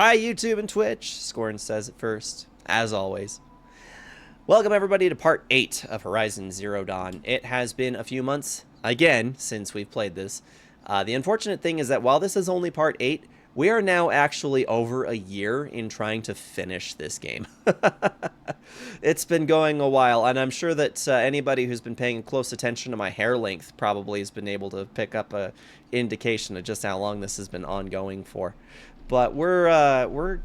Hi, YouTube and Twitch. Scorn says it first, as always. Welcome, everybody, to part 8 of Horizon Zero Dawn. It has been a few months, again, since we've played this. The unfortunate thing is that while this is only part 8, we are now actually over a year in trying to finish this game. It's been going a while, and I'm sure that anybody who's been paying close attention to my hair length probably has been able to pick up a indication of just how long this has been ongoing for. But we're and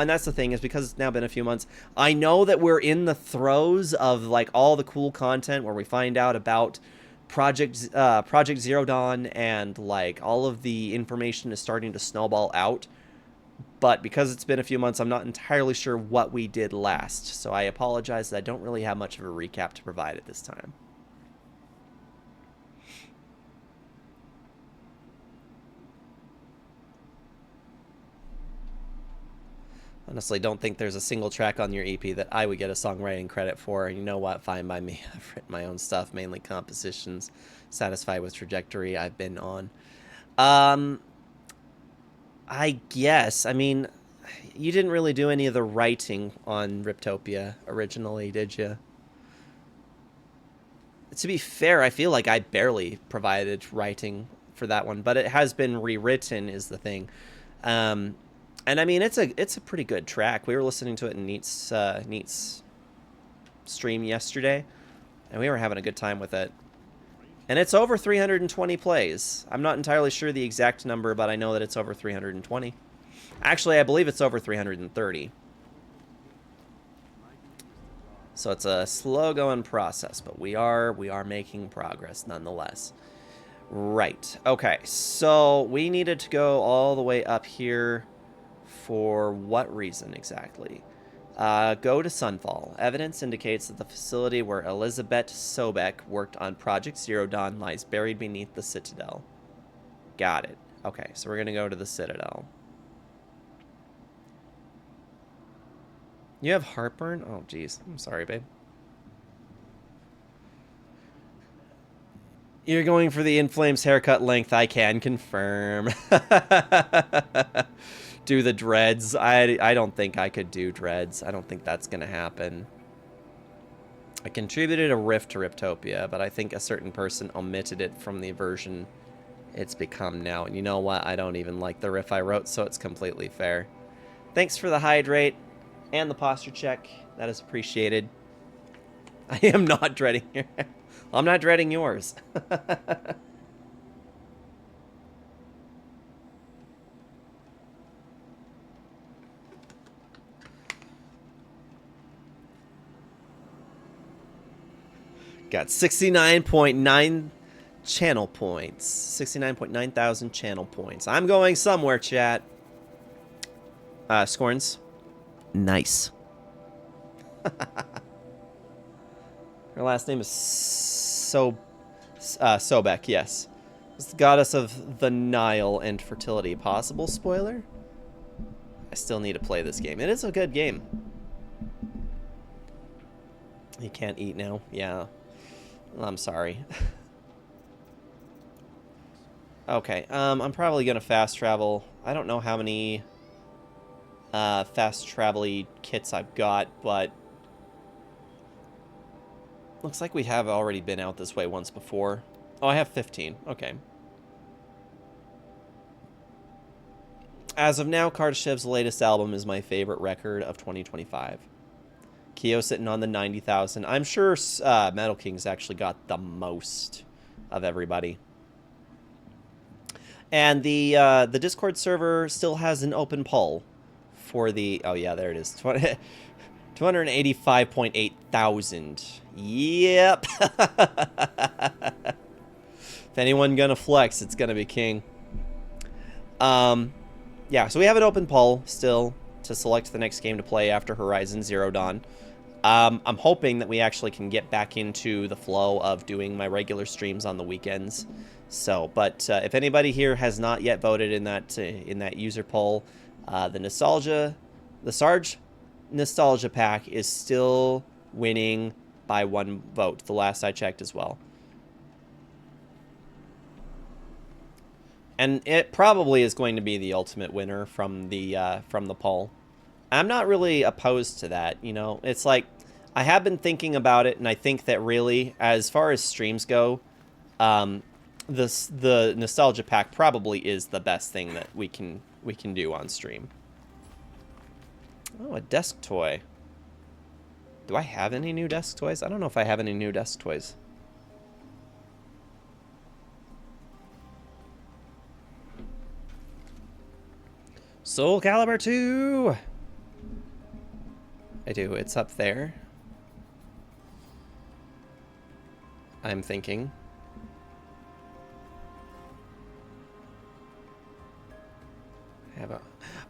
that's the thing, is because it's now been a few months, I know that we're in the throes of like all the cool content where we find out about Project Zero Dawn, and like all of the information is starting to snowball out. But because it's been a few months, I'm not entirely sure what we did last. So I apologize that I don't really have much of a recap to provide at this time. Honestly, don't think there's a single track on your EP that I would get a songwriting credit for. And you know what? Fine by me. I've written my own stuff, mainly compositions. Satisfied with trajectory I've been on. I guess. I mean, you didn't really do any of the writing on Riptopia originally, did you? To be fair, I feel like I barely provided writing for that one, but it has been rewritten, is the thing. And I mean, it's a pretty good track. We were listening to it in Neat's stream yesterday, and we were having a good time with it. And it's over 320 plays. I'm not entirely sure the exact number, but I know that it's over 320. Actually, I believe it's over 330. So it's a slow-going process, but we are making progress nonetheless. Right. Okay, so we needed to go all the way up here. For what reason exactly? Go to Sunfall. Evidence indicates that the facility where Elizabeth Sobek worked on Project Zero Dawn lies buried beneath the Citadel. Got it. Okay, so we're going to go to the Citadel. You have heartburn? Oh, geez. I'm sorry, babe. You're going for the In Flames haircut length, I can confirm. Do the dreads. I don't think I could do dreads. I don't think that's going to happen. I contributed a riff to Riptopia, but I think a certain person omitted it from the version it's become now. And you know what? I don't even like the riff I wrote, so it's completely fair. Thanks for the hydrate and the posture check. That is appreciated. I am not dreading your... I'm not dreading yours. Got 69.9 channel points. 69.9 thousand channel points. I'm going somewhere, chat. Scorns. Nice. Her last name is Sobek, yes. It's the goddess of the Nile and fertility. Possible spoiler? I still need to play this game. It is a good game. You can't eat now? Yeah. I'm sorry. Okay, I'm probably gonna fast travel. I don't know how many fast travel-y kits I've got, but looks like we have already been out this way once before. Oh, I have 15. Okay. As of now, Kardashev's latest album is my favorite record of 2025. Kyo sitting on the 90,000. I'm sure Metal King's actually got the most of everybody. And the Discord server still has an open poll for the... Oh, yeah, there it is. 285.8 thousand. Yep. If anyone gonna flex, it's gonna be King. Yeah, so we have an open poll still to select the next game to play after Horizon Zero Dawn. I'm hoping that we actually can get back into the flow of doing my regular streams on the weekends. So, but if anybody here has not yet voted in that user poll, the Sarge Nostalgia Pack is still winning by 1 vote. The last I checked as well. And it probably is going to be the ultimate winner from the poll. I'm not really opposed to that, you know. It's like I have been thinking about it, and I think that really, as far as streams go, the nostalgia pack probably is the best thing that we can do on stream. Oh, a desk toy. Do I have any new desk toys? I don't know if I have any new desk toys. Soul Calibur 2! I do. It's up there. I'm thinking.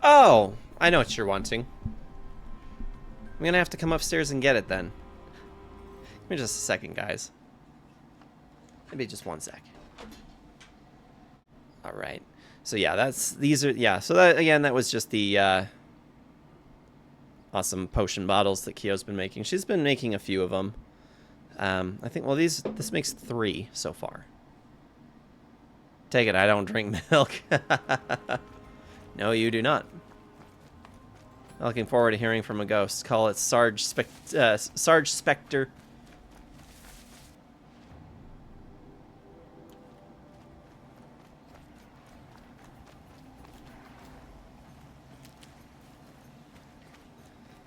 Oh! I know what you're wanting. I'm gonna have to come upstairs and get it then. Give me just a second, guys. Maybe just 1 sec. Alright. So yeah, so that, again, that was just the, awesome potion bottles that Kyo's been making. She's been making a few of them. I think, well, this makes 3 so far. Take it, I don't drink milk. No, you do not. Looking forward to hearing from a ghost. Call it Sarge Spectre.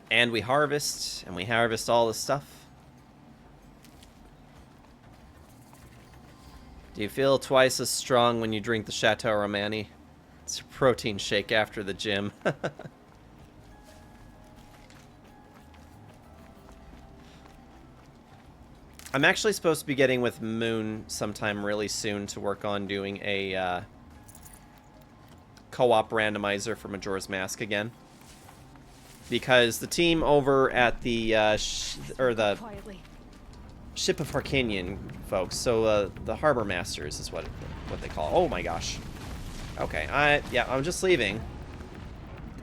And we harvest all this stuff. Do you feel twice as strong when you drink the Chateau Romani? It's a protein shake after the gym. I'm actually supposed to be getting with Moon sometime really soon to work on doing a co-op randomizer for Majora's Mask again. Because the team over at the Ship of Harkinian folks, so the Harbor Masters is what they call. Oh my gosh. Okay, I'm just leaving.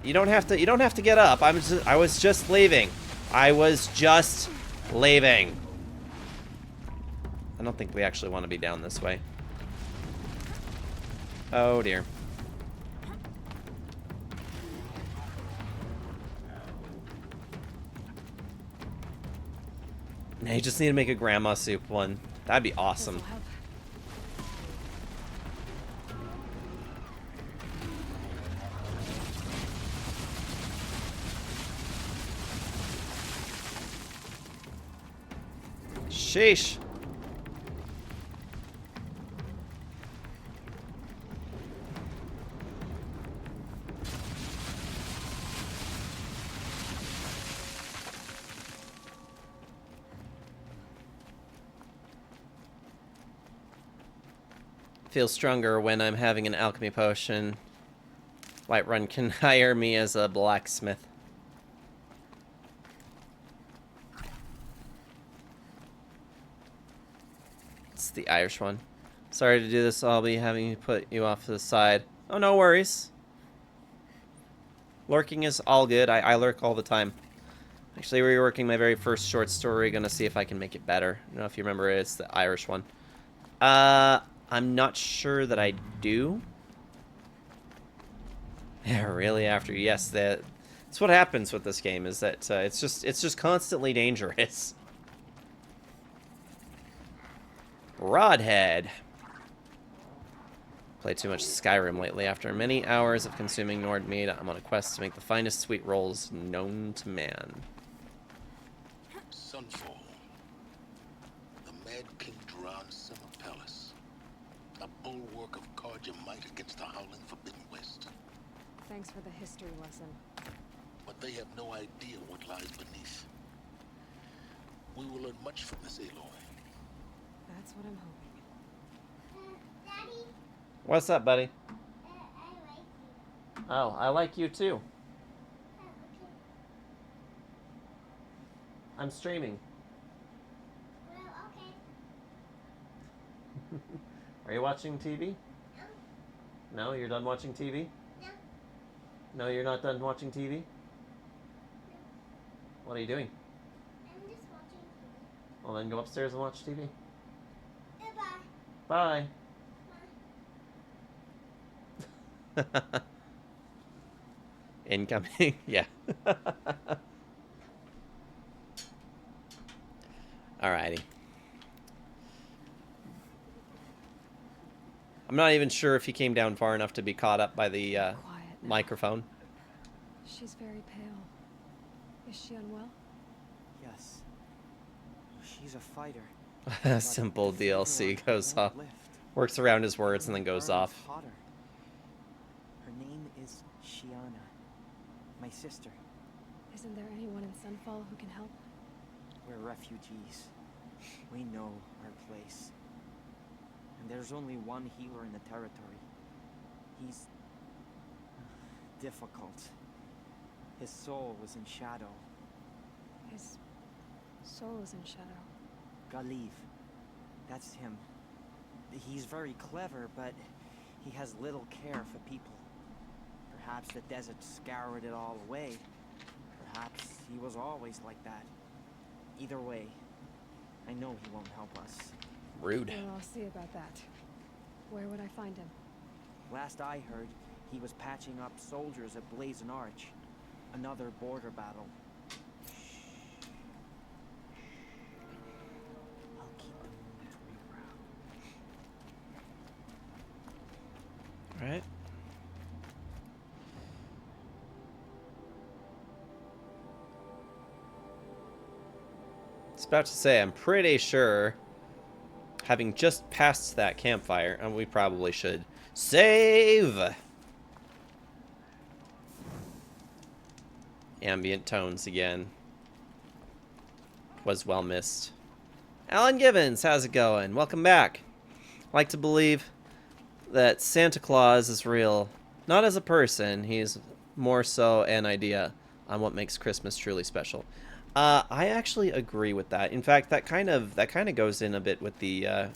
You don't have to get up. I was just leaving. I don't think we actually want to be down this way. Oh dear. Nah, you just need to make a grandma soup one. That'd be awesome. Sheesh. Feel stronger when I'm having an alchemy potion. Whiterun can hire me as a blacksmith. It's the Irish one. Sorry to do this, I'll be having to put you off to the side. Oh, no worries. Lurking is all good. I lurk all the time. Actually, reworking my very first short story. Gonna see if I can make it better. I don't know if you remember it. It's the Irish one. I'm not sure that I do. Yeah, really, after, yes, that's what happens with this game, is that it's just constantly dangerous. Rodhead. Played too much Skyrim lately. After many hours of consuming Nord meat, I'm on a quest to make the finest sweet rolls known to man. Sunfall. The Mad King Duran Summer Palace. A bulwark of Carja might against the howling Forbidden West. Thanks for the history lesson. But they have no idea what lies beneath. We will learn much from this Aloy. That's what I'm hoping. Daddy, What's up, buddy? I like you. Oh, I like you too. Oh, okay. I'm streaming. Well, okay. Are you watching TV? No, No, you're done watching TV? no, No, you're not done watching TV? no. What are you doing? I'm just watching TV. Well, then go upstairs and watch TV. Goodbye. Bye. Bye. Incoming. Yeah. Alrighty. I'm not even sure if he came down far enough to be caught up by the Quiet now. microphone. She's very pale. Is she unwell? Yes. She's a fighter. Simple The fever DLC on her goes won't off. lift. Works around his words and then It goes burns off. hotter. Her name is Shiana. My sister. Isn't there anyone in Sunfall who can help? We're refugees. We know our place. And there's only one healer in the territory. He's difficult. His soul was in shadow. His soul is in shadow. Galiv. That's him. He's very clever, but he has little care for people. Perhaps the desert scoured it all away. Perhaps he was always like that. Either way, I know he won't help us. Rude. Well, I'll see about that. Where would I find him? Last I heard, he was patching up soldiers at Blazon Arch. Another border battle. I'll keep them from your brow. Right. I was about to say, I'm pretty sure, having just passed that campfire, and we probably should save. Ambient tones again. Was well missed. Alan Givens, how's it going? Welcome back. I like to believe that Santa Claus is real, not as a person. He's more so an idea on what makes Christmas truly special. I actually agree with that. In fact, that kind of goes in a bit with the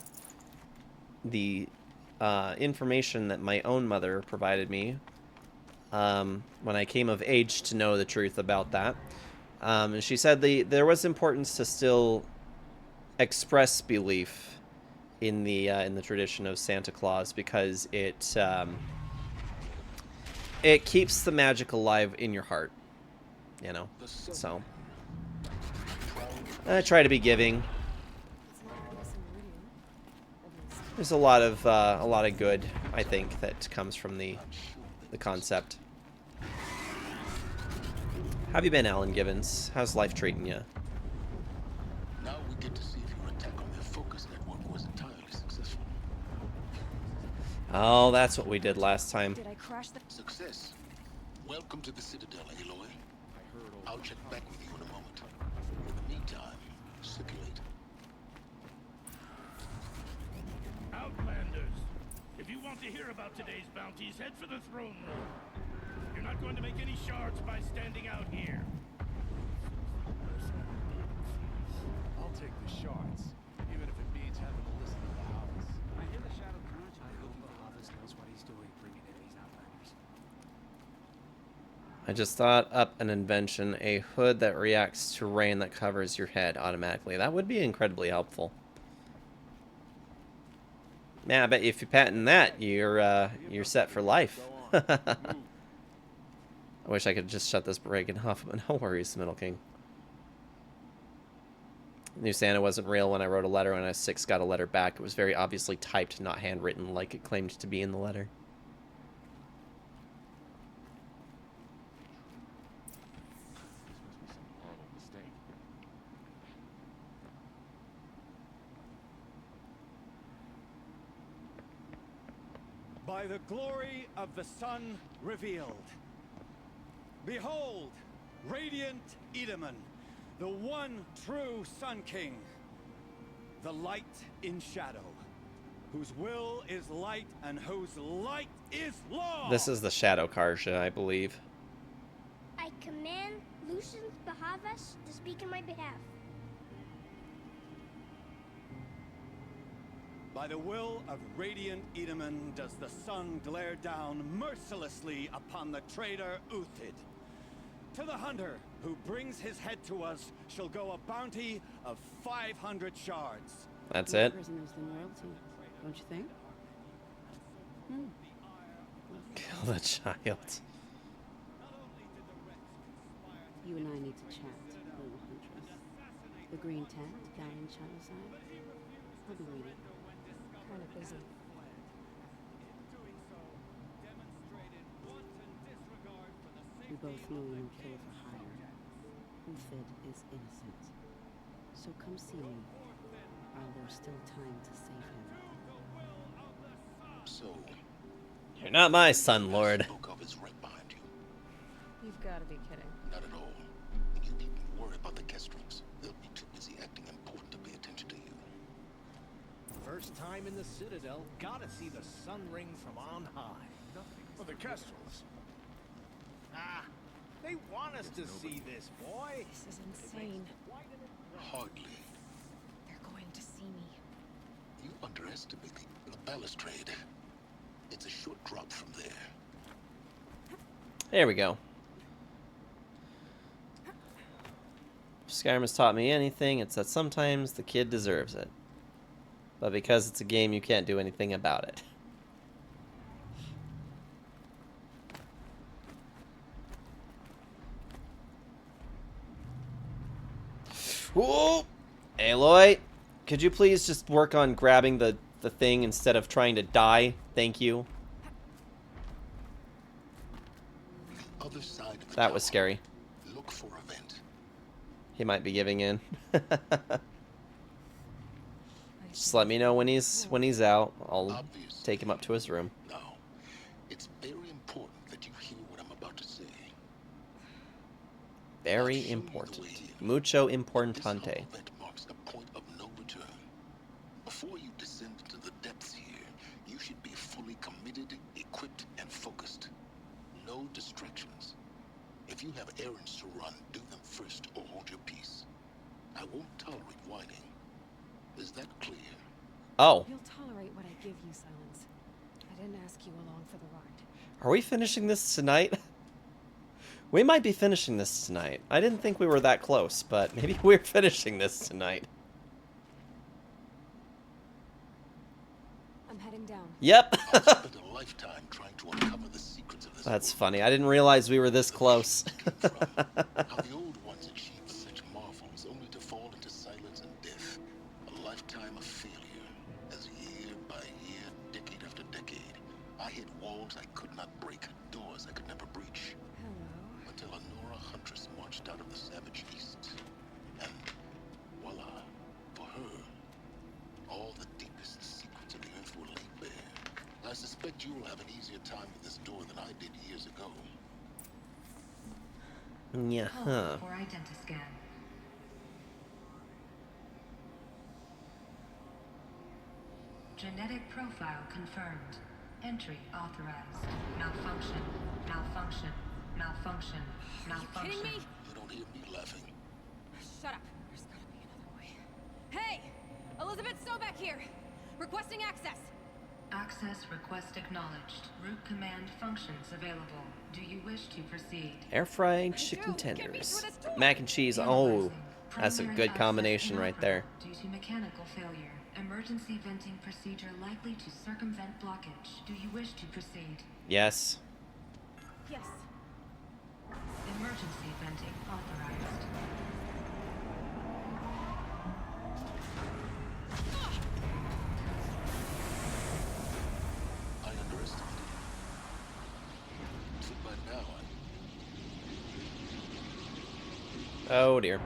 information that my own mother provided me when I came of age to know the truth about that. And she said there was importance to still express belief in the tradition of Santa Claus because it keeps the magic alive in your heart, you know. So I try to be giving. It's not Artemis and Meridian. At least. There's a lot of good, I think, that comes from the concept. How have you been, Alan Givens? How's life treating you? Now we get to see if your attack on their focus network was entirely successful. Oh, that's what we did last time. Did I crash the... Success. Welcome to the Citadel, Aloy. I'll check back with you in a moment. In the meantime, circulate. Outlanders, if you want to hear about today's bounties, head for the throne room. You're not going to make any shards by standing out here. I'll take the shards, even if it means having to listen to the Hobbits. I hear the Shadow Crunch. I hope the Hobbits knows what he's doing bringing in these Outlanders. I just thought up an invention, a hood that reacts to rain that covers your head automatically. That would be incredibly helpful. Man, I bet if you patent that, you're set for life. I wish I could just shut this break off, but no worries, Middle King. Knew Santa wasn't real when I wrote a letter and I 6 got a letter back. It was very obviously typed, not handwritten like it claimed to be in the letter. By the glory of the sun revealed. Behold, radiant Edaman, the one true Sun King, the light in shadow, whose will is light and whose light is law. This is the Shadow Karja, I believe. I command Lucian Bahavas to speak in my behalf. By the will of radiant Edaman does the sun glare down mercilessly upon the traitor Uthid. To the hunter who brings his head to us shall go a bounty of 500 shards. That's More it. prisoners than royalty, don't you think? Kill the child. You and I need to chat, little huntress. The green tent down in Shadowside. I'll be waiting. Kind of busy. We both know you're no killer for hire. Uthid is innocent. So come see me, while there's still time to save him. So, You're not my son, Lord. spoke of is right behind you. You've got to be kidding. Not at all. You needn't worry about the Kestrels. They'll be too busy acting important to pay attention to you. First time in the Citadel, gotta see the sun ring from on high. For the Kestrels. Ah, they want us to see this, boy. This is insane. Hardly. They're going to see me. You underestimate the balustrade. It's a short drop from there. There we go. If Skyrim has taught me anything, it's that sometimes the kid deserves it. But because it's a game, you can't do anything about it. Whoa! Aloy, could you please just work on grabbing the thing instead of trying to die? Thank you. The other side of the That was tower. scary. Look for a vent. He might be giving in. I Just see. let me know when he's out. I'll Obviously. take him up to his room. Now, it's very important that you hear what I'm about to say. Very important. Mucho importante. This whole event marks a point of no return. Before you descend into the depths here, you should be fully committed, equipped, and focused. No distractions. If you have errands to run, do them first or hold your peace. I won't tolerate whining. Is that clear? Oh, You'll tolerate what I give you, Silence. I didn't ask you along for the ride. are we finishing this tonight? We might be finishing this tonight. I didn't think we were that close, but maybe we're finishing this tonight. I'm heading down. Yep. I've spent a lifetime trying to uncover the secrets of this That's world. funny. I didn't realize we were this close. How the old ones achieved such marvels only to fall into silence and death. A lifetime of failure. As year by year, decade after decade, I hit walls I could not break, doors I could never breach. Hello. Until a Nora huntress marched out of the savage east. And voila, for her, all the deepest secrets of the earth were laid bare. I suspect you will have an easier time with this door than I did years ago. Yeah. Huh. For identiscan. Genetic profile confirmed. Entry authorized. Malfunction. Malfunction. Malfunction. Malfunction. Kidding me? You don't hear me laughing. Shut up. There's gotta be another way. Hey! Elizabeth Sobeck here! Requesting access! Access request acknowledged. Root command functions available. Do you wish to proceed? Air fried I chicken do. Get me tenders. through this door. Mac and cheese. Oh, Analyzing. that's a Primary good access combination right there. inoperable Due to mechanical failure. Emergency venting procedure likely to circumvent blockage. Do you wish to proceed? Yes. Yes. Emergency venting authorized. I underestimated. So by now, Oh dear.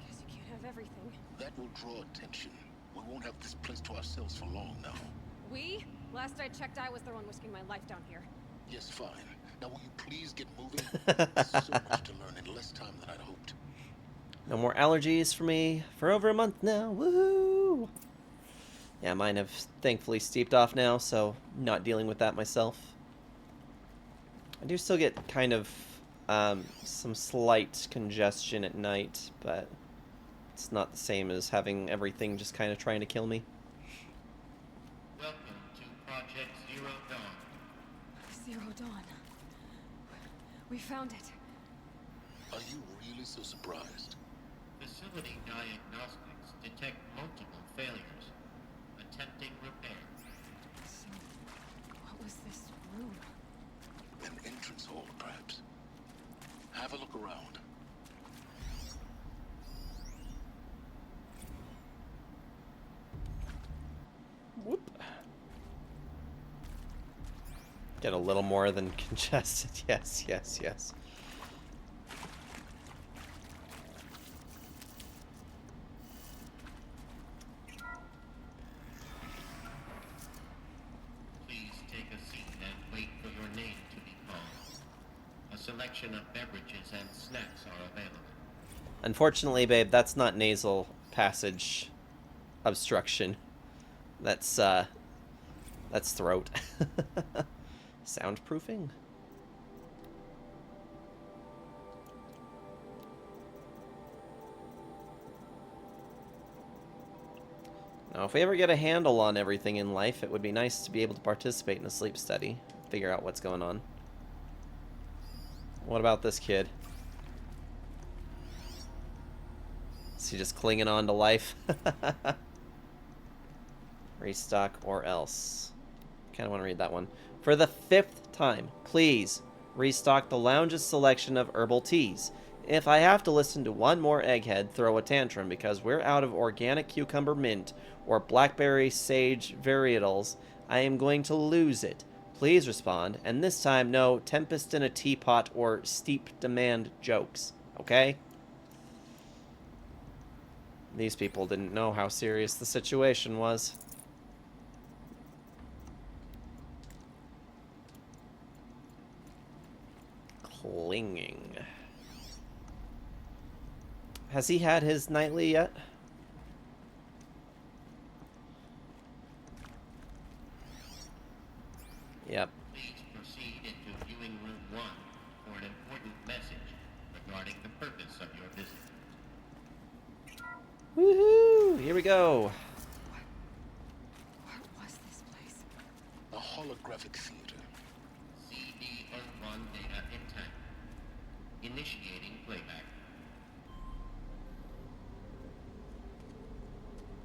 Guess you can't have everything. that will draw attention. We won't have this place to ourselves for long now. We? Last I checked, I was the one risking my life down here. Yes, fine. Now will you please get moving? There's so much to learn in less time than I'd hoped. No more allergies for me for over a month now. Woohoo! Yeah, mine have thankfully steeped off now, so not dealing with that myself. I do still get kind of some slight congestion at night, but it's not the same as having everything just kind of trying to kill me. Welcome to Project Zero Dawn. Zero Dawn. We found it. Are you really so surprised? Facility diagnostics detect multiple failures. Attempting repair. So, what was this room? An entrance hall, perhaps. Have a look around. Whoop. Get a little more than congested. Yes, yes, yes. Please take a seat and wait for your name to be called. A selection of beverages and snacks are available. Unfortunately, babe, that's not nasal passage obstruction. That's throat. Soundproofing? Now, if we ever get a handle on everything in life, it would be nice to be able to participate in a sleep study, figure out what's going on. What about this kid? Is he just clinging on to life? Restock or else. Kind of want to read that one. For the 5th time, please restock the lounge's selection of herbal teas. If I have to listen to one more egghead throw a tantrum because we're out of organic cucumber mint or blackberry sage varietals, I am going to lose it. Please respond, and this time no tempest in a teapot or steep demand jokes, okay? These people didn't know how serious the situation was. Clinging. Has he had his nightly yet? Yep. Please proceed into viewing room 1 for an important message regarding the purpose of your visit. Woohoo! Here we go. What was this place? A holographic theater. CD01 data intact. Initiating playback.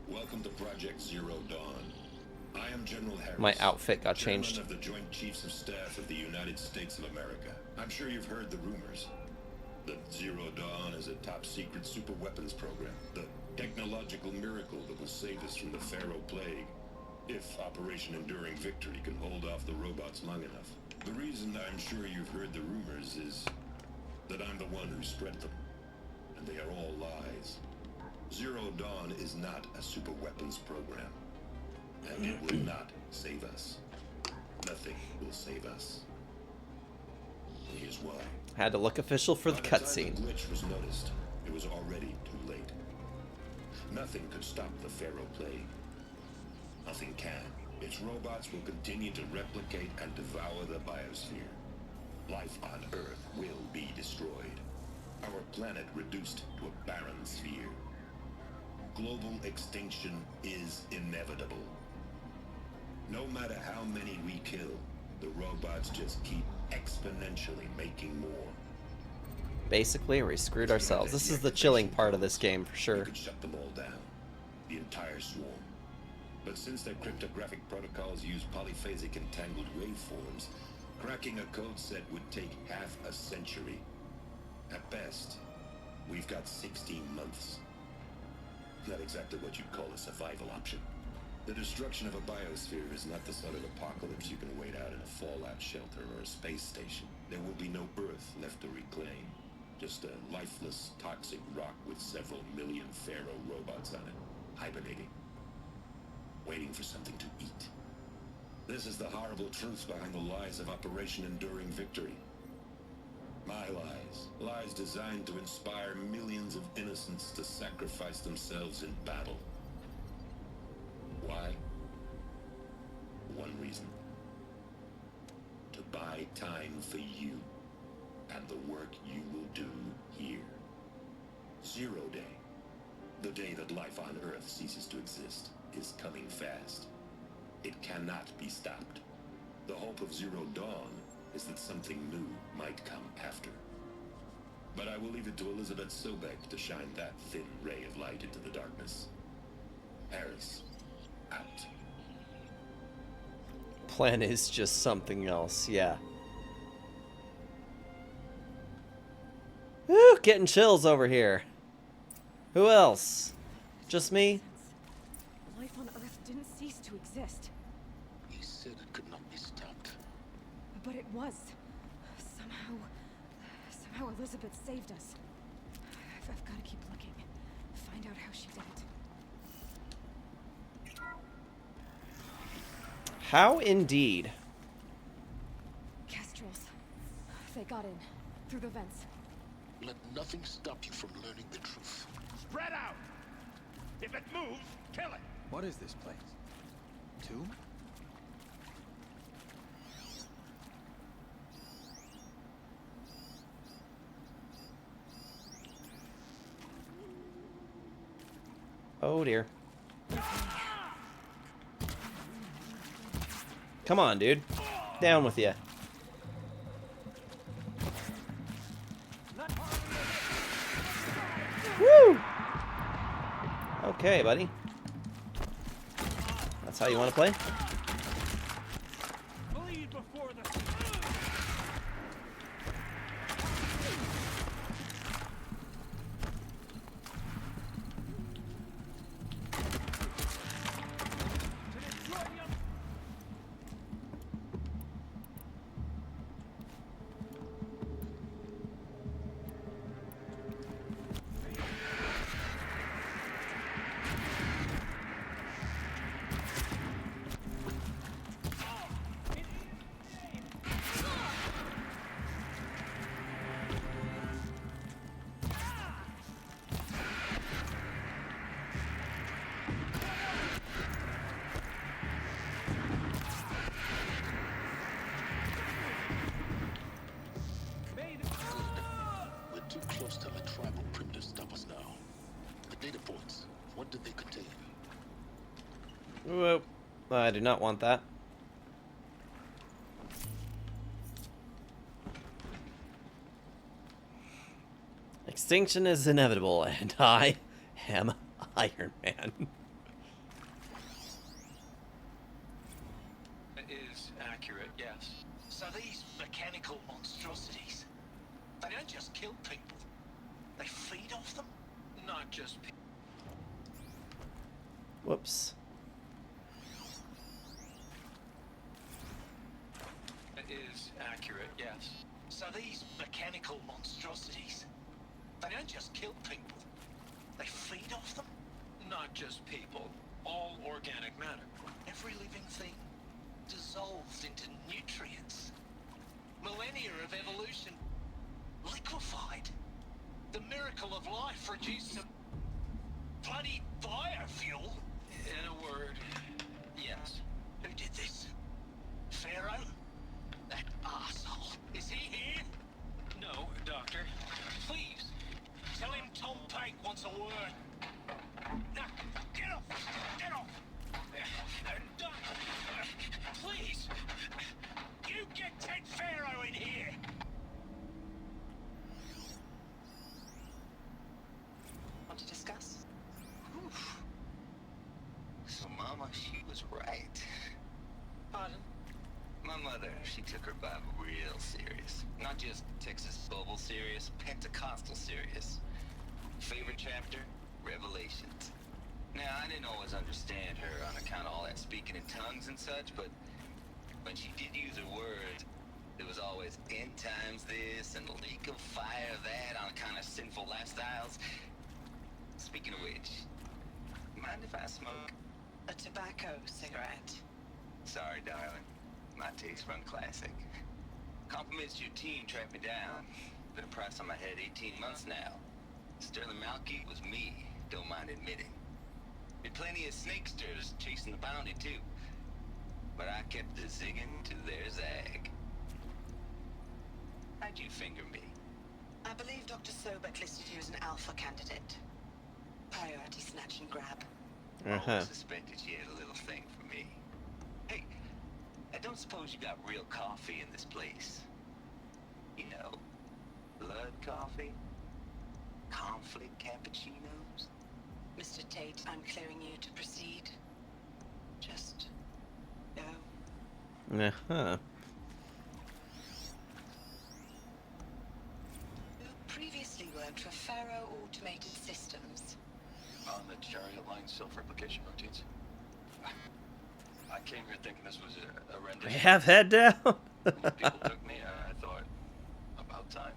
Welcome to Project Zero Dawn. I am General Harris. My outfit got Chairman changed. of the Joint Chiefs of Staff of the United States of America. I'm sure you've heard the rumors. That Zero Dawn is a top-secret super weapons program. The technological miracle that will save us from the Pharaoh Plague. If Operation Enduring Victory can hold off the robots long enough. The reason I'm sure you've heard the rumors is that I'm the one who spread them. And they are all lies. Zero Dawn is not a super weapons program. And it will not save us. Nothing will save us. Here's why. Had to look official for the By the time cutscene. the glitch was noticed, it was already too late. Nothing could stop the Pharaoh Plague. Nothing can. Its robots will continue to replicate and devour the biosphere. Life on Earth will be destroyed. Our planet reduced to a barren sphere. Global extinction is inevitable. No matter how many we kill, the robots just keep exponentially making more. Basically, we screwed ourselves. This is the chilling part of this game, for We sure. could shut them all down. The entire swarm. But since their cryptographic protocols use polyphasic entangled waveforms, cracking a code set would take half a century. At best, we've got 16 months. Not exactly what you'd call a survival option. The destruction of a biosphere is not the sort of apocalypse you can wait out in a fallout shelter or a space station. There will be no Earth left to reclaim. Just a lifeless, toxic rock with several million Pharaoh robots on it, hibernating. Waiting for something to eat. This is the horrible truth behind the lies of Operation Enduring Victory. My lies. Lies designed to inspire millions of innocents to sacrifice themselves in battle. Why? One reason. To buy time for you and the work you will do here. Zero Day. The day that life on Earth ceases to exist is coming fast. It cannot be stopped. The hope of Zero Dawn is that something new might come after. But I will leave it to Elizabeth Sobek to shine that thin ray of light into the darkness. Paris. Out. Plan is just something else, yeah. Whew, getting chills over here. Who else? Just me? Life on Earth didn't cease to exist. He said it could not be stopped. But it was. Somehow Elizabeth saved us. I've got to keep looking. Find out how she did it. How indeed. Kestrels. They got in. Through the vents. Let nothing stop you from learning the truth. Spread out! If it moves, kill it! What is this place? Tomb? Oh dear. Come on, dude. Down with you. Woo! Okay, buddy. That's how you want to play? Bleed before the... We're too close to let tribal primitives stop us now. The data points, what did they contain? Whoop. I do not want that. Extinction is inevitable, and I am Iron Man. It is accurate, yes. So these mechanical monstrosities, they don't just kill people, they feed off them? Not just people. Whoops. It is accurate, yes. So these mechanical monstrosities, they don't just kill people, they feed off them? Not just people. All organic matter. Every living thing dissolved into nutrients. Millennia of evolution liquefied. The miracle of life reduced to bloody biofuel. In a word, yes. Who did this? Pharaoh? That arsehole. Is he here? No, Doctor. Please, tell him Tom Pate wants a word. No, get off! Get off! Please! You get Ted Pharaoh in here! Want to discuss? Oof. So Mama, she was right. Pardon? My mother, she took her Bible real serious. Not just Texas Bible serious, Pentecostal serious. Favorite chapter? Revelations. Now, I didn't always understand her on account of all that speaking in tongues and such, but when she did use her words, there was always end times this and leak of fire that on account of sinful lifestyles. Speaking of which, mind if I smoke? A tobacco cigarette. Sorry, darling. My taste run classic. Compliments to your team tracked me down. Been a price on my head 18 months now. Sterling Malky was me, don't mind admitting. Been plenty of snakesters chasing the bounty too. But I kept the zigging to their zag. How'd you finger me? I believe Dr. Sobek listed you as an alpha candidate. Priority snatch and grab. Uh-huh. Suspected she had a little thing for me. Hey, I don't suppose you got real coffee in this place? You know, blood coffee? Conflict cappuccinos? Mr. Tate, I'm clearing you to proceed. Just go. Uh-huh. You previously worked for Faro Automated Systems. On the Chariot Line self-replication routines. I came here thinking this was a rendition. I have head down. When people took me, I thought, about time.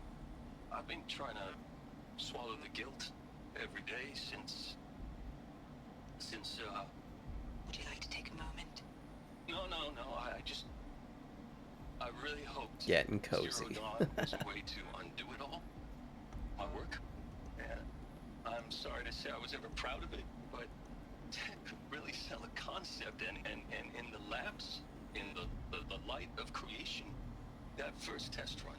I've been trying to swallow the guilt every day since. Would you like to take a moment? No. I really hoped Getting cozy. Zero Dawn was a way to undo it all. My work. And I'm sorry to say I was ever proud of it, but to really sell a concept and in the labs, in the light of creation, that first test run,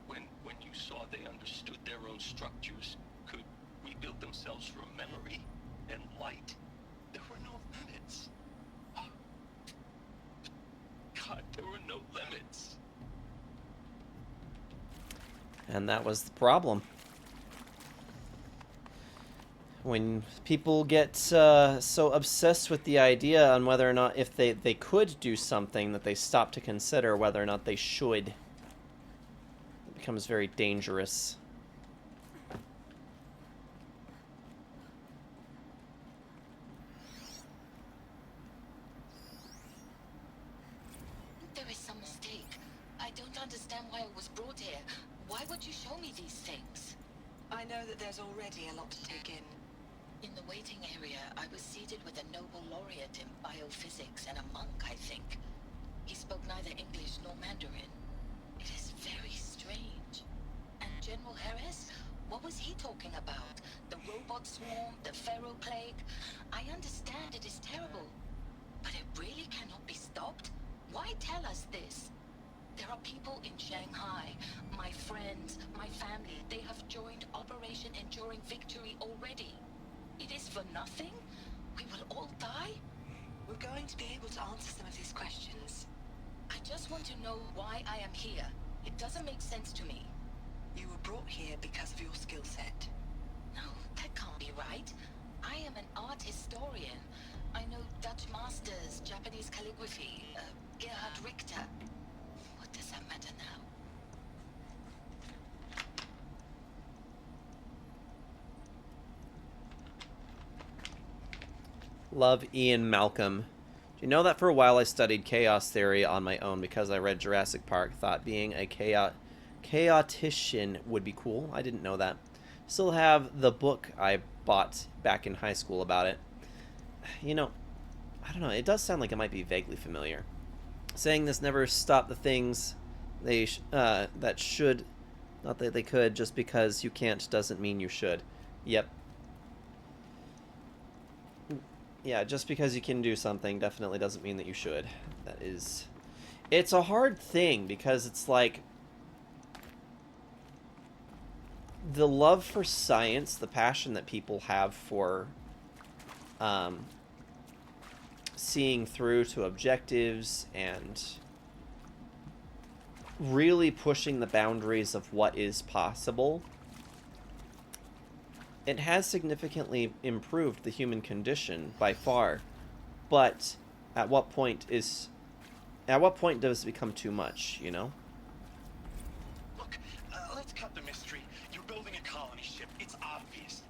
when you saw they understood their own structures, could rebuild themselves from memory and light, there were no limits. God, there were no limits. And that was the problem. When people get so obsessed with the idea on whether or not if they could do something, that they stop to consider whether or not they should. It becomes very dangerous. There is some mistake. I don't understand why I was brought here. Why would you show me these things? I know that there's already a lot to take in. In the waiting area, I was seated with a Nobel laureate in biophysics and a monk, I think. He spoke neither English nor Mandarin. It is very strange. And General Harris? What was he talking about? The robot swarm? The Pharaoh plague? I understand it is terrible. But it really cannot be stopped? Why tell us this? There are people in Shanghai, my friends, my family. They have joined Operation Enduring Victory already. It is for nothing? We will all die? We're going to be able to answer some of these questions. I just want to know why I am here. It doesn't make sense to me. You were brought here because of your skill set. No, that can't be right. I am an art historian. I know Dutch masters, Japanese calligraphy, Gerhard Richter. What does that matter now? Love, Ian Malcolm. Do you know that for a while I studied chaos theory on my own because I read Jurassic Park, thought being a chaotician would be cool. I didn't know that. Still have the book I bought back in high school about it. You know, I don't know, it does sound like it might be vaguely familiar. Saying this never stopped the things they that should, not that they could, just because you can't doesn't mean you should. Yep. Yeah, just because you can do something definitely doesn't mean that you should. That is... It's a hard thing because it's like... The love for science, the passion that people have for seeing through to objectives and really pushing the boundaries of what is possible, it has significantly improved the human condition by far. But at what point does it become too much, you know? Look, let's cut the mystery. You're building a colony ship. It's obvious.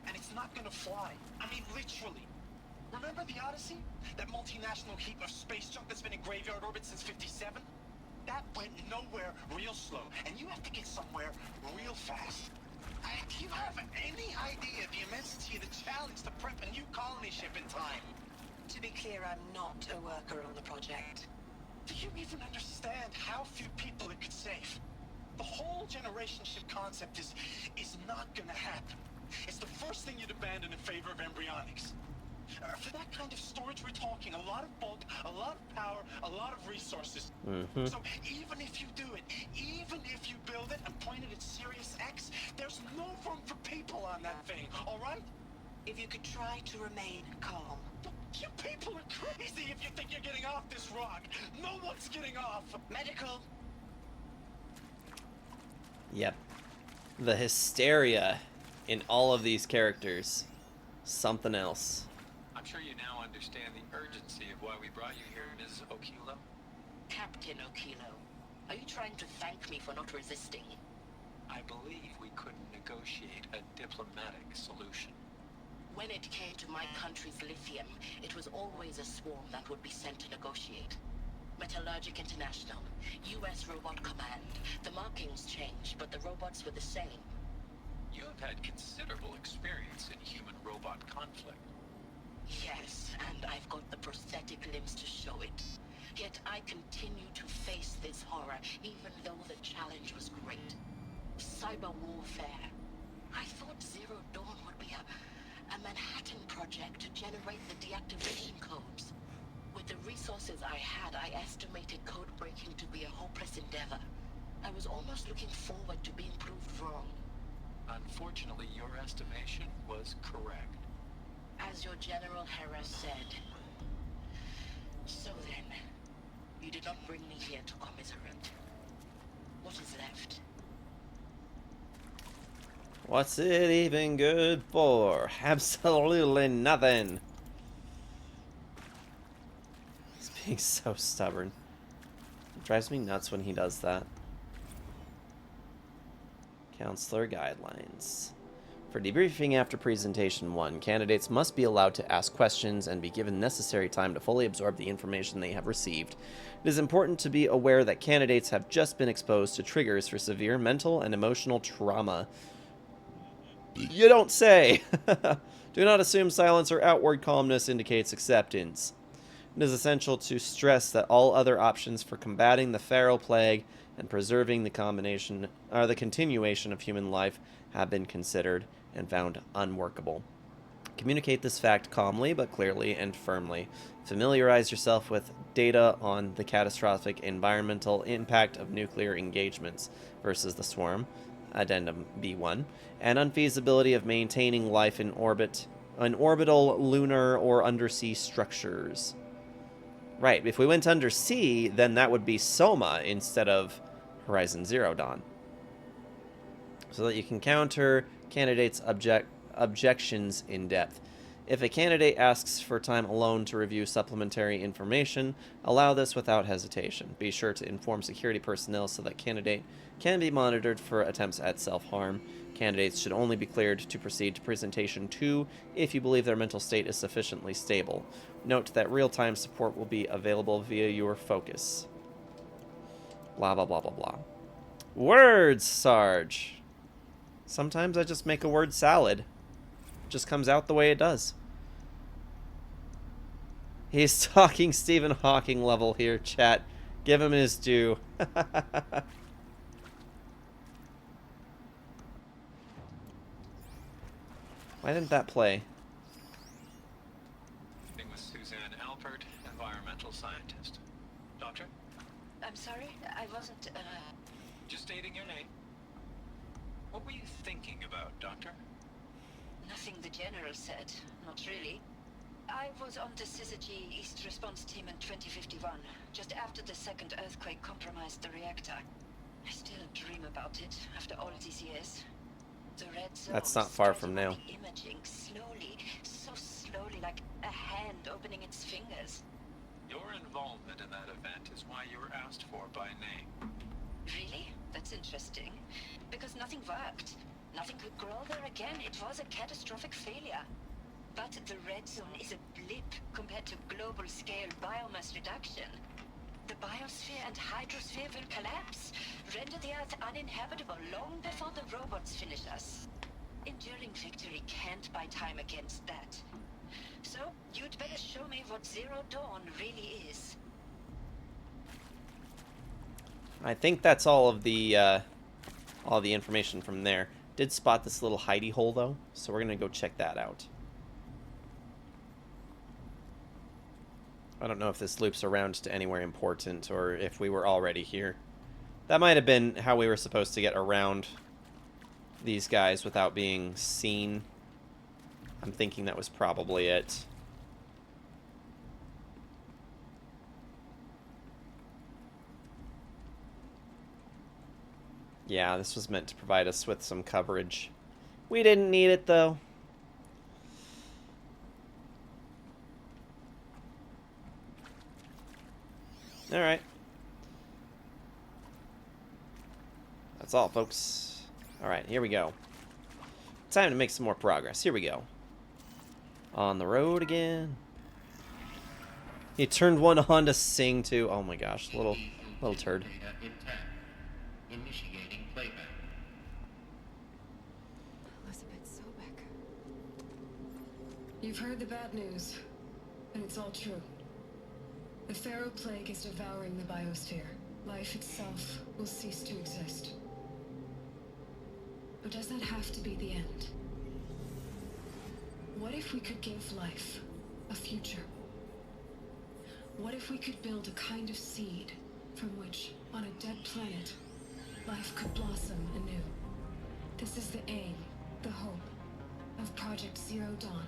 And it's not gonna fly. I mean, literally. Remember the Odyssey? That multinational heap of space junk that's been in graveyard orbit since '57? That went nowhere real slow. And you have to get somewhere real fast. Do you have any idea the immensity of the challenge to prep a new colony ship in time? To be clear, I'm not a worker on the project. Do you even understand how few people it could save? The whole generation ship concept is not gonna happen. It's the first thing you'd abandon in favor of embryonics. For that kind of storage, we're talking a lot of bulk, a lot of power, a lot of resources. Mm-hmm. So even if you do it, even if you build it and point it at Sirius X, there's no room for people on that thing, all right? If you could try to remain calm. You people are crazy if you think you're getting off this rock. No one's getting off. Medical. Yep. The hysteria in all of these characters something else. I'm sure you now understand the urgency of why we brought you here, Ms. Okilo. Captain Okilo, are you trying to thank me for not resisting? I believe we couldn't negotiate a diplomatic solution. When it came to my country's lithium, it was always a swarm that would be sent to negotiate. Metallurgic International, U.S. Robot Command. The markings changed, but the robots were the same. You have had considerable experience in human-robot conflict. Yes, and I've got the prosthetic limbs to show it. Yet I continue to face this horror, even though the challenge was great. Cyber warfare. I thought Zero Dawn would be a Manhattan project to generate the deactivation codes. With the resources I had, I estimated code breaking to be a hopeless endeavor. I was almost looking forward to being proved wrong. Unfortunately, your estimation was correct. As your General Hera said. So then, you did not bring me here to commiserate. What is left? What's it even good for? Absolutely nothing. He's being so stubborn. It drives me nuts when he does that. Counselor guidelines. For debriefing after presentation 1, candidates must be allowed to ask questions and be given necessary time to fully absorb the information they have received. It is important to be aware that candidates have just been exposed to triggers for severe mental and emotional trauma. You don't say! Do not assume silence or outward calmness indicates acceptance. It is essential to stress that all other options for combating the feral plague and preserving the continuation of human life have been considered and found unworkable. Communicate this fact calmly but clearly and firmly. Familiarize yourself with data on the catastrophic environmental impact of nuclear engagements versus the swarm, Addendum B1, and unfeasibility of maintaining life in orbital, lunar, or undersea structures. Right, if we went undersea, then that would be Soma instead of Horizon Zero Dawn. So that you can counter candidates' objections in depth. If a candidate asks for time alone to review supplementary information, allow this without hesitation. Be sure to inform security personnel so that candidate can be monitored for attempts at self-harm. Candidates should only be cleared to proceed to presentation 2 if you believe their mental state is sufficiently stable. Note that real-time support will be available via your focus. Blah, blah, blah, blah, blah. Words, Sarge. Sometimes I just make a word salad. It just comes out the way it does. He's talking Stephen Hawking level here, chat. Give him his due. Why didn't that play? With Suzanne Alpert, environmental scientist. Doctor? I'm sorry, I wasn't, Just stating your name. What were you thinking about, Doctor? Nothing the General said. Not really. I was on the Syzygy East Response Team in 2051, just after the second earthquake compromised the reactor. I still dream about it after all these years. The red zone. That's not far from now. Imaging slowly, so slowly, like a hand opening its fingers. Your involvement in that event is why you were asked for by name. Really? That's interesting. Because nothing worked. Nothing could grow there again. It was a catastrophic failure. But the red zone is a blip compared to global-scale biomass reduction. The biosphere and hydrosphere will collapse, render the Earth uninhabitable long before the robots finish us. Enduring victory can't buy time against that. So, you'd better show me what Zero Dawn really is. I think that's all the information from there. Did spot this little hidey hole though, so we're gonna go check that out. I don't know if this loops around to anywhere important or if we were already here. That might have been how we were supposed to get around these guys without being seen. I'm thinking that was probably it. Yeah, this was meant to provide us with some coverage. We didn't need it, though. Alright. That's all, folks. Alright, here we go. Time to make some more progress. Here we go. On the road again. He turned one on to sing too. Oh my gosh, little turd. Initiating playback. Elizabeth Sobek. You've heard the bad news, and it's all true. The Pharaoh Plague is devouring the biosphere. Life itself will cease to exist. But does that have to be the end? What if we could give life a future? What if we could build a kind of seed from which, on a dead planet, life could blossom anew? This is the aim, the hope, of Project Zero Dawn.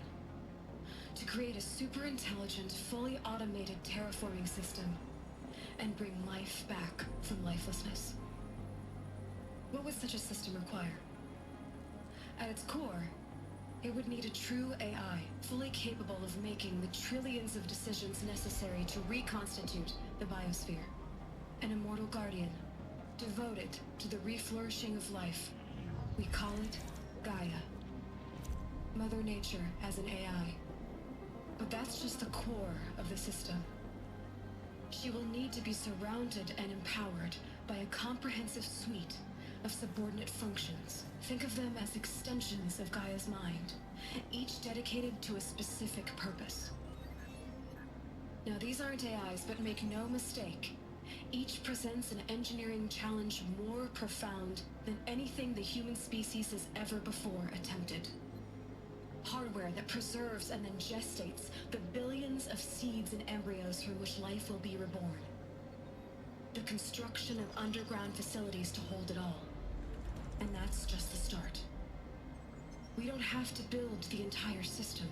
To create a super-intelligent, fully automated terraforming system and bring life back from lifelessness. What would such a system require? At its core, it would need a true AI, fully capable of making the trillions of decisions necessary to reconstitute the biosphere. An immortal guardian, devoted to the reflourishing of life. We call it Gaia. Mother Nature as an AI. But that's just the core of the system. She will need to be surrounded and empowered by a comprehensive suite of subordinate functions. Think of them as extensions of Gaia's mind, each dedicated to a specific purpose. Now, these aren't AIs, but make no mistake, each presents an engineering challenge more profound than anything the human species has ever before attempted. Hardware that preserves and then gestates the billions of seeds and embryos through which life will be reborn. The construction of underground facilities to hold it all. And that's just the start. We don't have to build the entire system.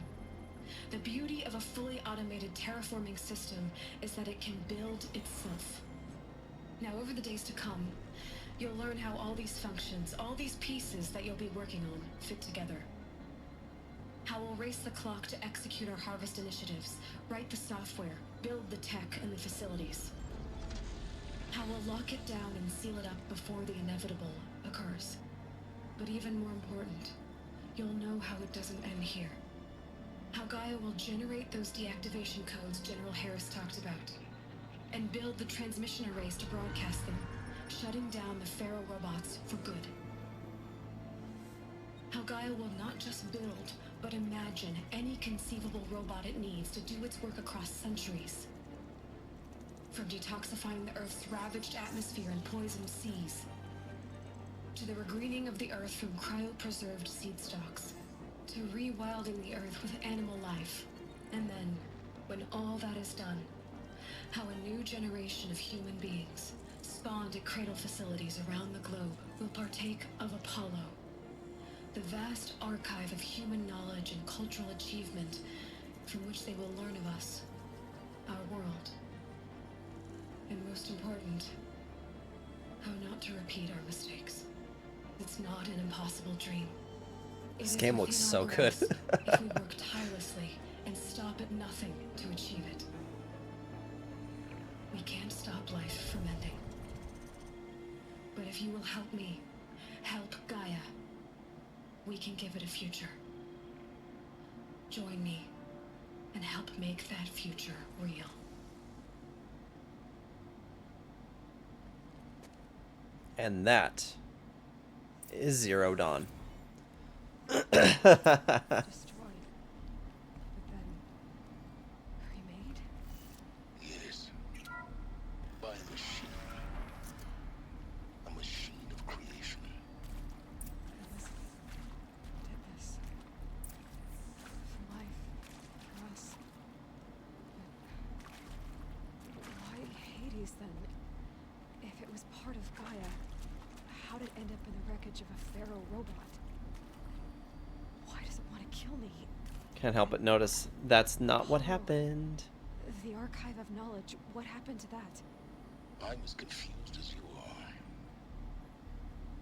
The beauty of a fully automated terraforming system is that it can build itself. Now, over the days to come, you'll learn how all these functions, all these pieces that you'll be working on, fit together. How we'll race the clock to execute our harvest initiatives, write the software, build the tech and the facilities. How we'll lock it down and seal it up before the inevitable occurs. But even more important, you'll know how it doesn't end here. How Gaia will generate those deactivation codes General Harris talked about, and build the transmission arrays to broadcast them, shutting down the Pharaoh robots for good. How Gaia will not just build, but imagine any conceivable robot it needs to do its work across centuries. From detoxifying the Earth's ravaged atmosphere and poisoned seas, to the regreening of the Earth from cryopreserved seed stocks, to rewilding the Earth with animal life. And then, when all that is done, how a new generation of human beings, spawned at cradle facilities around the globe, will partake of Apollo, the vast archive of human knowledge and cultural achievement from which they will learn of us, our world. And most important, how not to repeat our mistakes. It's not an impossible dream. This game looks so good. If we work tirelessly and stop at nothing to achieve it. We can't stop life from ending. But if you will help me, help Gaia, we can give it a future. Join me and help make that future real. And that is Zero Dawn. Destroyed. But then remade? Yes. By a machine. A machine of creation. Elizabeth did this. For life. For us. But why Hades then? If it was part of Gaia, how did it end up in the wreckage of a Pharaoh robot? Why does it want to kill me? Can't help but notice that's not what happened. The archive of knowledge, what happened to that? I'm as confused as you are.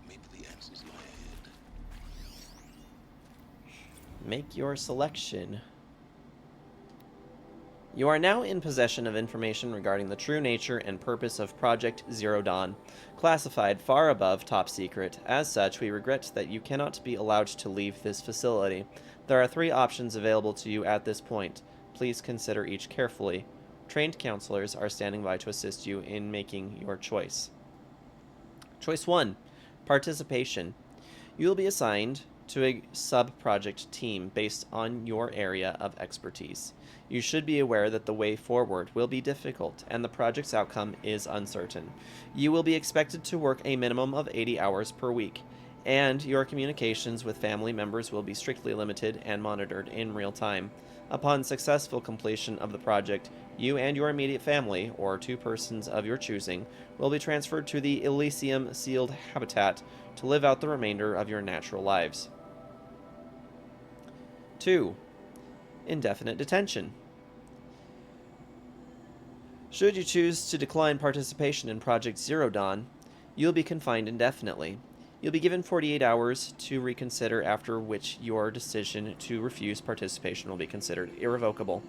Maybe the answers lie ahead. Make your selection. You are now in possession of information regarding the true nature and purpose of Project Zero Dawn, classified far above top secret. As such, we regret that you cannot be allowed to leave this facility. There are 3 options available to you at this point. Please consider each carefully. Trained counselors are standing by to assist you in making your choice. Choice 1. Participation. You will be assigned to a sub-project team based on your area of expertise. You should be aware that the way forward will be difficult and the project's outcome is uncertain. You will be expected to work a minimum of 80 hours per week, and your communications with family members will be strictly limited and monitored in real time. Upon successful completion of the project, you and your immediate family, or 2 persons of your choosing, will be transferred to the Elysium Sealed Habitat to live out the remainder of your natural lives. 2. Indefinite detention. Should you choose to decline participation in Project Zero Dawn, you'll be confined indefinitely. You'll be given 48 hours to reconsider, after which your decision to refuse participation will be considered irrevocable.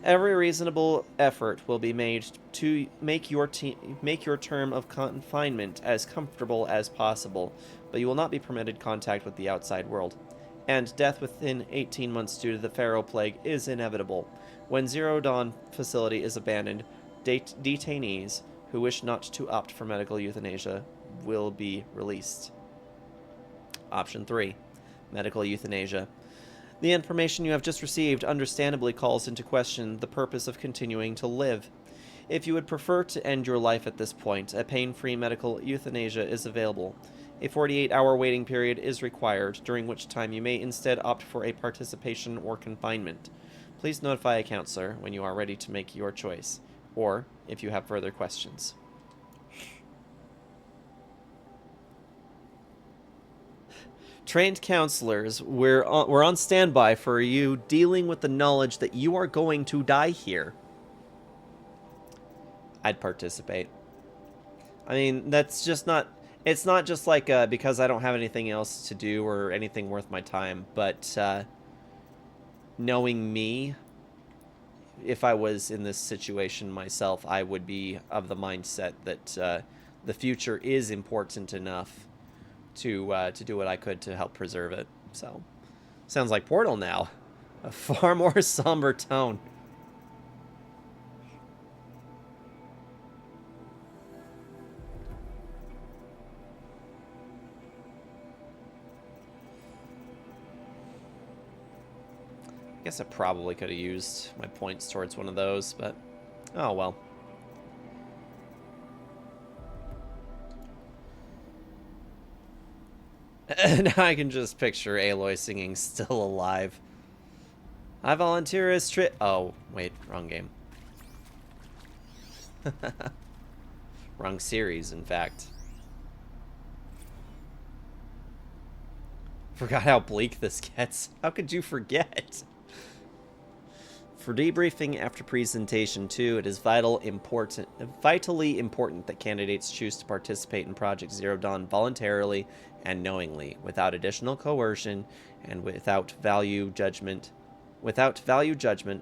Every reasonable effort will be made to make your term of confinement as comfortable as possible, but you will not be permitted contact with the outside world. And death within 18 months due to the Pharaoh Plague is inevitable. When Zero Dawn facility is abandoned, detainees who wish not to opt for medical euthanasia will be released. Option 3. Medical euthanasia. The information you have just received understandably calls into question the purpose of continuing to live. If you would prefer to end your life at this point, a pain-free medical euthanasia is available. A 48-hour waiting period is required, during which time you may instead opt for a participation or confinement. Please notify a counselor when you are ready to make your choice, or if you have further questions. Trained counselors, we're on standby for you, dealing with the knowledge that you are going to die here. I'd participate. I mean, that's just not... It's not just like because I don't have anything else to do or anything worth my time, but knowing me, if I was in this situation myself, I would be of the mindset that the future is important enough to do what I could to help preserve it. So, sounds like Portal now. A far more somber tone. I guess I probably could have used my points towards one of those, but oh well. Now I can just picture Aloy singing Still Alive. I volunteer as oh, wait, wrong game. Wrong series, in fact. Forgot how bleak this gets. How could you forget? For debriefing after presentation 2, it is vitally important that candidates choose to participate in Project Zero Dawn voluntarily and knowingly, without additional coercion and without value judgment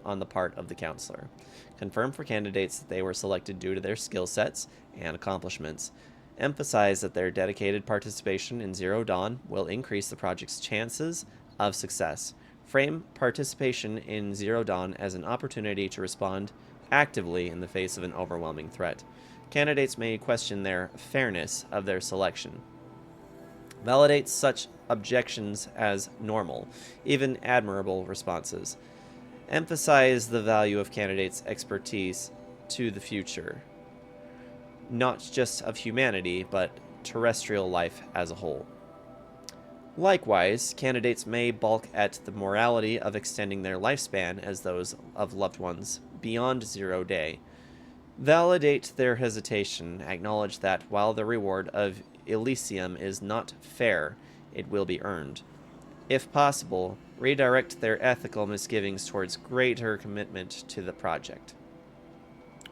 on the part of the counselor. Confirm for candidates that they were selected due to their skill sets and accomplishments. Emphasize that their dedicated participation in Zero Dawn will increase the project's chances of success. Frame participation in Zero Dawn as an opportunity to respond actively in the face of an overwhelming threat. Candidates may question their fairness of their selection. Validate such objections as normal, even admirable responses. Emphasize the value of candidates' expertise to the future, not just of humanity, but terrestrial life as a whole. Likewise, candidates may balk at the morality of extending their lifespan as those of loved ones beyond 0 day. Validate their hesitation, acknowledge that while the reward of Elysium is not fair, it will be earned. If possible, redirect their ethical misgivings towards greater commitment to the project.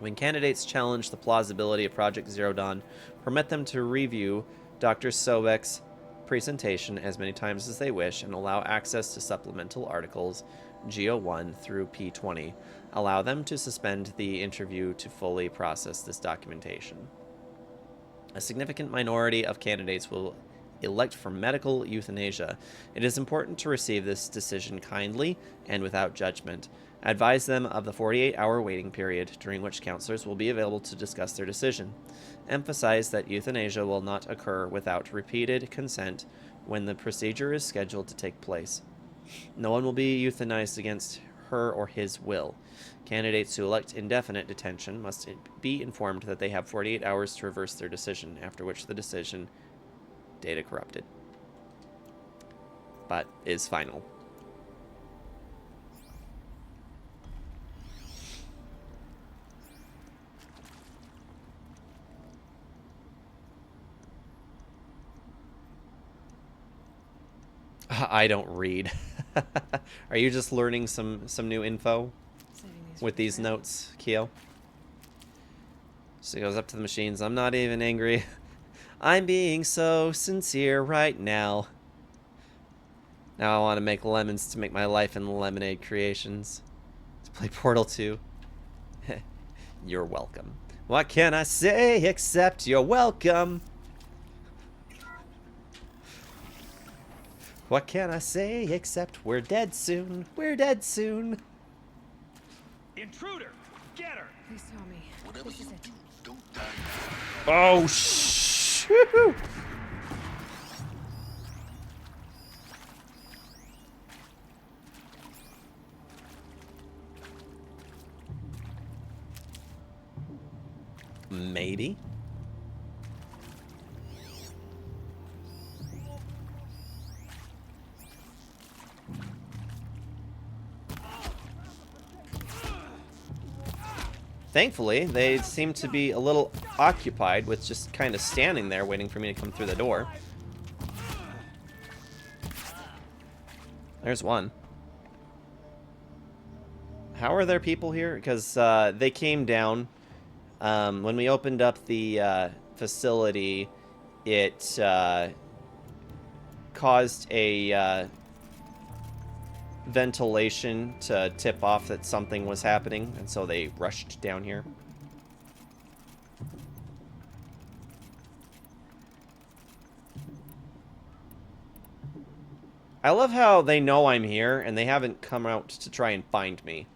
When candidates challenge the plausibility of Project Zero Dawn, permit them to review Dr. Sobek's presentation as many times as they wish and allow access to supplemental articles GO1 through P20. allow them to suspend the interview to fully process this documentation. A significant minority of candidates will elect for medical euthanasia. It is important to receive this decision kindly and without judgment. Advise them of the 48-hour waiting period, during which counselors will be available to discuss their decision. Emphasize that euthanasia will not occur without repeated consent when the procedure is scheduled to take place. No one will be euthanized against her or his will. Candidates who elect indefinite detention must be informed that they have 48 hours to reverse their decision, after which the decision, data corrupted, but is final. I don't read. Are you just learning some new info with these notes, Kyo? So he goes up to the machines. I'm not even angry. I'm being so sincere right now. Now I want to make lemons to make my life in Lemonade Creations. To play Portal 2. You're welcome. What can I say except you're welcome? What can I say except we're dead soon? We're dead soon. Intruder! Get her! They saw me. Whatever This is you it. do, don't die. Oh, shoo! Maybe. Thankfully, they seem to be a little occupied with just kind of standing there waiting for me to come through the door. There's one. How are there people here? Because they came down. When we opened up the facility, it caused a ventilation to tip off that something was happening, and so they rushed down here. I love how they know I'm here and they haven't come out to try and find me.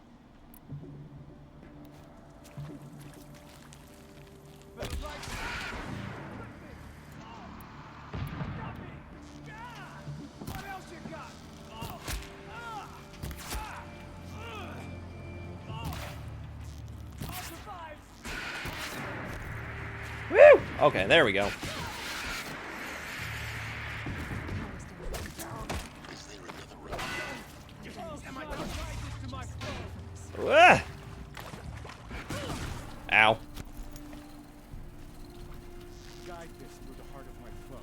Woo! Okay, there we go. Ah! Ow. Guide this through the heart of my foe.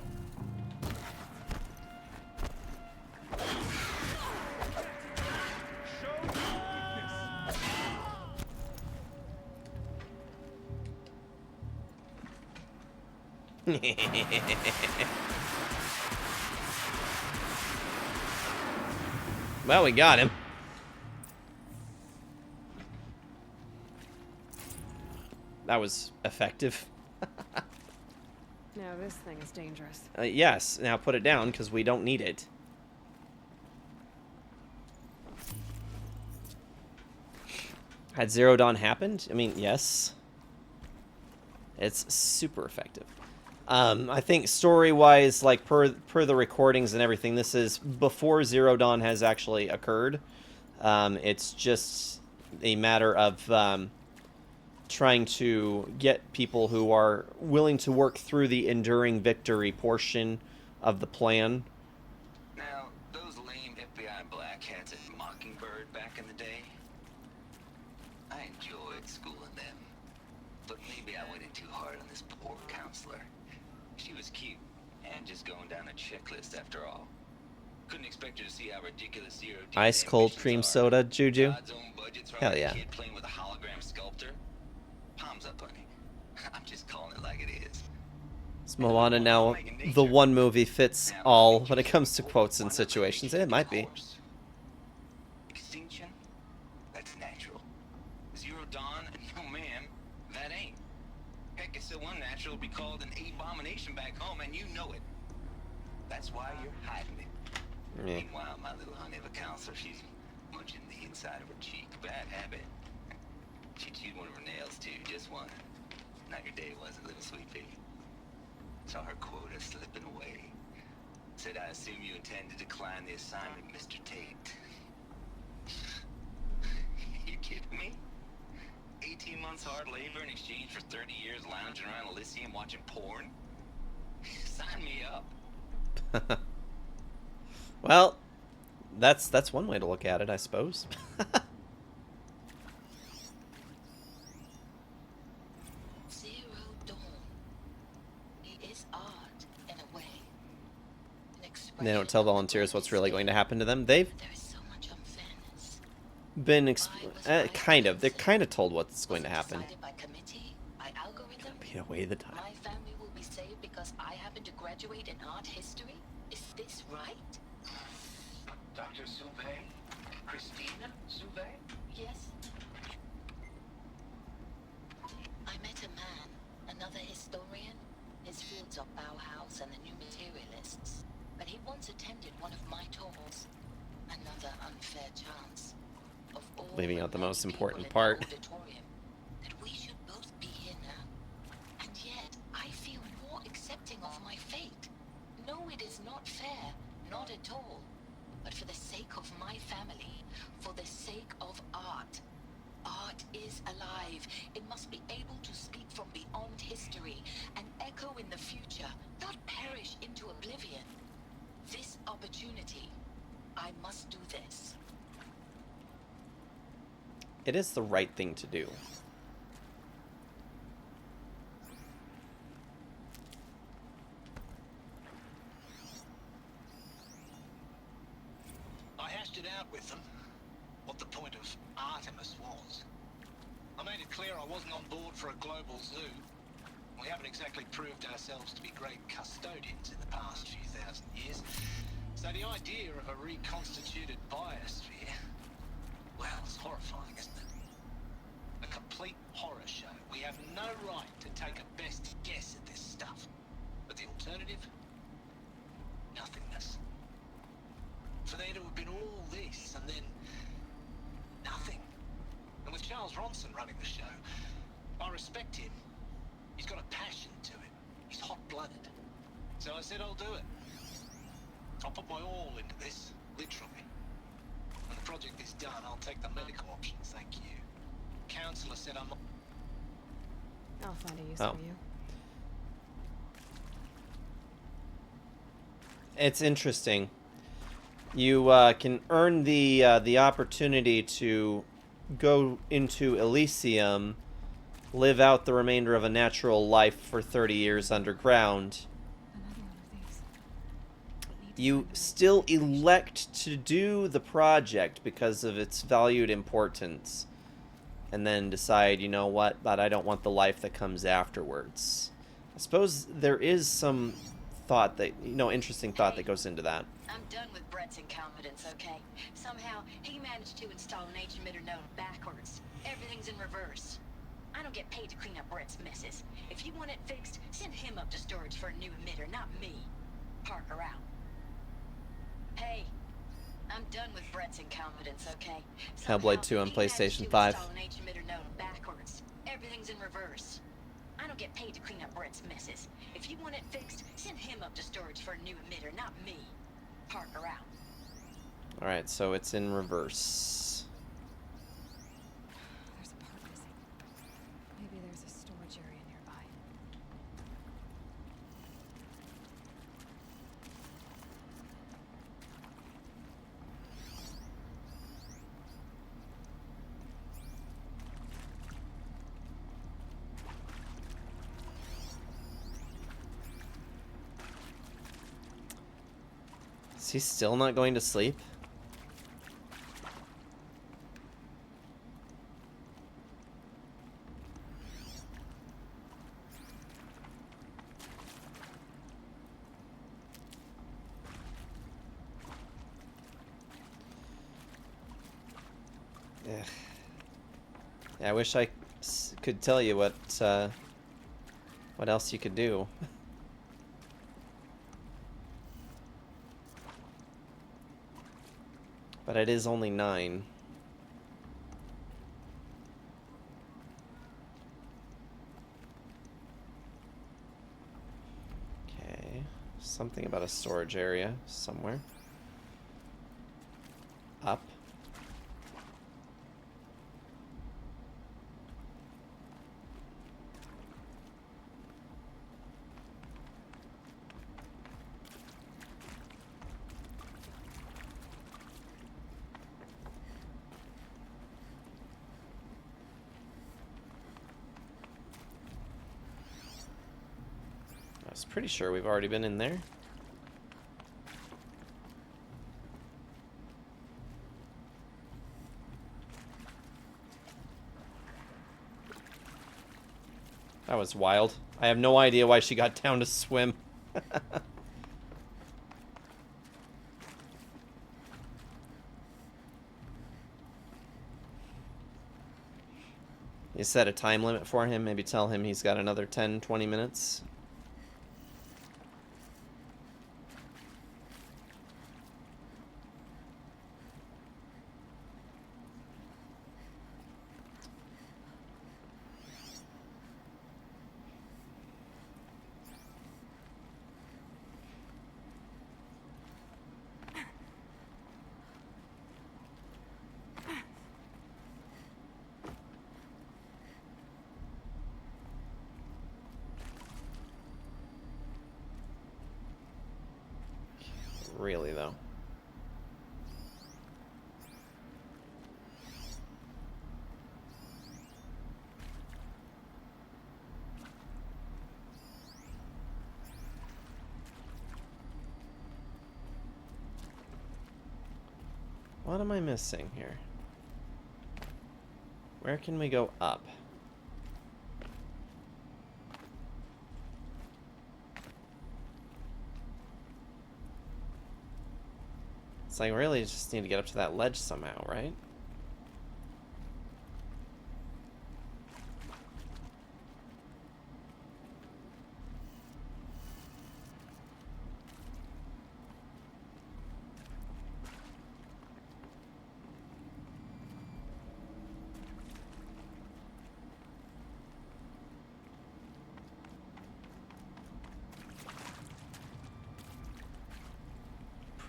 Well, we got him. That was effective. No, this thing is dangerous. Yes, now put it down because we don't need it. Had Zero Dawn happened? I mean, yes. It's super effective. I think story-wise, like per the recordings and everything, this is before Zero Dawn has actually occurred. It's just a matter of trying to get people who are willing to work through the enduring victory portion of the plan. Now, those lame FBI black hats at Mockingbird back in the day, I enjoyed schooling them. But maybe I went in too hard on this poor counselor. She was cute, and just going down a checklist after all. Couldn't expect her to see how ridiculous Zero D's Ice cold cream soda, Juju. God's own budgets for Hell a yeah. kid playing with a hologram sculptor. Palms up, honey. I'm just calling it like it is. Is Moana now the one movie fits all when it comes to quotes and situations? It might be. Extinction? That's natural. Issa One Natural will be called an abomination back home, and you know it. That's why you're hiding it. Yeah. Meanwhile, my little honey of a counselor, she's munching the inside of her cheek. Bad habit. She chewed one of her nails, too. Just one. Not your day, was it, little sweet pea? Saw her quota slipping away. Said, I assume you intend to decline the assignment, Mr. Tate. You kidding me? 18 months hard labor in exchange for 30 years lounging around Elysium watching porn? Sign me up. Well, that's one way to look at it, I suppose. Zero Dawn. It is art, in a way. They don't tell volunteers what's really going to happen to them. They've been kind of. They're kind of told what's going to happen. By committee, by algorithm. Be away the time. My family will be saved because I happen to graduate in art history. Is this right? Dr. Souvet? Christina Souvet? Yes. I met a man, another historian. His fields are Bauhaus and the New Materialists. But he once attended one of my talks. Another unfair chance. Of all Leaving out the most important in part. the auditorium, that we should both be here now. And yet, I feel more accepting of my fate. No, it is not fair. Not at all. But for the sake of my family, for the sake of art. Art is alive. It must be able to speak from beyond history and echo in the future, not perish into oblivion. This opportunity, I must do this. It is the right thing to do. I hashed it out with them, what the point of Artemis was. I made it clear I wasn't on board for a global zoo. We haven't exactly proved ourselves to be great custodians in the past few thousand years. So the idea of a reconstituted biosphere, well, it's horrifying, isn't it? A complete horror show. We have no right to take a best guess at this stuff. But the alternative? Nothingness. For there to have been all this and then nothing. And with Charles Ronson running the show, I respect him. He's got a passion to him. He's hot-blooded. So I said I'll do it. I'll put my all into this, literally. When the project is done, I'll take the medical option, thank you. Counselor said I'm... I'll find a use Oh. for you. It's interesting. You can earn the opportunity to go into Elysium, live out the remainder of a natural life for 30 years underground. You still elect to do the project because of its valued importance, and then decide, you know what, but I don't want the life that comes afterwards. I suppose there is some thought that, interesting thought that goes into that. I'm done with Brett's incompetence, okay? Somehow, he managed to install an H-emitter node backwards. Everything's in reverse. I don't get paid to clean up Brett's messes. If you want it fixed, send him up to storage for a new emitter, not me. Parker out. Hey, I'm done with Brett's incompetence, okay? Hellblade 2 on PlayStation 5. Install an H-emitter node backwards. Everything's in reverse. I don't get paid to clean up Brett's messes. If you want it fixed, send him up to storage for a new emitter, not me. Parker out. Alright, so it's in reverse. There's a part missing. Maybe there's a storage area nearby. Is he still not going to sleep? Ugh. Yeah, I wish I could tell you what what else you could do. But it is only 9. Okay, something about a storage area somewhere. Up. I was pretty sure we've already been in there. That was wild. I have no idea why she got down to swim. You set a time limit for him, maybe tell him he's got another 10, 20 minutes. Really, though. What am I missing here? Where can we go up? It's like, really just need to get up to that ledge somehow, right?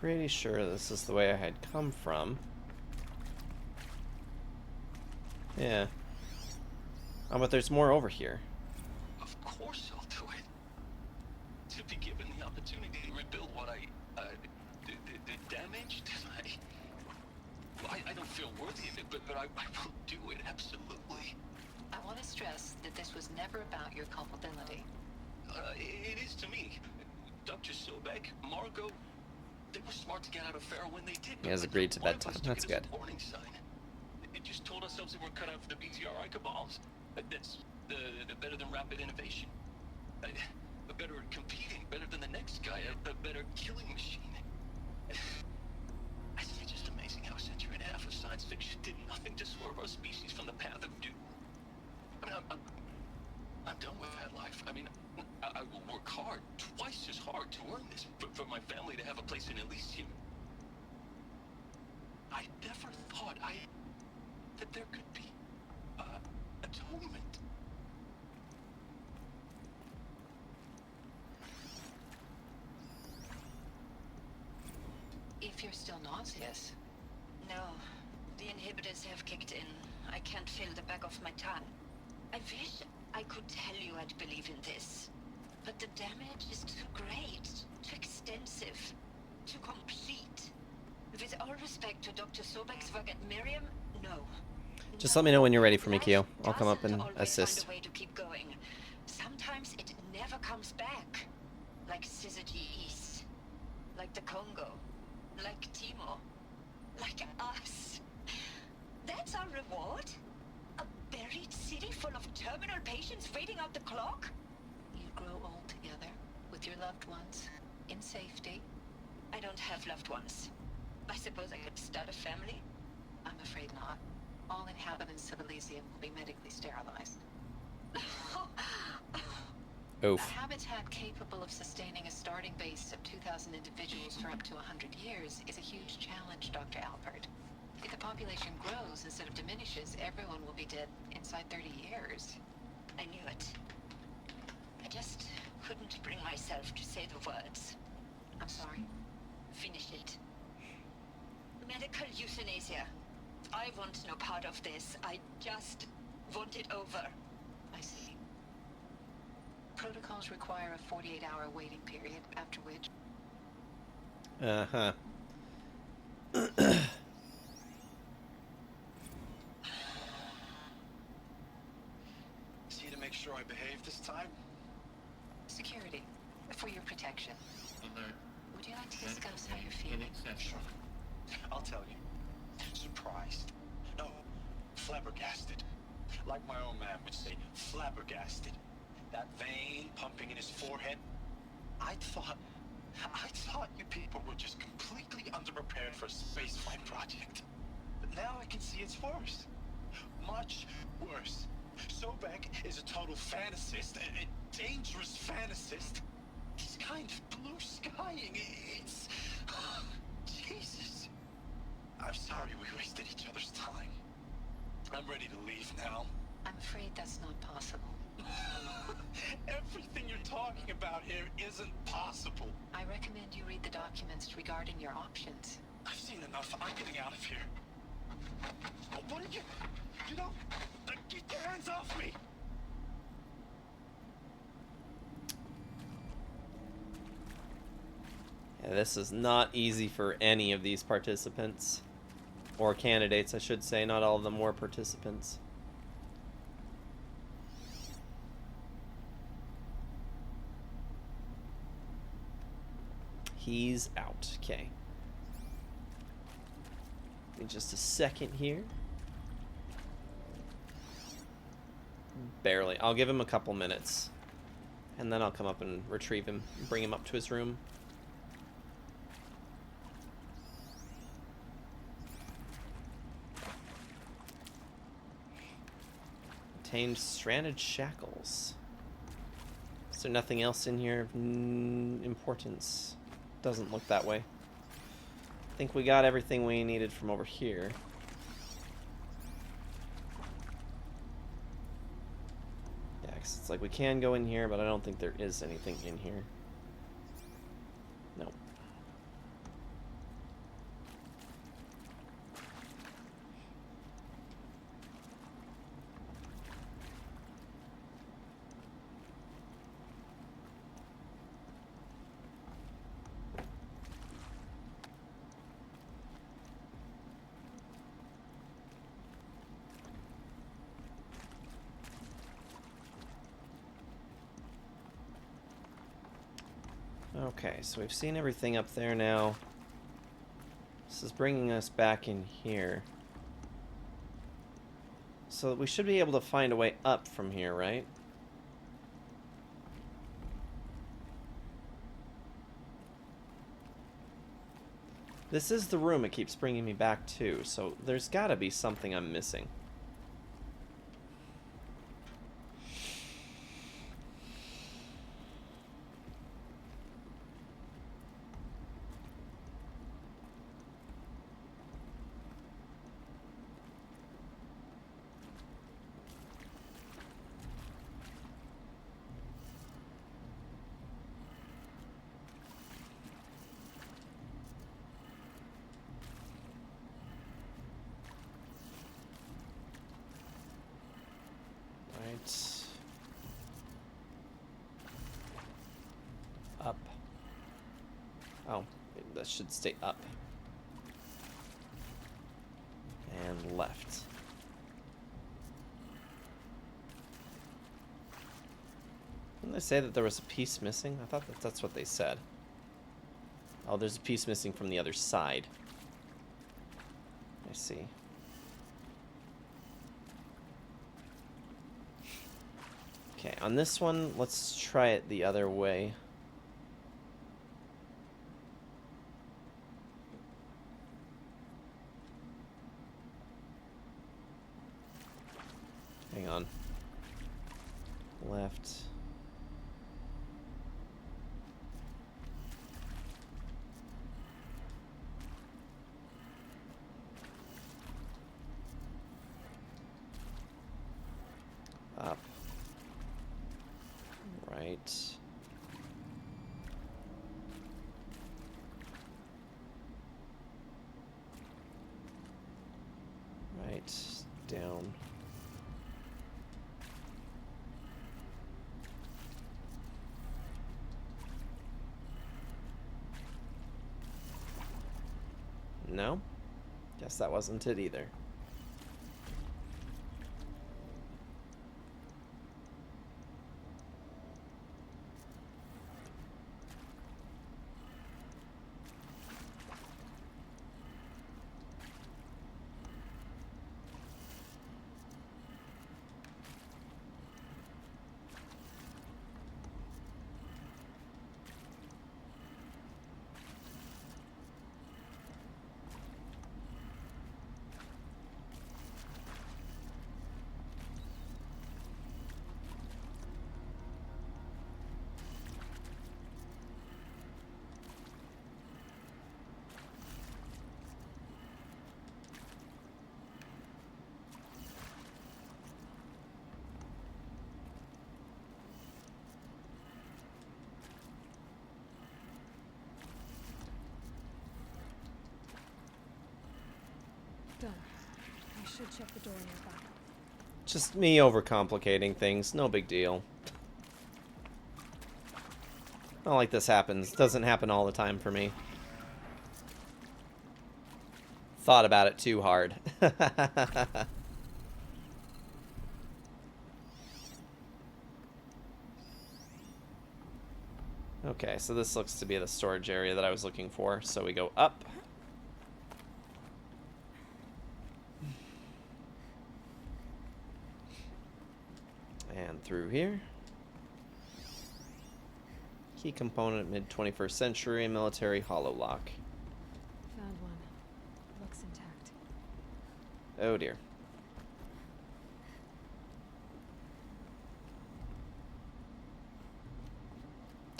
Pretty sure this is the way I had come from. Yeah. Oh, but there's more over here. Of course I'll do it. To be given the opportunity to rebuild what I damaged, I don't feel worthy of it, but I will do it, absolutely. I want to stress that this was never about your culpability. It is to me. Dr. Sobek, Margot, they were smart to get out of Pharaoh when they did. He has agreed to bedtime. That's good. Warning sign. It just told ourselves that we're cut out for the BTRI cabals. That's the better than rapid innovation. A better at competing, better than the next guy, a better killing machine. It's just amazing how a century and a half of science fiction did nothing to swerve our species from the path of doom. I mean, I'm done with that life. I mean, I will work hard, twice as hard, to earn this, for my family to have a place in Elysium. I never thought that there could be atonement. If you're still nauseous. No, the inhibitors have kicked in. I can't feel the back of my tongue. I wish I could tell you I'd believe in this. But the damage is too great, too extensive, too complete. With all respect to Dr. Sobek's work at Miriam, no. Just let me know when you're ready for me, Kyo. I'll come up and assist. Find a way to keep going. Sometimes it never comes back. Like Syzygy East. Like the Congo. Like Timor. Like us. That's our reward? A buried city full of terminal patients waiting out the clock? You grow old together with your loved ones in safety. I don't have loved ones. I suppose I could start a family? I'm afraid not. All inhabitants of Elysium will be medically sterilized. Oof. A habitat capable of sustaining a starting base of 2,000 individuals for up to 100 years is a huge challenge, Dr. Alpert. If the population grows instead of diminishes, everyone will be dead inside 30 years. I knew it. I just couldn't bring myself to say the words. I'm sorry? Finish it. Medical euthanasia. I want no part of this. I just want it over. I see. Protocols require a 48-hour waiting period, after which... Uh-huh. See to make sure I behave this time? Security. For your protection. Alert. Would you like to discuss how you're feeling? Sure. I'll tell you. Surprised. No, flabbergasted. Like my own man would say, flabbergasted. That vein pumping in his forehead. I thought you people were just completely underprepared for a spaceflight project. But now I can see it's worse. Much worse. Sobek is a total fantasist, a dangerous fantasist. He's kind of blue skying. It's... Jesus. I'm sorry we wasted each other's time. I'm ready to leave now. I'm afraid that's not possible. Everything you're talking about here isn't possible. I recommend you read the documents regarding your options. I've seen enough. I'm getting out of here. What are you... You know... Get your hands off me! Yeah, this is not easy for any of these participants. Or candidates, I should say. Not all of them were participants. He's out. Okay. Give me just a second here. Barely. I'll give him a couple minutes. And then I'll come up and retrieve him. Bring him up to his room. Obtained stranded shackles. Is there nothing else in here of importance? Doesn't look that way. I think we got everything we needed from over here. Yeah, 'cause it's like we can go in here, but I don't think there is anything in here. Nope. Okay, so we've seen everything up there now. This is bringing us back in here. So we should be able to find a way up from here, right? This is the room it keeps bringing me back to, so there's gotta be something I'm missing. Up. Oh, that should stay up. And left. Didn't they say that there was a piece missing? I thought that's what they said. Oh, there's a piece missing from the other side. I see. Okay, on this one, let's try it the other way. Hang on. Left. Right. Right. Down. No? Guess that wasn't it either. Done. I should check the door nearby. Just me overcomplicating things. No big deal. Not like this happens. Doesn't happen all the time for me. Thought about it too hard. Okay, so this looks to be the storage area that I was looking for. So we go up. And through here. Key component, mid-21st century, military hollow lock. Found one. Looks intact. Oh dear.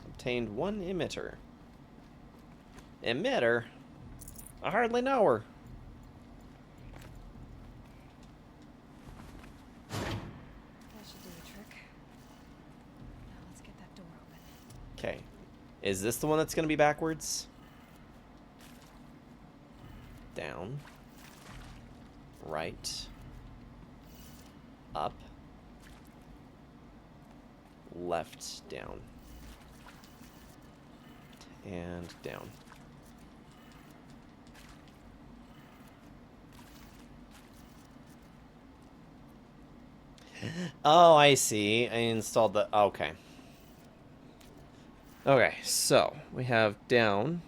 Obtained one emitter. Emitter? I hardly know her. Okay. Is this the one that's going to be backwards? Down. Right. Up. Left, down. And down. Oh, I see. I installed the... Okay. Okay, so we have down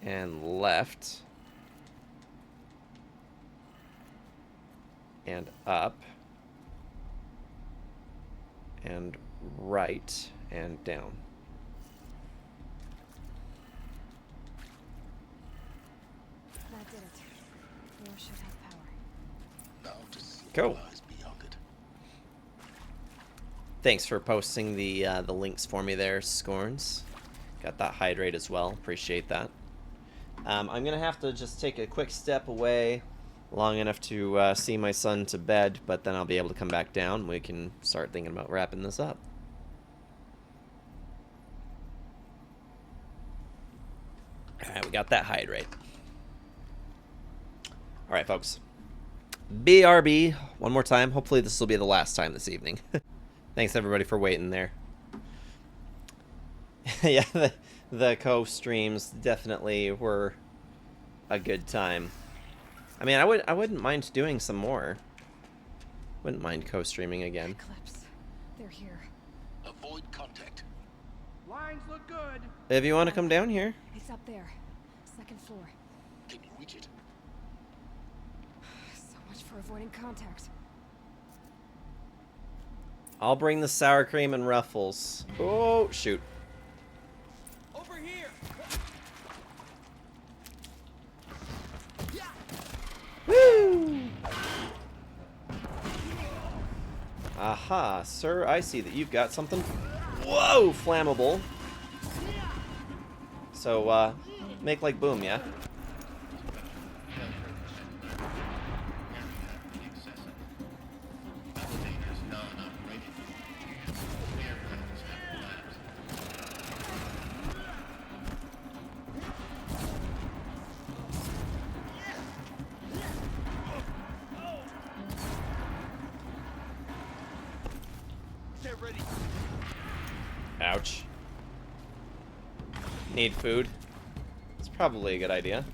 and left and up and right and down. That did it. Door should have power. Now to see Cool. what lies beyond it. Thanks for posting the links for me there, Scorns. Got that hydrate as well. Appreciate that. I'm going to have to just take a quick step away long enough to see my son to bed, but then I'll be able to come back down. We can start thinking about wrapping this up. Alright, we got that hydrate. Alright, folks. BRB, one more time. Hopefully this will be the last time this evening. Thanks everybody for waiting there. Yeah, the co-streams definitely were a good time. I mean, I wouldn't mind doing some more. Wouldn't mind co-streaming again. Eclipse. They're here. Avoid contact. Lines look good. If you want to come down here. It's up there. Second floor. Can you reach it? So much for avoiding contact. I'll bring the sour cream and ruffles. Oh, shoot. Over here. Woo! Aha, sir, I see that you've got something, whoa, flammable. So, make like boom, yeah? ready. Ouch. Need food. It's probably a good idea.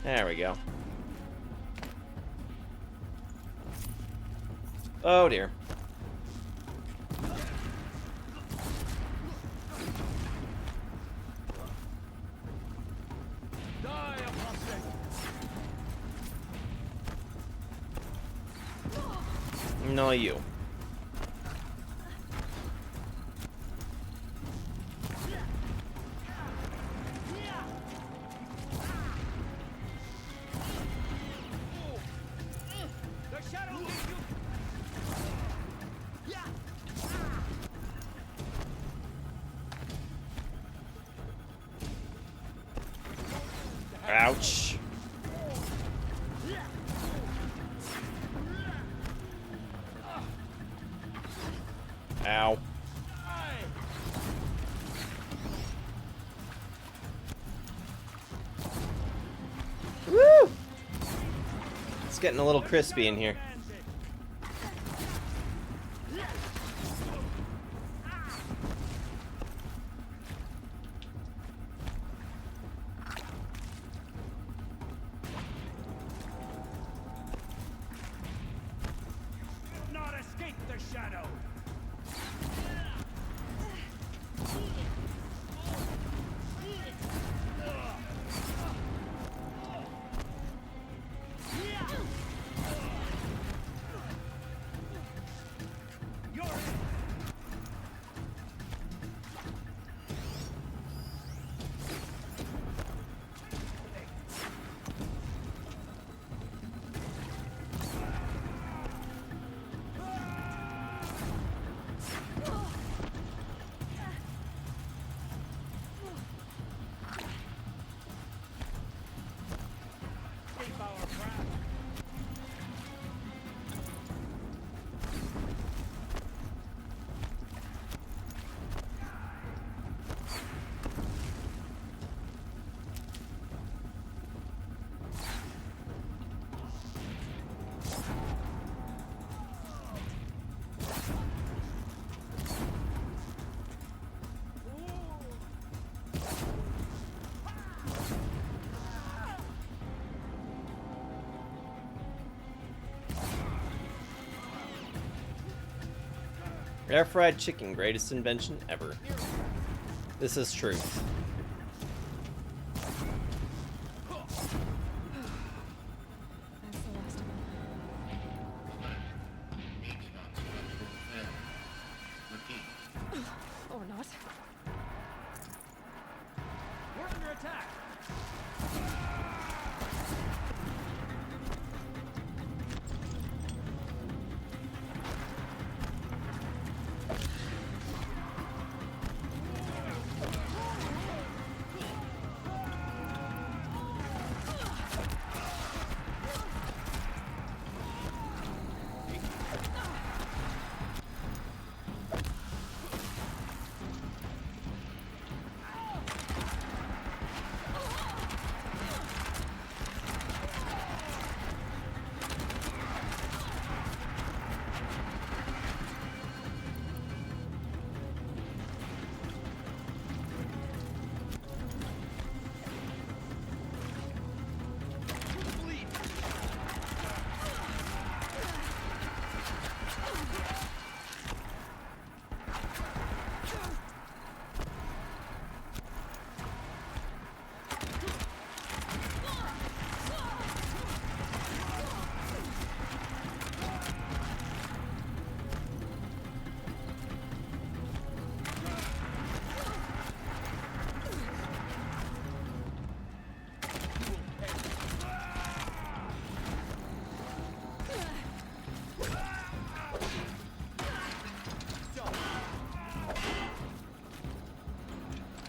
There we go. Oh dear. Die, apostate. No, you. The shadow leads you. Ouch. Ow. Woo! It's getting a little crispy in here. Not escape the shadow. Air fried chicken, greatest invention ever. This is true. That's the last of them. Maybe not so much fulfilled. Repeat. Or not. We're under attack.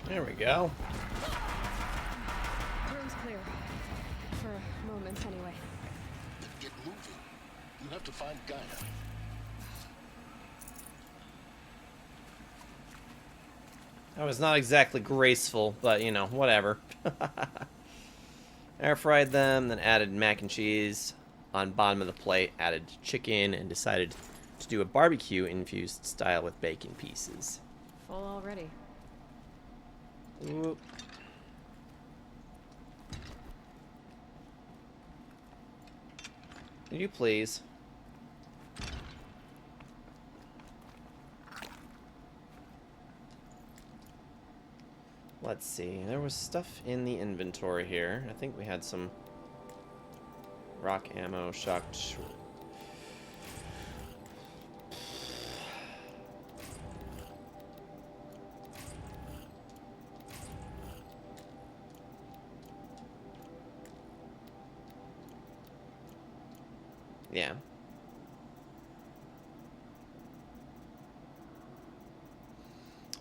There we go. Room's clear. For a moment, anyway. Then get moving. You have to find Gaia. That was not exactly graceful, but you know, whatever. Air fried them, then added mac and cheese on bottom of the plate, added chicken, and decided to do a barbecue infused style with bacon pieces. Full already. Ooh. Can you please? Let's see. There was stuff in the inventory here. I think we had some rock ammo, shocked. Yeah.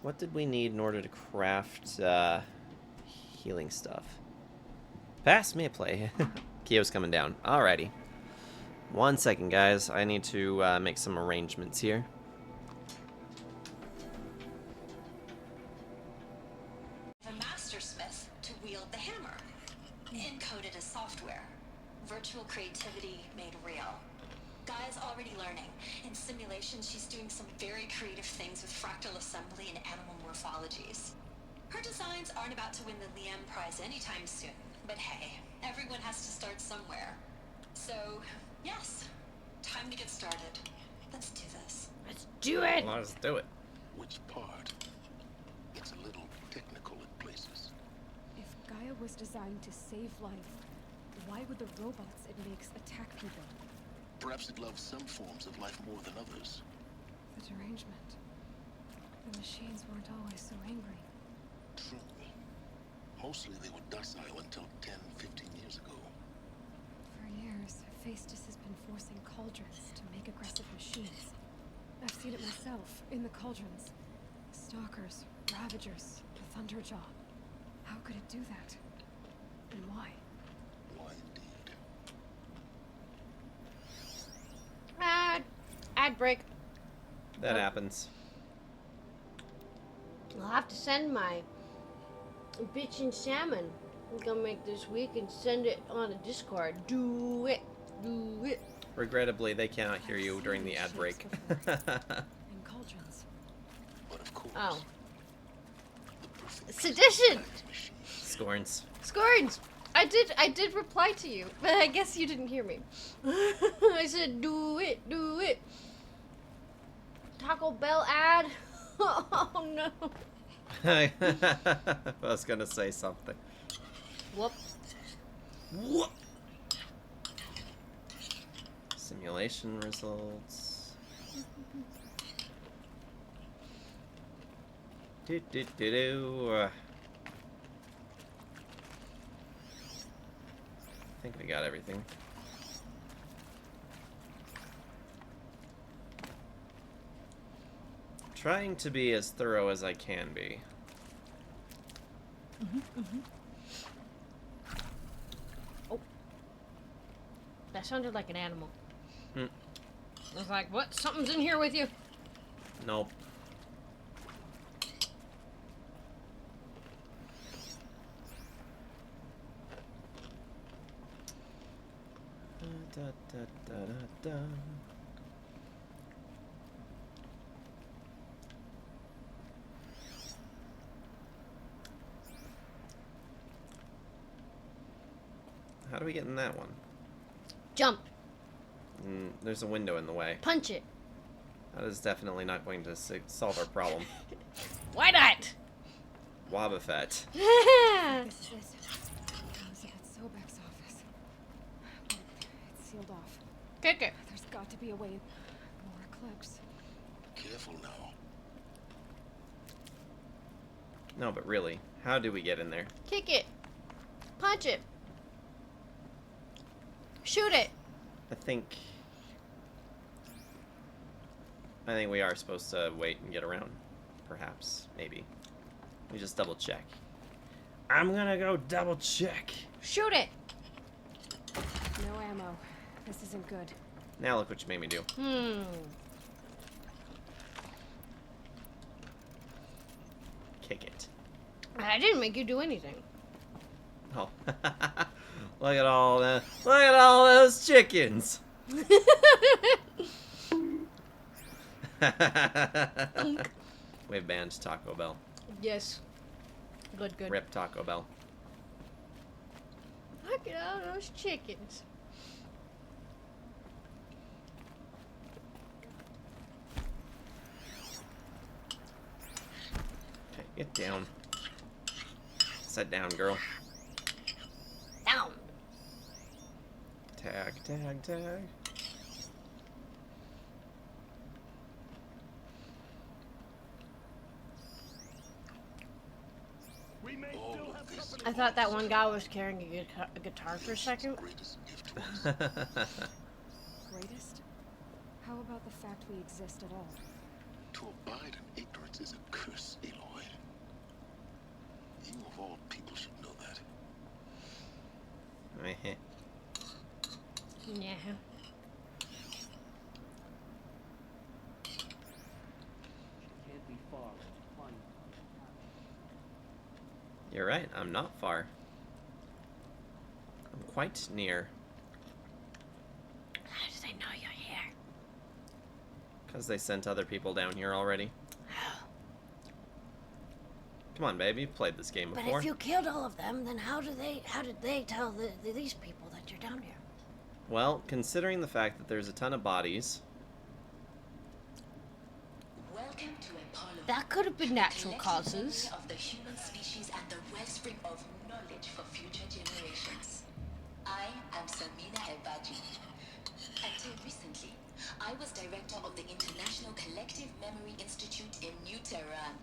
What did we need in order to craft healing stuff? Pass me a play. Kyo's coming down. Alrighty. 1 second, guys. I need to make some arrangements here. The mastersmith to wield the hammer. Encoded as software. Virtual creativity made real. Gaia's already learning. In simulation, she's doing some very creative things with fractal assembly and animal morphologies. Her designs aren't about to win the Liam Prize anytime soon, but hey, everyone has to start somewhere. So, yes, time to get started. Let's do this. Let's do it! Let's do it. Which part? It's a little technical at places. If Gaia was designed to save life, why would the robots it makes attack people? Perhaps it loves some forms of life more than others. The derangement. The machines weren't always so angry. True. Mostly they were docile until 10, 15 years ago. For years, Hephaestus has been forcing cauldrons to make aggressive machines. I've seen it myself, in the cauldrons. Stalkers, Ravagers, the Thunderjaw. How could it do that? And why? Why indeed? Ad break. That happens. I'll have to send my bitchin' salmon. I'm gonna make this week and send it on a Discord. Do it. Do it. Regrettably, they cannot hear you during the ad break. In cauldrons. But of course. Oh. Sedition! Scorns. Scorns! I did reply to you, but I guess you didn't hear me. I said, do it, do it. Taco Bell ad. Oh no. I was gonna say something. Whoop. Whoop. Simulation results. Do do do do. I think we got everything. Trying to be as thorough as I can be. Oh. That sounded like an animal. Hmm. I was like, what? Something's in here with you? Nope. Da, da, da, da, da. How do we get in that one? Jump. There's a window in the way. Punch it. That is definitely not going to solve our problem. Why not? Wobbuffet. This is it. I was at Sobek's office. But it's sealed off. Kick it. There's got to be a way. More Eclipse. Careful now. No, but really, how do we get in there? Kick it. Punch it. Shoot it. I think we are supposed to wait and get around. Perhaps. Maybe. Let me just double check. I'm gonna go double check. Shoot it. No ammo. This isn't good. Now look what you made me do. kick it. I didn't make you do anything. Oh. Look at all that. Look at all those chickens. We've banned Taco Bell. Yes. Good, good. Rip Taco Bell. Look at all those chickens. Okay, get down. Sit down, girl. Down. Tag, tag, tag. I thought that one guy was carrying a guitar for a second. Greatest? How about the fact we exist at all? To abide in ignorance is a curse, Aloy. You of all people should know that. Yeah. Can't be far. Fine. You're right, I'm not far. I'm quite near. How do they know you're here? Because they sent other people down here already. Come on, baby, you've played this game before. But if you killed all of them, then how did they tell these people that you're down here? Well, considering the fact that there's a ton of bodies. Welcome to Apollo. That could have been natural causes. Of the human species and the wellspring of knowledge for future generations. I am Samina Elbaji. Until recently, I was director of the International Collective Memory Institute in New Tehran.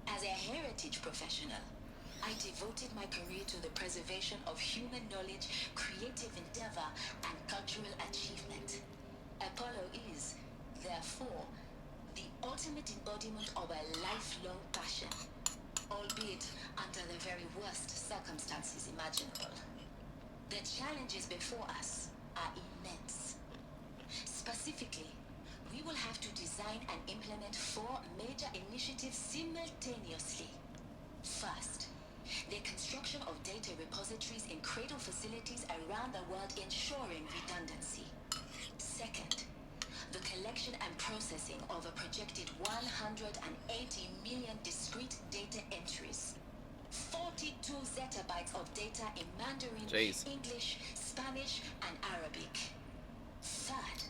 As a heritage professional, I devoted my career to the preservation of human knowledge, creative endeavor, and cultural achievement. Apollo is, therefore, the ultimate embodiment of a lifelong passion, albeit under the very worst circumstances imaginable. The challenges before us are immense. Specifically, we will have to design and implement 4 major initiatives simultaneously. First, the construction of data repositories in cradle facilities around the world ensuring redundancy. Second, the collection and processing of a projected 180 million discrete data entries. 42 zettabytes of data in Mandarin, Jeez. English, Spanish, and Arabic. Third,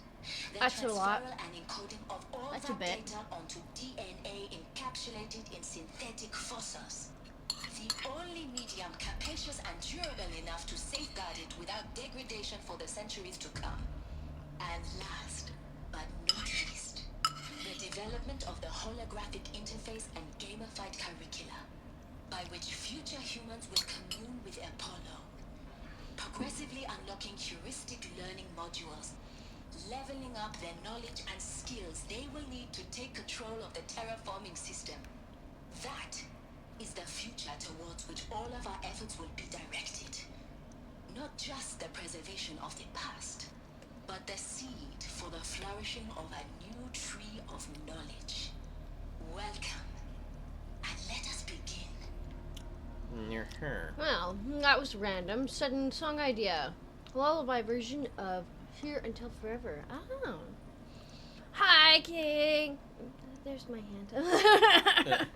the That's a lot. transferal and encoding of all That's a that bit. data onto DNA encapsulated in synthetic fossils. The only medium capacious and durable enough to safeguard it without degradation for the centuries to come. And last, but not least, the development of the holographic interface and gamified curricula, by which future humans will commune with Apollo, progressively unlocking heuristic learning modules, leveling up their knowledge and skills they will need to take control of the terraforming system. That is the future towards which all of our efforts will be directed. Not just the preservation of the past, but the seed for the flourishing of a new tree of knowledge. Welcome, and let us begin. Near her. Well, that was random. Sudden song idea. Lullaby version of Here Until Forever. Oh. Hi, King. There's my hand.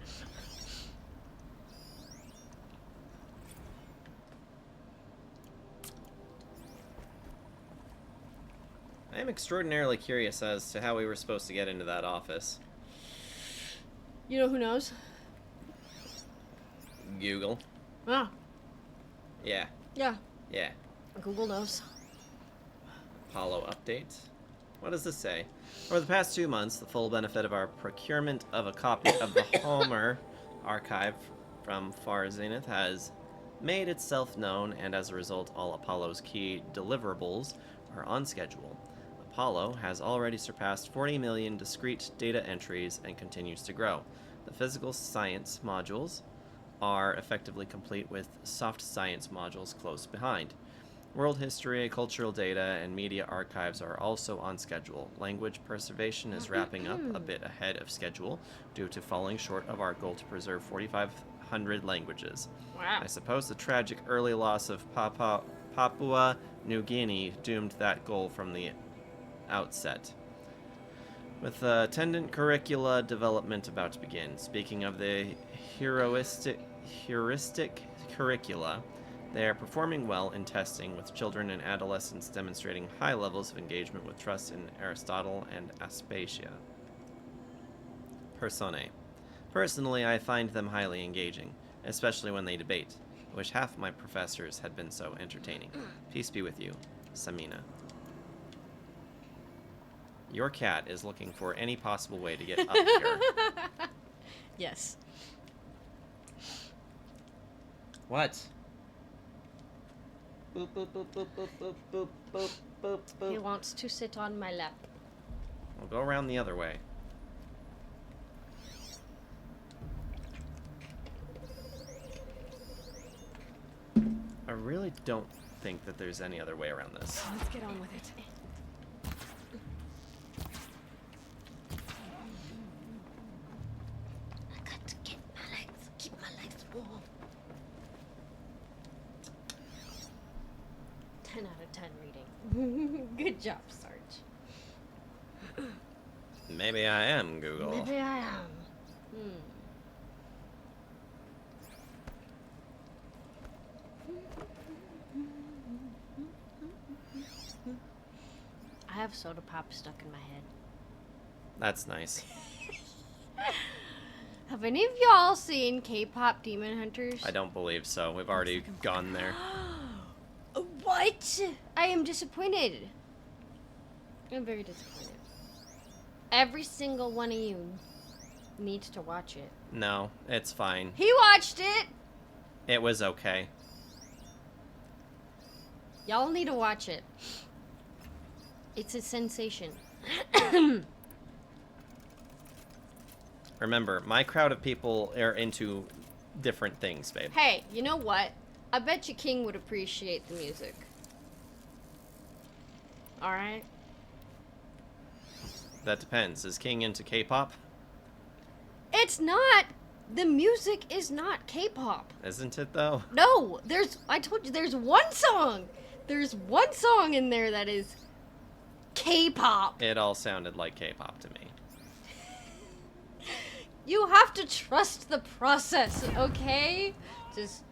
I am extraordinarily curious as to how we were supposed to get into that office. You know who knows? Google. Ah. Yeah. Yeah. Yeah. Google knows. Apollo update. What does this say? Over the past 2 months, the full benefit of our procurement of a copy of the Homer archive from Far Zenith has made itself known, and as a result, all Apollo's key deliverables are on schedule. Apollo has already surpassed 40 million discrete data entries and continues to grow. The physical science modules are effectively complete, with soft science modules close behind. World history, cultural data, and media archives are also on schedule. Language preservation is wrapping up a bit ahead of schedule due to falling short of our goal to preserve 4,500 languages. Wow. I suppose the tragic early loss of Papua New Guinea doomed that goal from the outset. With attendant curricula development about to begin. Speaking of the heuristic curricula, they are performing well in testing, with children and adolescents demonstrating high levels of engagement with trust in Aristotle and Aspasia. Personae. Personally, I find them highly engaging, especially when they debate. I wish half my professors had been so entertaining. Peace be with you, Samina. Your cat is looking for any possible way to get up here. Yes. What? Boop, boop, boop, boop, boop, boop, boop, boop, boop, boop. He wants to sit on my lap. We'll go around the other way. I really don't think that there's any other way around this. Let's get on with it. I got to keep my legs warm. 10 out of 10 reading. Good job, Sarge. Maybe I am Google. Maybe I am. I have soda pop stuck in my head. That's nice. Have any of y'all seen K-pop Demon Hunters? I don't believe so. We've already gone there. What? I am disappointed. I'm very disappointed. Every single one of you needs to watch it. No, it's fine. He watched it! It was okay. Y'all need to watch it. It's a sensation. Remember, my crowd of people are into different things, babe. Hey, you know what? I bet you King would appreciate the music. Alright? That depends. Is King into K-pop? It's not! The music is not K-pop. Isn't it, though? No! I told you, there's one song! There's one song in there that is K-pop. It all sounded like K-pop to me. You have to trust the process, okay? Just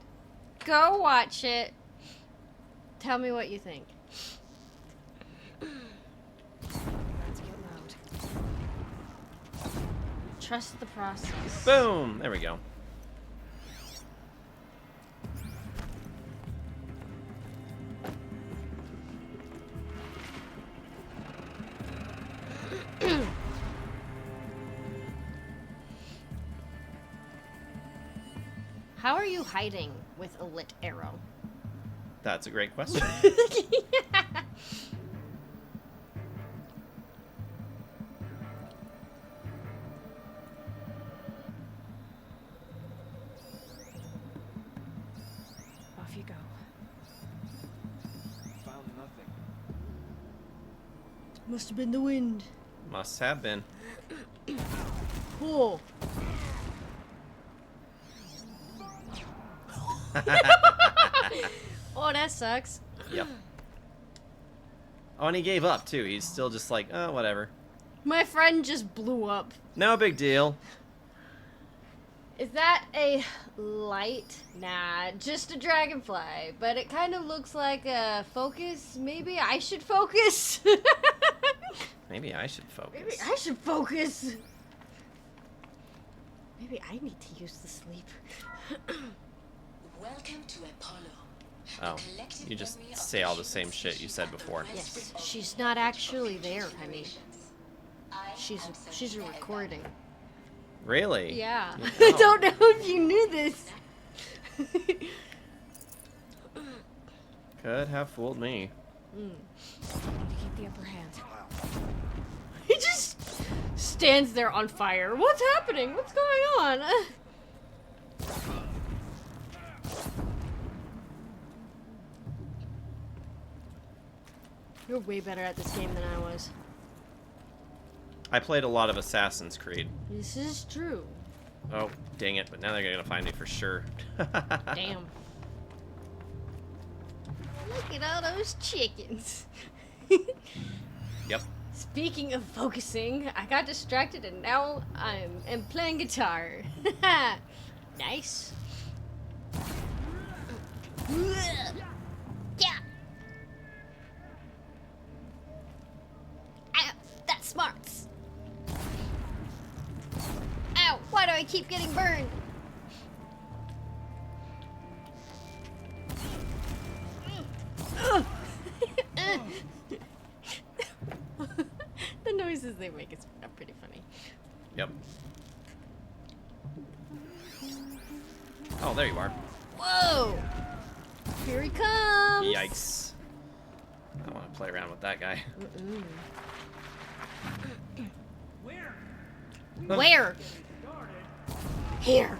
go watch it. Tell me what you think. Let's get loud. Trust the process. Boom! There we go. How are you hiding with a lit arrow? That's a great question. Yeah. Off you go. Found nothing. Must have been the wind. Must have been. Cool. Oh, that sucks. Yep. Oh, and he gave up, too. He's still just like, oh, whatever. My friend just blew up. No big deal. Is that a light? Nah, just a dragonfly. But it kind of looks like a focus. Maybe I should focus. Maybe I should focus. Maybe I should focus. Maybe I need to use the sleep. Welcome to Apollo. Oh, you just say all the same shit you said before. Yes, she's not actually there, honey. She's a recording. Really? Yeah. Oh. I don't know if you knew this. Could have fooled me. Keep the upper hand. He just stands there on fire. What's happening? What's going on? You're way better at this game than I was. I played a lot of Assassin's Creed. This is true. Oh, dang it, but now they're gonna find me for sure. Damn. Look at all those chickens. Yep. Speaking of focusing, I got distracted and now I'm playing guitar. Nice. Yeah. Ow, that smarts. Ow, why do I keep getting burned? The noises they make are pretty funny. Yep. Oh, there you are. Whoa! Here he comes! Yikes. I don't want to play around with that guy. Where? Here.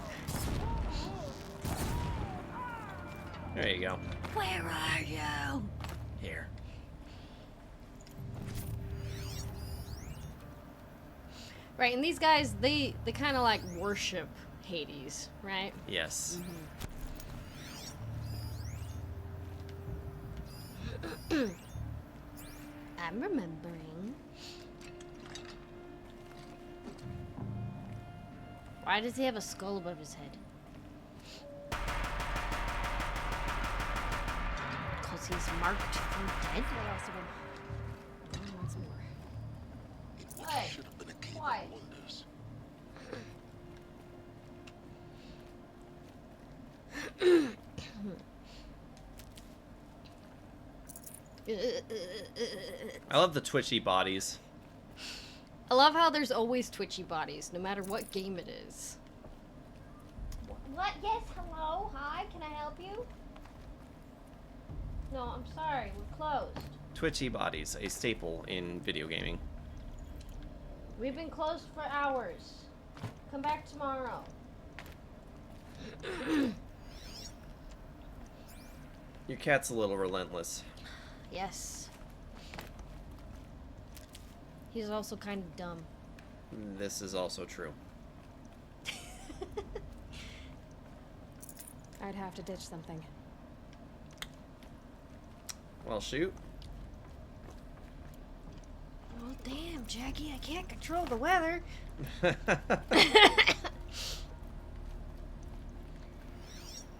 There you go. Where are you? Here. Right, and these guys, they kind of like worship Hades, right? Yes. I'm remembering. Why does he have a skull above his head? Because he's marked from dead? Once more. What should have been a cave of wonders. I love the twitchy bodies. I love how there's always twitchy bodies, no matter what game it is. What? Yes, hello? Hi, can I help you? No, I'm sorry, we're closed. Twitchy bodies, a staple in video gaming. We've been closed for hours. Come back tomorrow. Your cat's a little relentless. Yes. He's also kind of dumb. This is also true. I'd have to ditch something. Well, shoot. Oh, damn, Jackie, I can't control the weather. You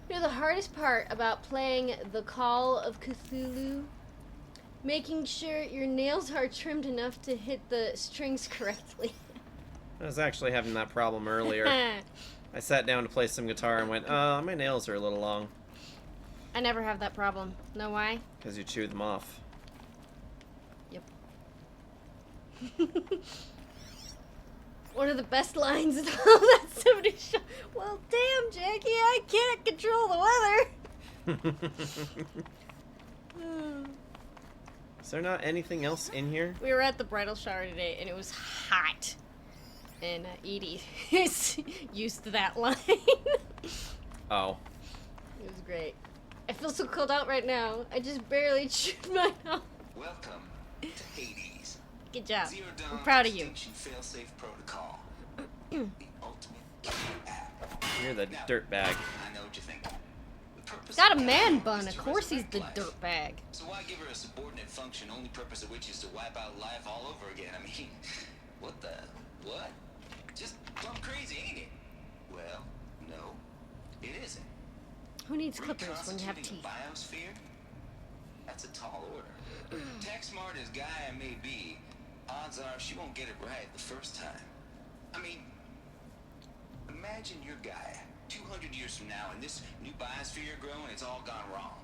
know, the hardest part about playing the Call of Cthulhu? Making sure your nails are trimmed enough to hit the strings correctly. I was actually having that problem earlier. I sat down to play some guitar and went, my nails are a little long. I never have that problem. Know why? Because you chew them off. Yep. One of the best lines in all that 70s show. Well, damn, Jackie, I can't control the weather. Is there not anything else in here? We were at the bridal shower today, and it was hot. And Edie is used to that line. Oh. It was great. I feel so cold out right now. I just barely chewed my mouth. Welcome to Hades. Good job. Zero I'm Dawn proud of you. Extinction Failsafe Protocol. The ultimate killer app. You're the dirtbag. I know what you're thinking. He's got a man bun. Of course he's the dirtbag. So why give her a subordinate function, only purpose of which is to wipe out life all over again? I mean, what the... what? Just plumb crazy, ain't it? Well, no, it isn't. Who needs clippers when you have Reconstituting teeth? a biosphere? That's a tall order. Tech smart as Gaia may be, odds are she won't get it right the first time. I mean, imagine your Gaia 200 years from now, and this new biosphere you're growing, it's all gone wrong.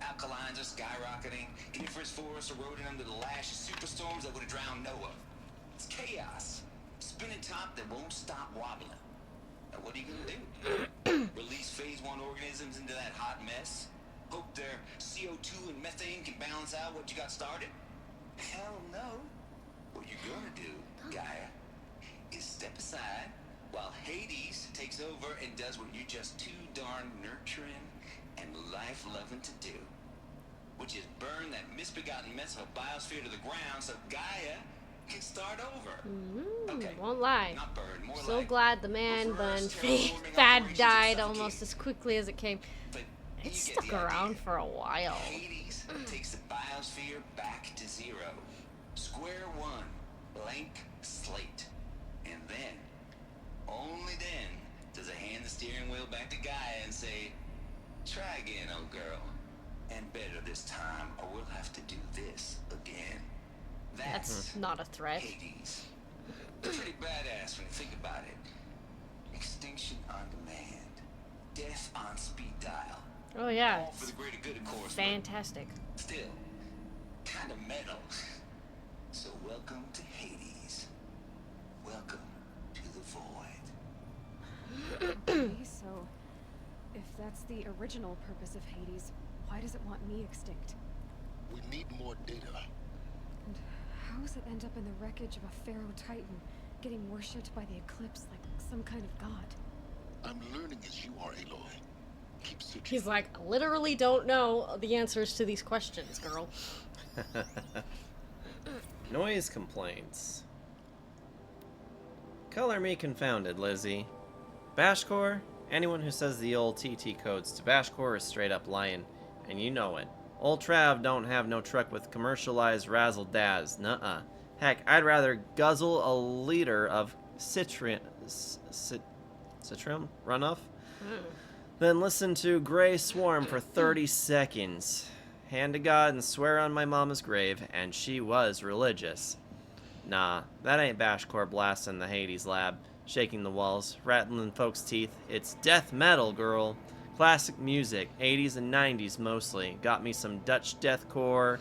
Alkalines are skyrocketing, coniferous forests eroding under the lash of superstorms that would have drowned Noah. It's chaos. Spinning top that won't stop wobbling. Now what are you gonna do? Release phase 1 organisms into that hot mess? Hope their CO2 and methane can balance out what you got started? Hell no. What you're gonna do, Gaia, is step aside while Hades takes over and does what you're just too darn nurturing and life-loving to do. which is burn that misbegotten mess of a biosphere to the ground so Gaia can start over. Okay, Won't lie. not burn, more So like glad the man bun terraforming fad operations died to almost as quickly as it came. But It you get stuck the idea. around for a while. Hades takes the biosphere back to zero. Square one, blank slate. And then, only then, does it hand the steering wheel back to Gaia and say, try again, old girl. And better this time, or we'll have to do this again. That's not a threat. Hades. Pretty badass when you think about it. Extinction on demand. Death on speed dial. Oh yeah. All for the greater good, of course. Fantastic. But still, kind of metal. So welcome to Hades. Welcome to the void. Okay, so if that's the original purpose of Hades, why does it want me extinct? We need more data. And how does it end up in the wreckage of a Pharaoh Titan, getting worshipped by the Eclipse like some kind of god? I'm learning as you are, Aloy. Keep searching. He's like, I literally don't know the answers to these questions, girl. Noise complaints. Color me confounded, Lizzie. Bashcore? Anyone who says the old TT codes to Bashcore is straight up lying, and you know it. Old Trav don't have no truck with commercialized razzle-dazz, nuh-uh. Heck, I'd rather guzzle a liter of citrum runoff than listen to Grey Swarm for 30 seconds. Hand to God and swear on my mama's grave, and she was religious. Nah, that ain't Bashcore blasting the Hades lab, shaking the walls, rattling folks' teeth. It's death metal, girl. Classic music, 80s and 90s mostly. Got me some Dutch deathcore.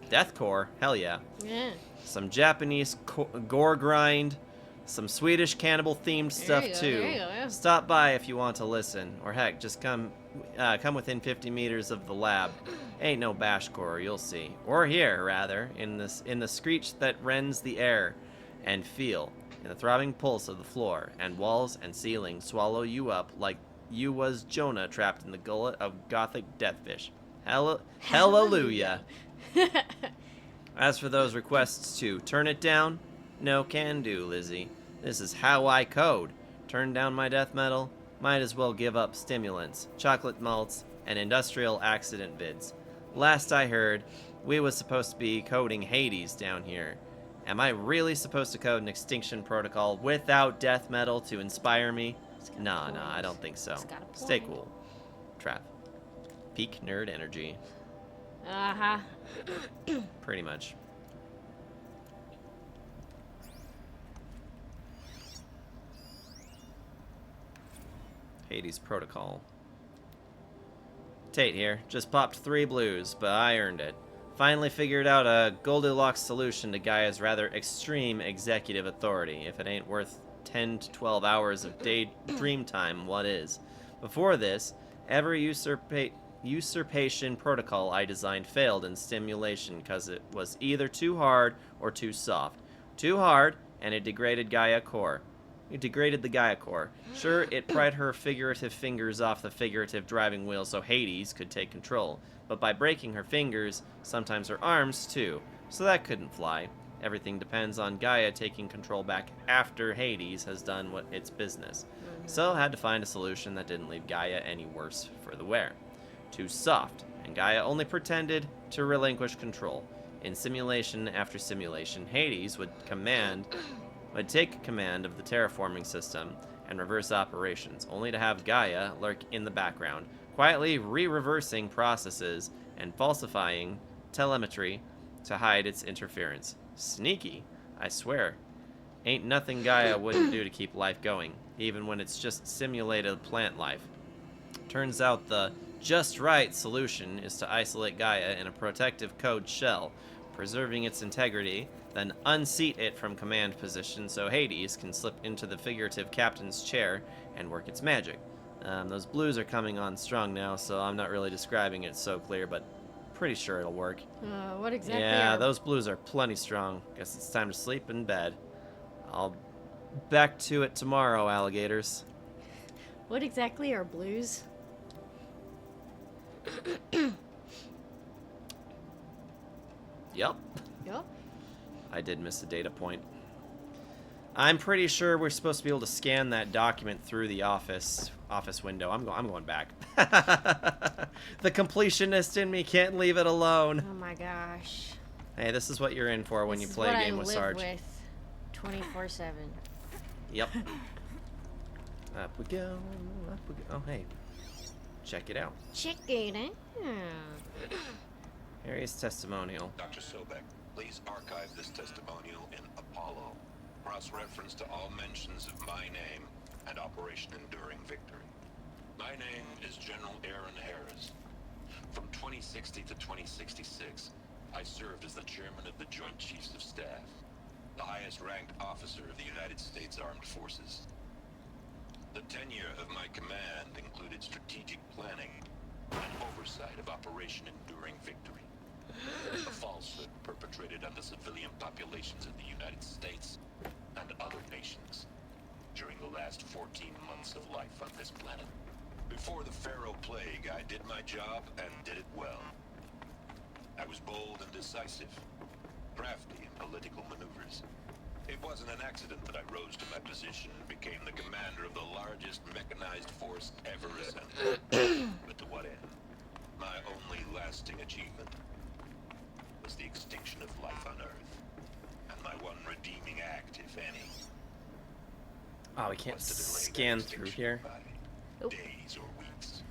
Deathcore? Hell yeah. Yeah. Some Japanese gore grind. Some Swedish cannibal-themed stuff, you go, too. there you go, yeah. Stop by if you want to listen. Or heck, just come within 50 meters of the lab. Ain't no Bashcore, you'll see. Or hear, rather, in the screech that rends the air. And feel, in the throbbing pulse of the floor, and walls and ceiling swallow you up like you was Jonah trapped in the gullet of gothic deathfish. Hallelujah. As for those requests to turn it down, no can do, Lizzie. This is how I code. Turn down my death metal? Might as well give up stimulants, chocolate malts, and industrial accident vids. Last I heard, we was supposed to be coding Hades down here. Am I really supposed to code an extinction protocol without death metal to inspire me? Nah, I don't think so. Stay cool. Trav. Peak nerd energy. Uh-huh. Pretty much. Hades Protocol. Tate here. Just popped 3 blues, but I earned it. Finally figured out a Goldilocks solution to Gaia's rather extreme executive authority. If it ain't worth 10 to 12 hours of dream time, what is? Before this, every usurpation protocol I designed failed in stimulation because it was either too hard or too soft. Too hard, and it degraded Gaia core. It degraded the Gaia core. Sure, it pried her figurative fingers off the figurative driving wheel so Hades could take control, but by breaking her fingers, sometimes her arms too, so that couldn't fly. Everything depends on Gaia taking control back after Hades has done what its business. So had to find a solution that didn't leave Gaia any worse for the wear. Too soft, and Gaia only pretended to relinquish control. In simulation after simulation, Hades would take command of the terraforming system and reverse operations, only to have Gaia lurk in the background, quietly re-reversing processes and falsifying telemetry to hide its interference. Sneaky, I swear. Ain't nothing Gaia wouldn't do to keep life going, even when it's just simulated plant life. Turns out the just right solution is to isolate Gaia in a protective code shell, preserving its integrity, then unseat it from command position so Hades can slip into the figurative captain's chair and work its magic. Those blues are coming on strong now, so I'm not really describing it so clear, but pretty sure it'll work. What exactly Yeah, are... those blues are plenty strong. Guess it's time to sleep in bed. I'll back to it tomorrow, alligators. What exactly are blues? Yep. Yep. I did miss a data point. I'm pretty sure we're supposed to be able to scan that document through the office window. I'm going back. The completionist in me can't leave it alone. Oh my gosh. Hey, this is what you're in for when you play a game with Sarge. With 24/7. Yep. Up we go. Up we go. Oh, hey. Check it out. Check it out. Harry's testimonial. Dr. Sobek, please archive this testimonial in Apollo. Cross-reference to all mentions of my name and Operation Enduring Victory. My name is General Aaron Harris. From 2060 to 2066, I served as the chairman of the Joint Chiefs of Staff, the highest-ranked officer of the United States Armed Forces. The tenure of my command included strategic planning and oversight of Operation Enduring Victory, a falsehood perpetrated on the civilian populations of the United States and other nations during the last 14 months of life on this planet. Before the Pharaoh Plague, I did my job and did it well. I was bold and decisive, crafty in political maneuvers. It wasn't an accident that I rose to my position and became the commander of the largest mechanized force ever assembled. But to what end? My only lasting achievement was the extinction of life on Earth. And my one redeeming act, if any, Oh, we can't scan through here. days or weeks,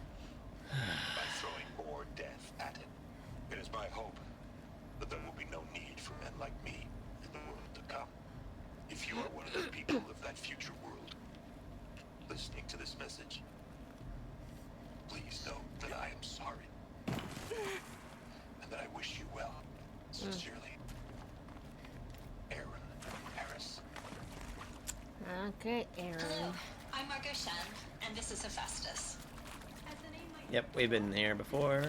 by throwing more death at it. It is my hope that there will be no need for men like me in the world to come. If you are one of the people of that future world listening to this message, please know that I am sorry and that I wish you well. Sincerely, Aaron Harris. Okay, Aaron. Hello, I'm Margot Shan, and this is Hephaestus. Yep, we've been there before.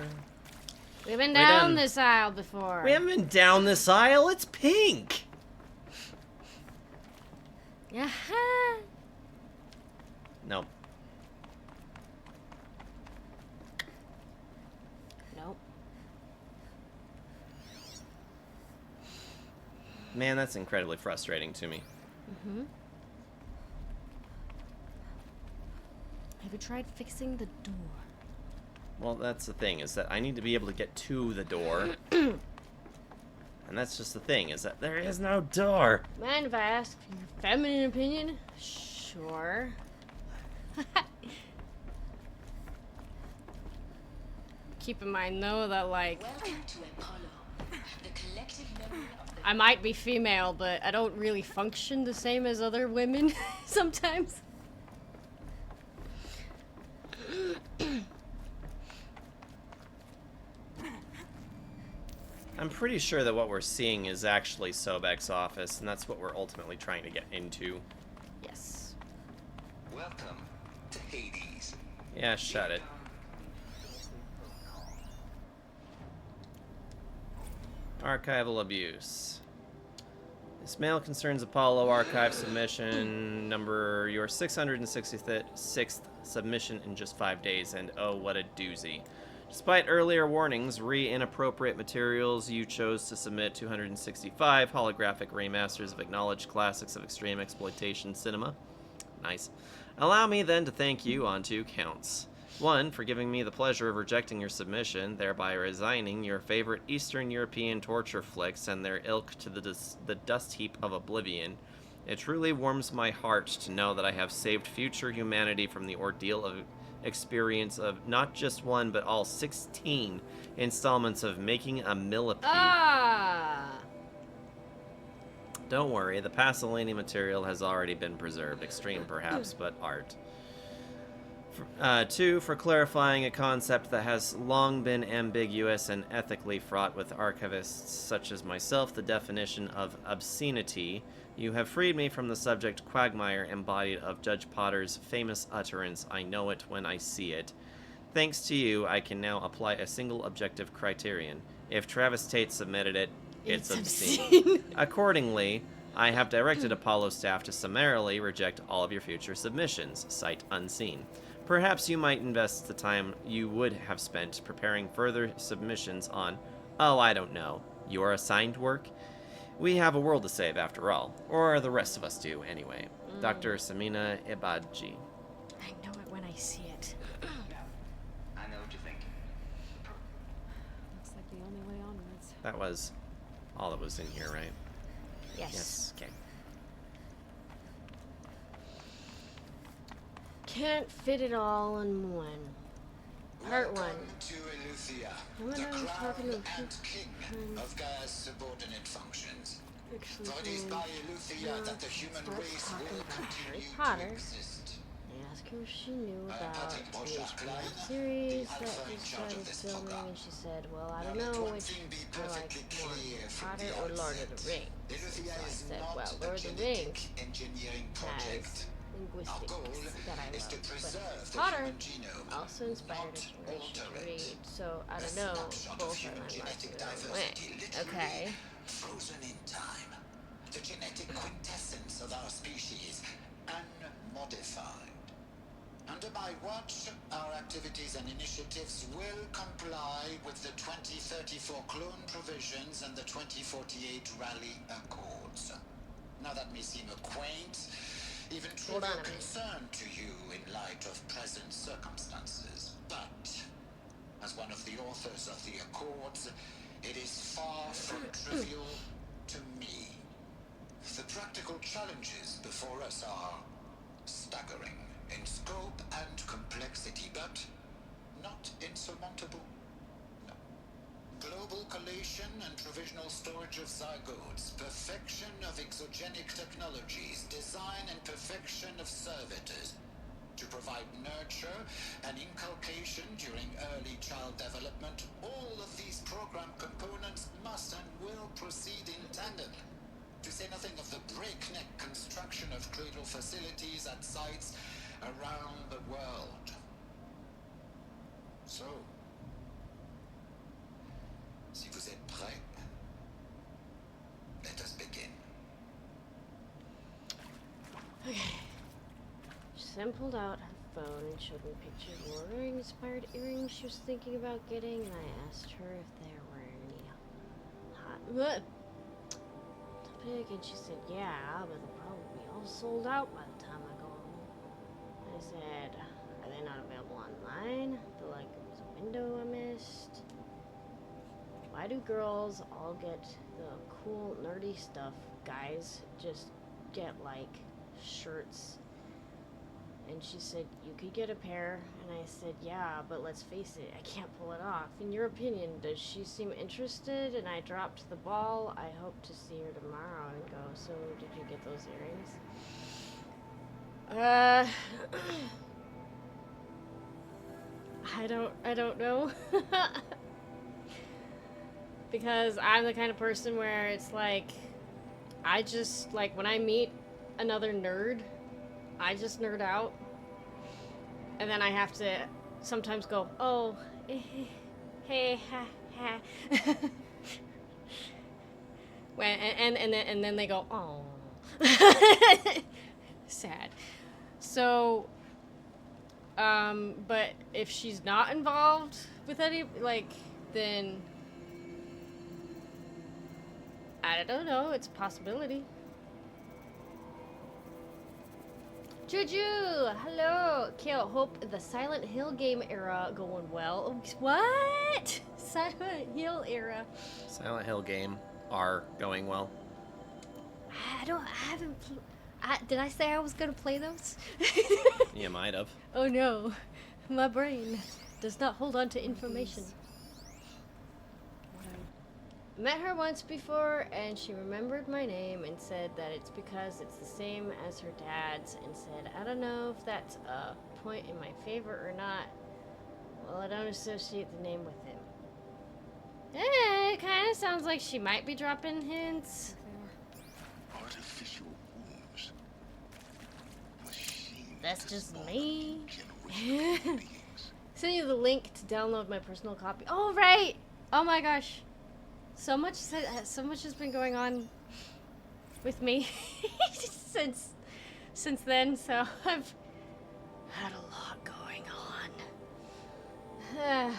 We've been We're down done. this aisle before. We haven't been down this aisle. It's pink. Yeah. Nope. Nope. Man, that's incredibly frustrating to me. Mm-hmm. Have you tried fixing the door? Well, that's the thing, is that I need to be able to get to the door. And that's just the thing, is that there is no door. Mind if I ask for your feminine opinion? Sure. Keep in mind, though, that, like, I might be female, but I don't really function the same as other women sometimes. I'm pretty sure that what we're seeing is actually Sobek's office, and that's what we're ultimately trying to get into. Yes. Welcome to Hades. Yeah, shut it. Archival abuse. This mail concerns Apollo archive submission number your 666th submission in just 5 days, and oh, what a doozy. Despite earlier warnings, inappropriate materials, you chose to submit 265 holographic remasters of acknowledged classics of extreme exploitation cinema. Nice. Allow me then to thank you on 2 counts. 1, for giving me the pleasure of rejecting your submission, thereby resigning your favorite Eastern European torture flicks and their ilk to the dust heap of oblivion. It truly warms my heart to know that I have saved future humanity from the ordeal of experience of not just 1, but all 16 installments of making a millipede. Ah! Don't worry, the Pasolini material has already been preserved. Extreme, perhaps, but art. 2, for clarifying a concept that has long been ambiguous and ethically fraught with archivists such as myself, the definition of obscenity. You have freed me from the subject quagmire embodied of Judge Potter's famous utterance, "I know it when I see it." Thanks to you, I can now apply a single objective criterion. If Travis Tate submitted it, it's obscene. Accordingly, I have directed Apollo staff to summarily reject all of your future submissions, sight unseen. Perhaps you might invest the time you would have spent preparing further submissions on Oh, I don't know. You're assigned work? We have a world to save, after all. Or the rest of us do, anyway. Dr. Samina Ebadji. I know it when I see it. I know what you're thinking. Looks like the only way onwards. That was all that was in here, right? Yes. Okay. Can't fit it all in one. Part 1. To Eleuthia, I'm the gonna crown talking to and king of Gaia's subordinate functions. Actually, For it is by Eleuthia that the human race will continue Potter. to exist. I asked her if she knew about the HBO series that we started filming, and she said, well, I don't know which I like more, Potter or Lord of the Rings. So I said, well, Lord of the Rings has linguistics that I love, but Potter also inspired a generation to read, so I don't know, both are landmarks in their own way. Okay. Frozen in time, the genetic quintessence of our species, unmodified. Under my watch, our activities and initiatives will comply with the 2034 clone provisions and the 2048 Rally Accords. Now that may seem a quaint, even trivial concern to you in light of present circumstances, but as one of the authors of the Accords, it is far from trivial to me. The practical challenges before us are staggering in scope and complexity, but not insurmountable. No. Global collation and provisional storage of zygotes, perfection of exogenic technologies, design and perfection of servitors, to provide nurture and inculcation during early child development. All of these program components must and will proceed in tandem, to say nothing of the breakneck construction of cradle facilities at sites around the world. So, si vous êtes prêts, let us begin. Okay. She then pulled out her phone and showed me pictures of Lord of the Rings inspired earrings she was thinking about getting, and I asked her if there were any hot topic, and she said, yeah, but they'll probably be all sold out by the time I go home. I said, are they not available online? I feel like it was a window I missed. Why do girls all get the cool, nerdy stuff? Guys just get, like, shirts. And she said, you could get a pair. And I said, yeah, but let's face it, I can't pull it off. In your opinion, does she seem interested? And I dropped the ball. I hope to see her tomorrow and go, so did you get those earrings? I don't know. Because I'm the kind of person where it's like, I just, like, when I meet another nerd, I just nerd out. And then I have to sometimes go, oh, hey, ha, ha. and then they go, oh. Sad. So, but if she's not involved with any, like, then I don't know, it's a possibility. Juju, hello. Kale, hope the Silent Hill game era going well. What? Silent Hill era. Silent Hill game are going well. Did I say I was gonna play those? You might have. Oh no, my brain does not hold on to information. Met her once before, and she remembered my name and said that it's because it's the same as her dad's, and said, I don't know if that's a point in my favor or not. Well, I don't associate the name with him. It kind of sounds like she might be dropping hints. Artificial wombs. That's just me. Send you the link to download my personal copy. Oh, right! Oh my gosh. So much has been going on with me since then, so I've had a lot going on.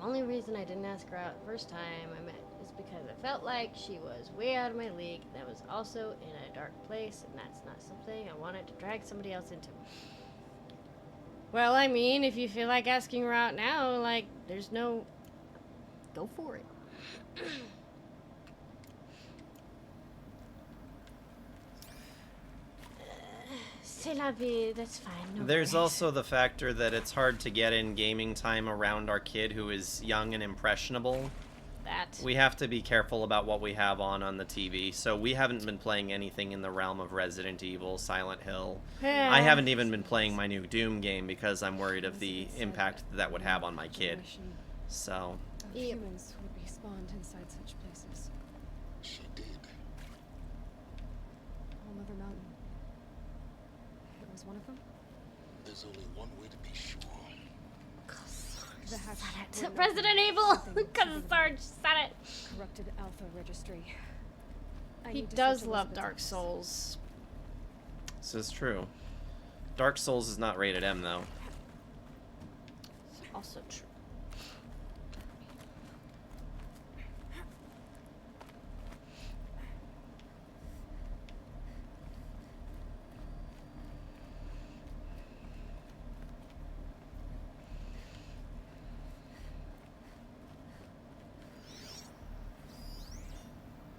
I'm only reason I didn't ask her out the first time I met is because I felt like she was way out of my league. That was also in a dark place, and that's not something I wanted to drag somebody else into. Well, I mean, if you feel like asking her out now, like, there's no... Go for it. C'est la vie, that's fine. No There's worries. also the factor that it's hard to get in gaming time around our kid who is young and impressionable. That. We have to be careful about what we have on the TV. So we haven't been playing anything in the realm of Resident Evil, Silent Hill. Yeah. I haven't even been playing my new Doom game because I'm worried of the impact that would have on my kid. So... Humans would be spawned inside such places. She did. All Mother Mountain. It was one of them? There's only one way to be sure. The hatch It's wouldn't Resident open. Evil! Something Because Sarge said it! Corrupted Alpha Registry. I He need to does search love Elizabeth's Dark office. Souls. This is true. Dark Souls is not rated M, though. Also true.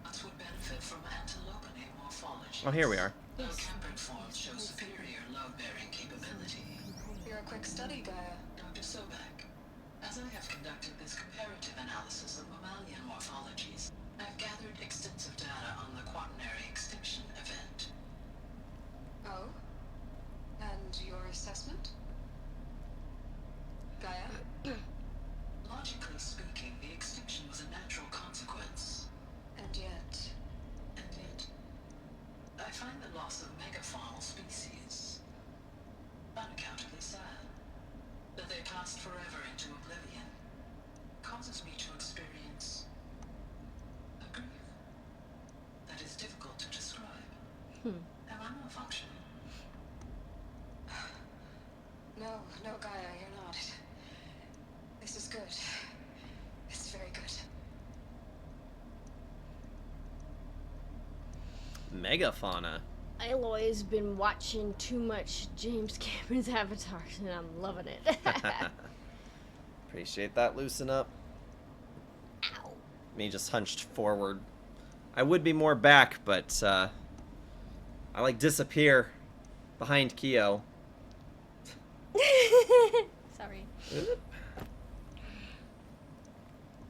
Us would benefit from antilopine morphology. Oh, here we are. Low temperate forms show superior load-bearing capability. You're a quick study, Gaia. Dr. Sobek, as I have conducted this comparative analysis of mammalian morphologies, I've gathered extensive data on the quaternary extinction event. Oh? And your assessment? Gaia? Logically speaking, the extinction was a natural consequence. And yet... I find the loss of megafaunal species unaccountably sad. That they passed forever into oblivion causes me to experience a grief that is difficult to describe. Am I malfunctioning? No, Gaia, you're not. This is good. This is very good. Megafauna. Aloy's been watching too much James Cameron's Avatar, and I'm loving it. Appreciate that, loosen up. Ow. Me just hunched forward. I would be more back, but I like disappear behind Kyo. Sorry. Is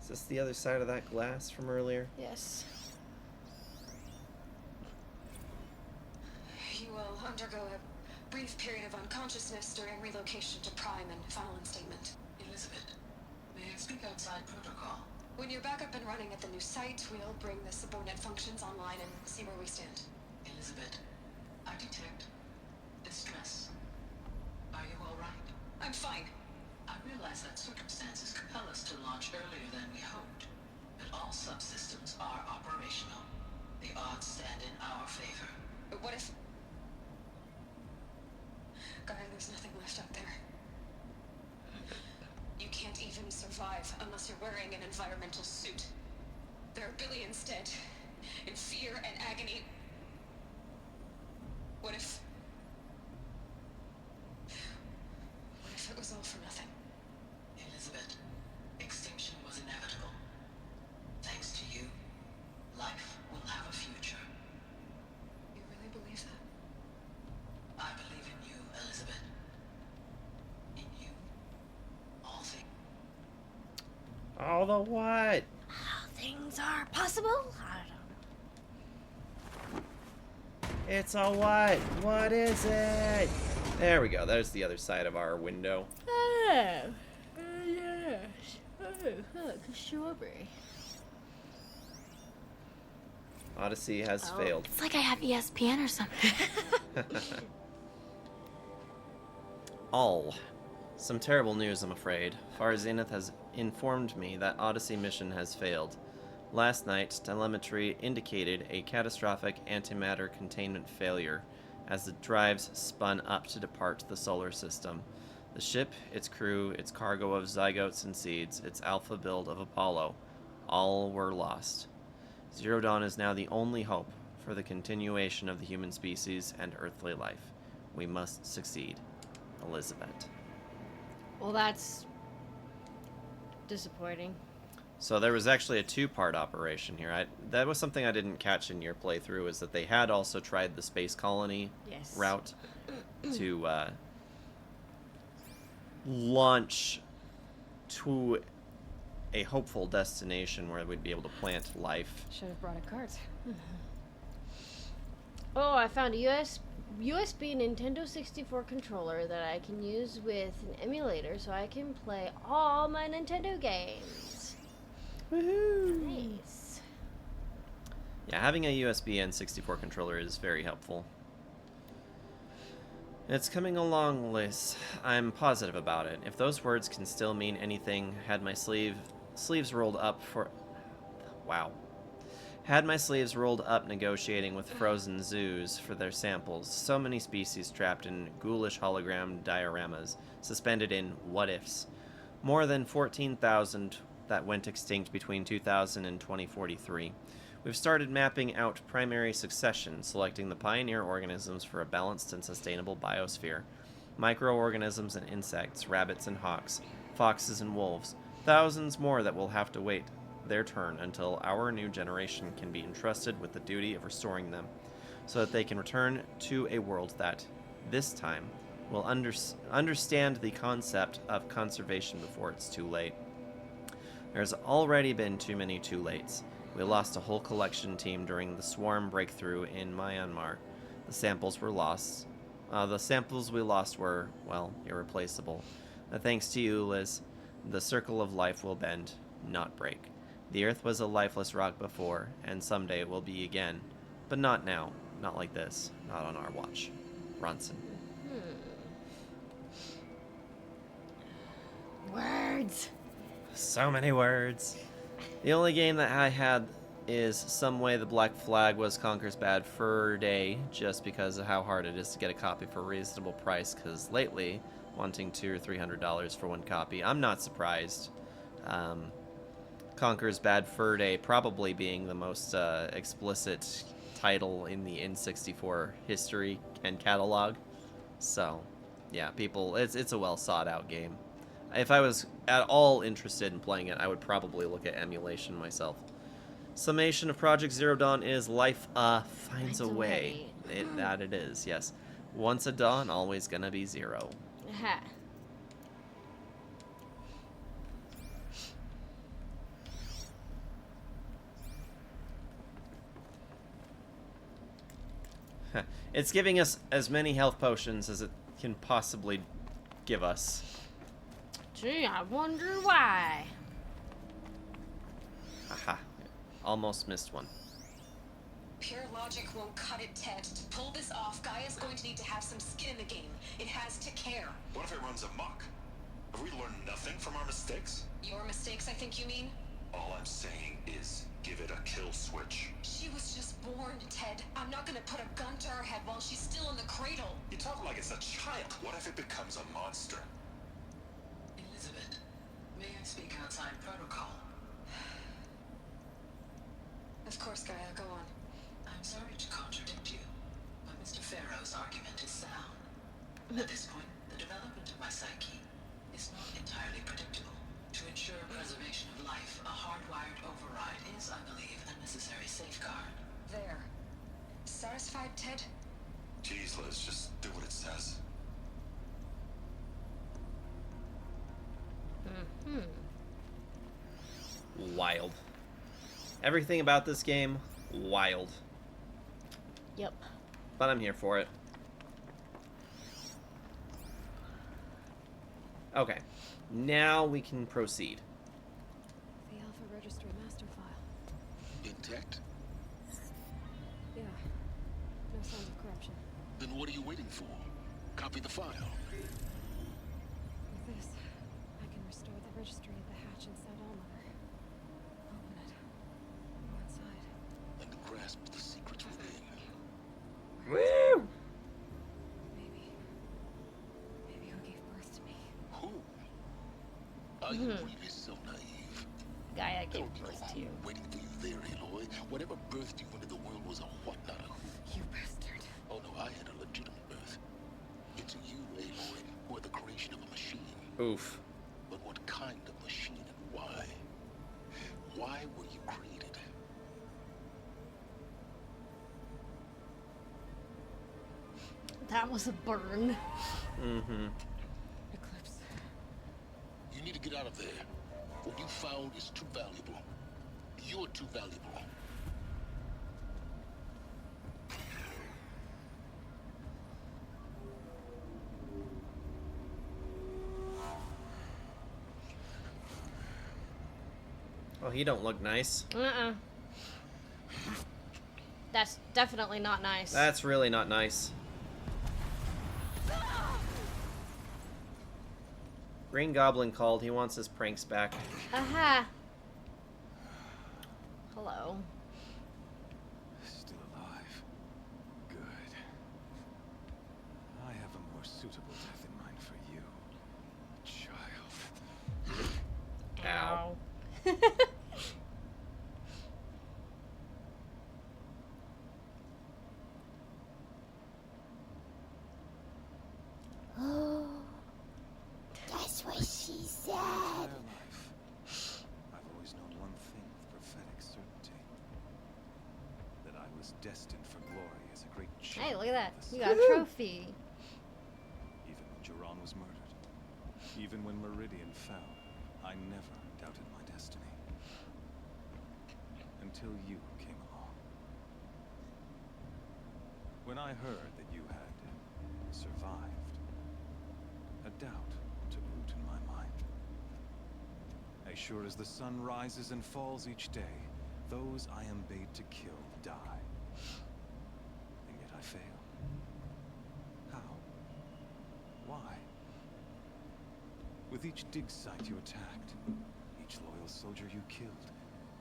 this the other side of that glass from earlier? Yes. You will undergo a brief period of unconsciousness during relocation to Prime and final instatement. Elizabeth, may I speak outside protocol? When you're back up and running at the new site, we'll bring the subordinate functions online and see where we stand. Elizabeth, I detect distress. Are you all right? I'm fine. I realize that circumstances compel us to launch earlier than we hoped, but all subsystems are operational. The odds stand in our favor. But what if... Gaia, there's nothing left out there. You can't even survive unless you're wearing an environmental suit. There are billions dead, in fear and agony. What if it was all for nothing? Elizabeth, extinction was inevitable. Thanks to you, life will have a future. You really believe that? I believe in you, Elizabeth. In you, all things. All the what? How things are possible? I don't know. It's a what? What is it? There we go. There's the other side of our window. Oh, yes. Oh, look, a strawberry. Odyssey has failed. It's like I have ESPN or something. All. Some terrible news, I'm afraid. Far Zenith has informed me that Odyssey mission has failed. Last night, telemetry indicated a catastrophic antimatter containment failure as the drives spun up to depart the solar system. The ship, its crew, its cargo of zygotes and seeds, its alpha build of Apollo, all were lost. Zero Dawn is now the only hope for the continuation of the human species and earthly life. We must succeed. Elizabeth. Well, that's disappointing. So there was actually a two-part operation here. That was something I didn't catch in your playthrough, is that they had also tried the space colony route to launch to a hopeful destination where we'd be able to plant life. Should have brought a cart. Oh, I found a USB Nintendo 64 controller that I can use with an emulator so I can play all my Nintendo games. Woohoo! Nice. Yeah, having a USB N64 controller is very helpful. It's coming along, Liz. I'm positive about it. If those words can still mean anything, had my sleeves rolled up for... Wow. Had my sleeves rolled up negotiating with frozen zoos for their samples. So many species trapped in ghoulish hologram dioramas, suspended in what-ifs. More than 14,000 that went extinct between 2000 and 2043. We've started mapping out primary succession, selecting the pioneer organisms for a balanced and sustainable biosphere. Microorganisms and insects, rabbits and hawks, foxes and wolves, thousands more that will have to wait their turn until our new generation can be entrusted with the duty of restoring them, so that they can return to a world that, this time, will understand the concept of conservation before it's too late. There's already been too many too lates. We lost a whole collection team during the swarm breakthrough in Myanmar. The samples were lost. The samples we lost were, well, irreplaceable. Thanks to you, Liz, the circle of life will bend, not break. The Earth was a lifeless rock before, and someday it will be again. But not now. Not like this. Not on our watch. Ronson. Words. So many words. The only game that I had is Some Way the Black Flag was Conker's Bad Fur Day, just because of how hard it is to get a copy for a reasonable price, because lately, wanting $200 or $300 for one copy, I'm not surprised. Conker's Bad Fur Day probably being the most explicit title in the N64 history and catalog. So, yeah, people, it's a well sought out game. If I was at all interested in playing it, I would probably look at emulation myself. Summation of Project Zero Dawn is life finds a way. That it is, yes. Once a dawn, always gonna be zero. Aha. It's giving us as many health potions as it can possibly give us. Gee, I wonder why. Aha. Almost missed one. Pure logic won't cut it, Ted. To pull this off, Gaia's going to need to have some skin in the game. It has to care. What if it runs amok? Have we learned nothing from our mistakes? Your mistakes, I think you mean? All I'm saying is, give it a kill switch. She was just born, Ted. I'm not gonna put a gun to her head while she's still in the cradle. You talk like it's a child. What if it becomes a monster? Elizabeth, may I speak outside protocol? Of course, Gaia, go on. I'm sorry to contradict you, but Mr. Farrow's argument is sound. At this point, the development of my psyche is not entirely predictable. To ensure preservation of life, a hardwired override is, I believe, a necessary safeguard. There. Satisfied, Ted? Jeez, Liz, just do what it says. Wild. Everything about this game, wild. Yep. But I'm here for it. Okay. Now we can proceed. The Alpha Registry master file. Intact? Yeah. No signs of corruption. Then what are you waiting for? Copy the file. With this, I can restore the registry of the hatch inside Allmother. Open it. Go inside. And grasp the secrets within. Woo! Maybe who gave birth to me. believe you're so naive. Guy I There gave will be no birth who to. waiting for you there, Aloy. Whatever birthed you into the world was a what, not a who. You bastard. Oh no, I had a legitimate birth. It's you, Aloy, who are the creation of a machine. Oof. But what kind of machine and why? Why were you created? That was a burn. Mm-hmm. Eclipse. You need to get out of there. What you found is too valuable. You're too valuable. Oh, he don't look nice. That's definitely not nice. That's really not nice. Green Goblin called. He wants his pranks back. Aha. Hello. Still alive. Good. I have a more suitable death in mind for you, child. Ow. That's what she said. Entire life, I've always known one thing with prophetic certainty. That I was destined for glory as a great Hey, champion look at that. of the You got a sun. trophy. Even when Jiran was murdered, even when Meridian fell, I never doubted my destiny. Until you came along. When I heard that you had survived, a doubt took root in my mind. As sure as the sun rises and falls each day, those I am bade to kill die. And yet I fail. How? Why? With each dig site you attacked, each loyal soldier you killed,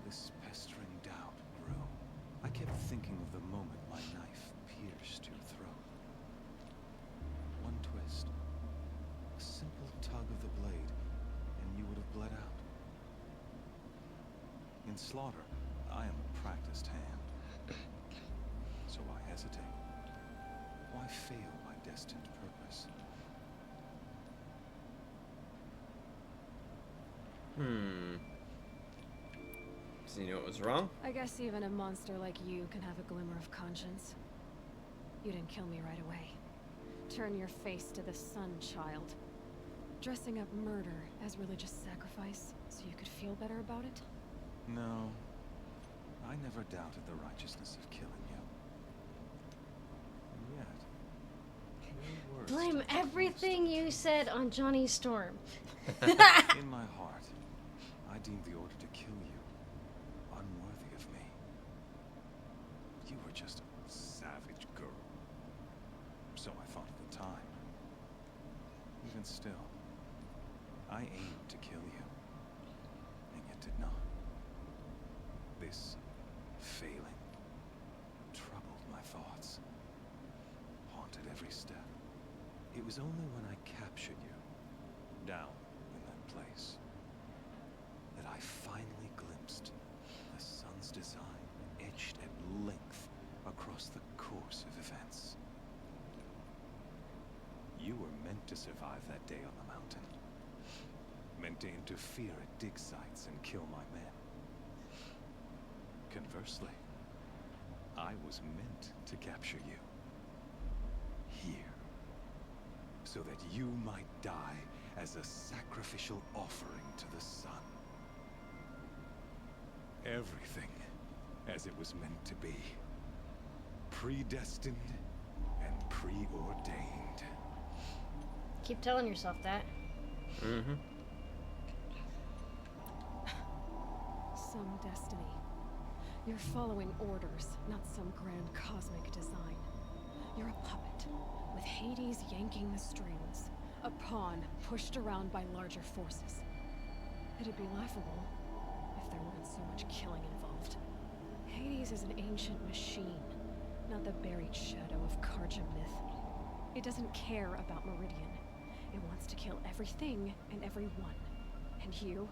this pestering doubt grew. I kept thinking of the moment my knife pierced your throat. One twist, a simple tug of the blade, and you would have bled out. In slaughter, I am a practiced hand. So why hesitate? Why fail my destined purpose? So you knew it was wrong? I guess even a monster like you can have a glimmer of conscience. You didn't kill me right away. Turn your face to the sun, child. Dressing up murder as religious sacrifice so you could feel better about it? No, I never doubted the righteousness of killing you. And yet, your words Blame everything you said on Johnny Storm. in my heart, I deemed the order to kill you unworthy of me. You were just a savage girl. So I thought at the time. Even still, I aimed to kill you, and yet did not. This failing troubled my thoughts, haunted every step. It was only when I captured you, down in that place, that I finally glimpsed the sun's design etched at length across the course of events. You were meant to survive that day on the mountain. Meant to interfere at dig sites and kill my men. Conversely, I was meant to capture you. Here. So that you might die as a sacrificial offering to the sun. Everything as it was meant to be. Predestined and preordained. Keep telling yourself that. Mm-hmm. Some destiny. You're following orders, not some grand cosmic design. You're a puppet, with Hades yanking the strings. A pawn pushed around by larger forces. It'd be laughable if there weren't so much killing involved. Hades is an ancient machine, not the buried shadow of Karja myth. It doesn't care about Meridian. It wants to kill everything and everyone. And you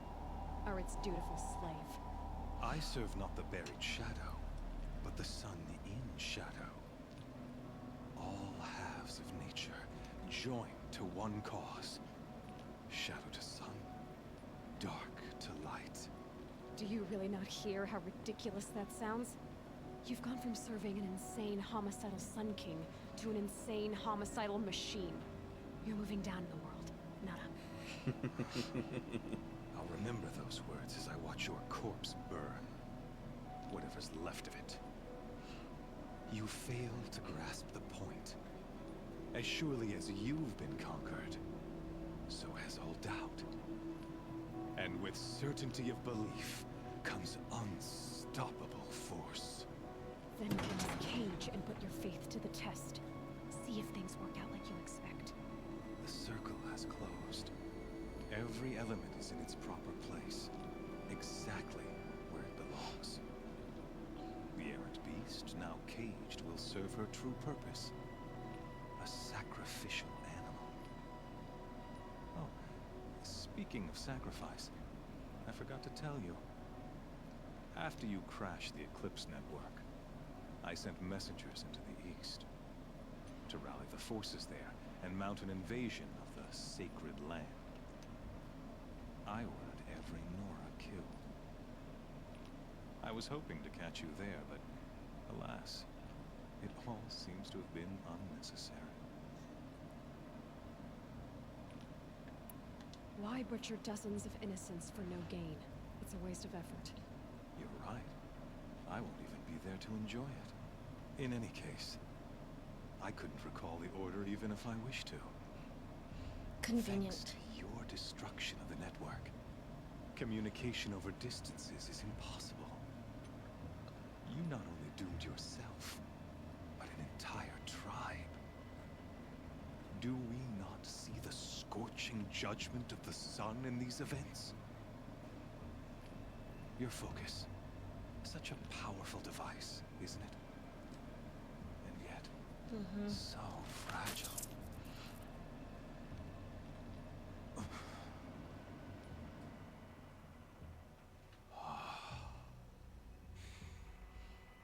are its dutiful slave. I serve not the buried shadow, but the sun in shadow. All halves of nature joined to one cause. Shadow to sun, dark to light. Do you really not hear how ridiculous that sounds? You've gone from serving an insane homicidal Sun King to an insane homicidal machine. You're moving down in the world, Nada. I'll remember those words as I watch your corpse burn. Whatever's left of it. You fail to grasp the point. As surely as you've been conquered, so has all doubt. And with certainty of belief comes unstoppable force. Then get in this cage and put your faith to the test. See if things work out like you expect. The circle has closed. Every element is in its proper place, exactly where it belongs. The errant beast, now caged, will serve her true purpose. A sacrificial animal. Oh, speaking of sacrifice, I forgot to tell you. After you crashed the Eclipse network, I sent messengers into the east to rally the forces there and mount an invasion of the sacred land. I ordered every Nora killed. I was hoping to catch you there, but alas, it all seems to have been unnecessary. Why butcher dozens of innocents for no gain? It's a waste of effort. You're right. I won't even be there to enjoy it. In any case, I couldn't recall the order even if I wished to. Convenient. Thanks to your destruction of the network, communication over distances is impossible. You not only doomed yourself, but an entire tribe. Do we not see the scorching judgment of the sun in these events? Your focus. Such a powerful device, isn't it? And yet, so fragile.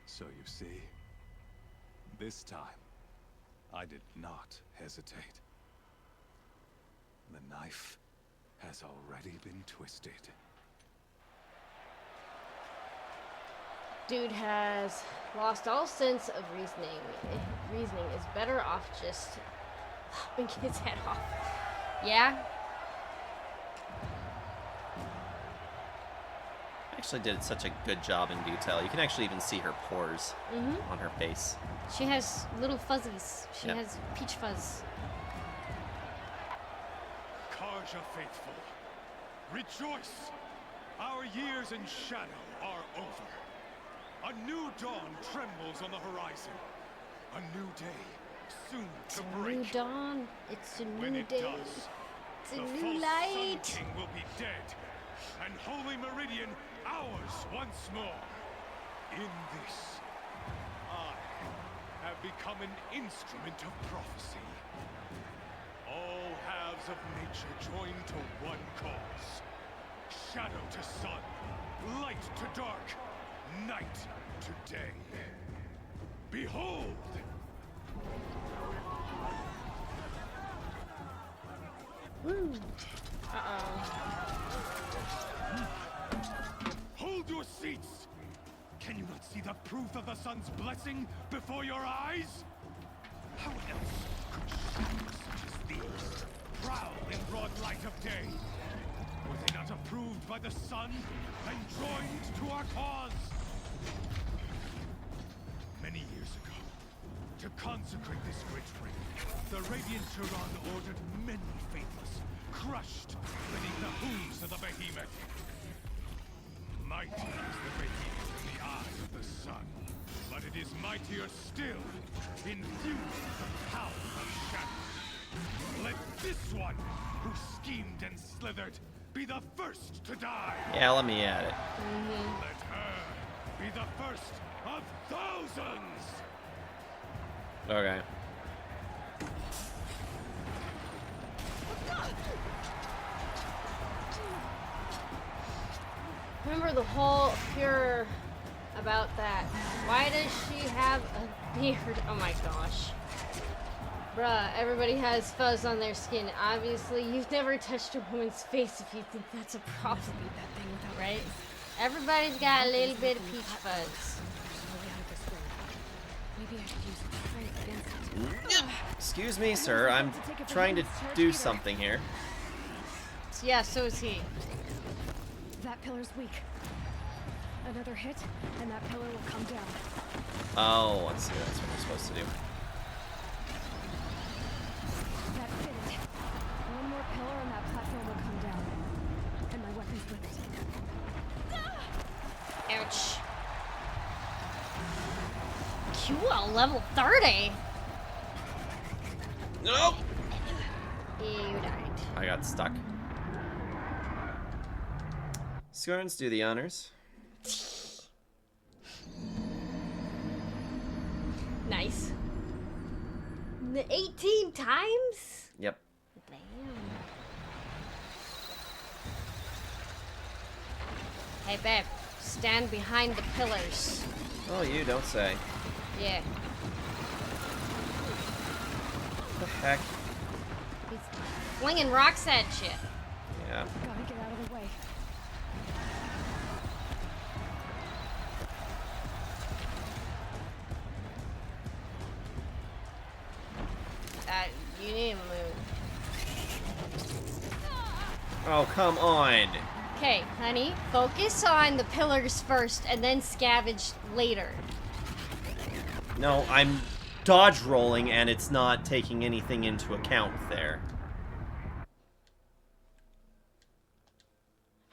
So you see, this time, I did not hesitate. The knife has already been twisted. Dude has lost all sense of reasoning. Reasoning is better off just lopping his head off. Yeah? Actually did such a good job in detail. You can actually even see her pores on her face. She has little fuzzies. She Yep. has peach fuzz. Karja faithful, rejoice! Our years in shadow are over. A new dawn trembles on the horizon. A new day, soon It's to a break. new dawn. It's a When new it day. does, It's a the new false light. Sun King will be dead, and Holy Meridian ours once more. In this, I have become an instrument of prophecy. All halves of nature join to one cause. Shadow to sun, light to dark, night to day. Behold! Woo. Uh-oh. Hold your seats! Can you not see the proof of the sun's blessing before your eyes? How else could shadows such as these prowl in broad light of day? Were they not approved by the sun and joined to our cause? Many years ago, to consecrate this great ring, the Radiant Turan ordered many faithless, crushed beneath the hooves of the behemoth. Mighty is the behemoth in the eye of the sun, but it is mightier still, infused with the power of shadow. Let this one, who schemed and slithered, be the first to die. Yeah, let me at it. Let her be the first of thousands. Okay. Remember the whole furor about that. Why does she have a beard? Oh my gosh. Bruh, everybody has fuzz on their skin. Obviously, you've never touched a woman's face if you think that's a problem. Right? Everybody's got a little bit of peach fuzz. Maybe I should use strength against it. Excuse me, sir. I'm trying to do something here. Yeah, so is he. That pillar's weak. Another hit, and that pillar will come down. Oh, let's see. That's what we're supposed to do. That fit it. One more pillar, and that platform will come down. And my weapon's with it. Ouch. Cool, level 30. Nope. You died. I got stuck. Scorns, do the honors. Nice. 18 times? Yep. Damn. Hey, babe. Stand behind the pillars. Oh, you don't say. Yeah. What the heck? He's flinging rocks at you. Yeah. Gotta get out of the way. You need to move. Oh, come on. Okay, honey, focus on the pillars first and then scavenge later. No, I'm dodge rolling and it's not taking anything into account there.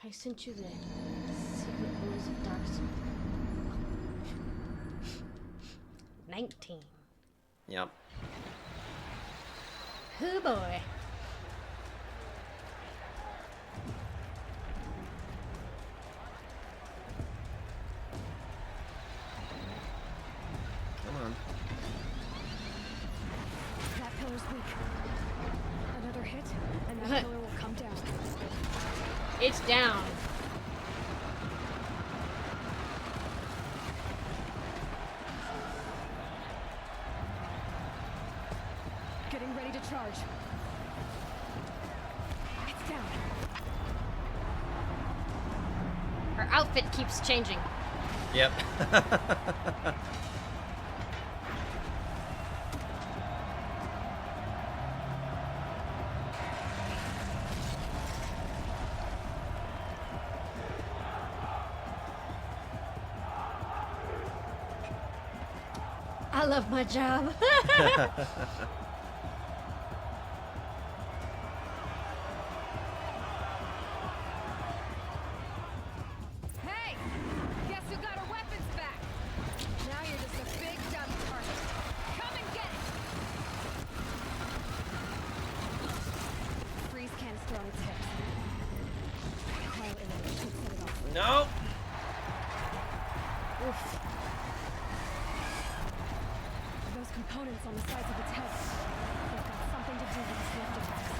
I sent you the secret rules of Dark Souls. 19. Yep. Oh boy. Come on. That pillar's weak. Another hit, and that pillar will come down. It's down. Getting ready to charge. It's down. Her outfit keeps changing. Yep. I love my job. Hey! Guess who got her weapons back? Now you're just a big dumb target. Come and get it! Freeze canister on its hips. Cryo inhibitor should set it off. No. Oof. Those components on the sides of its head. They've got something to do with its lift effects.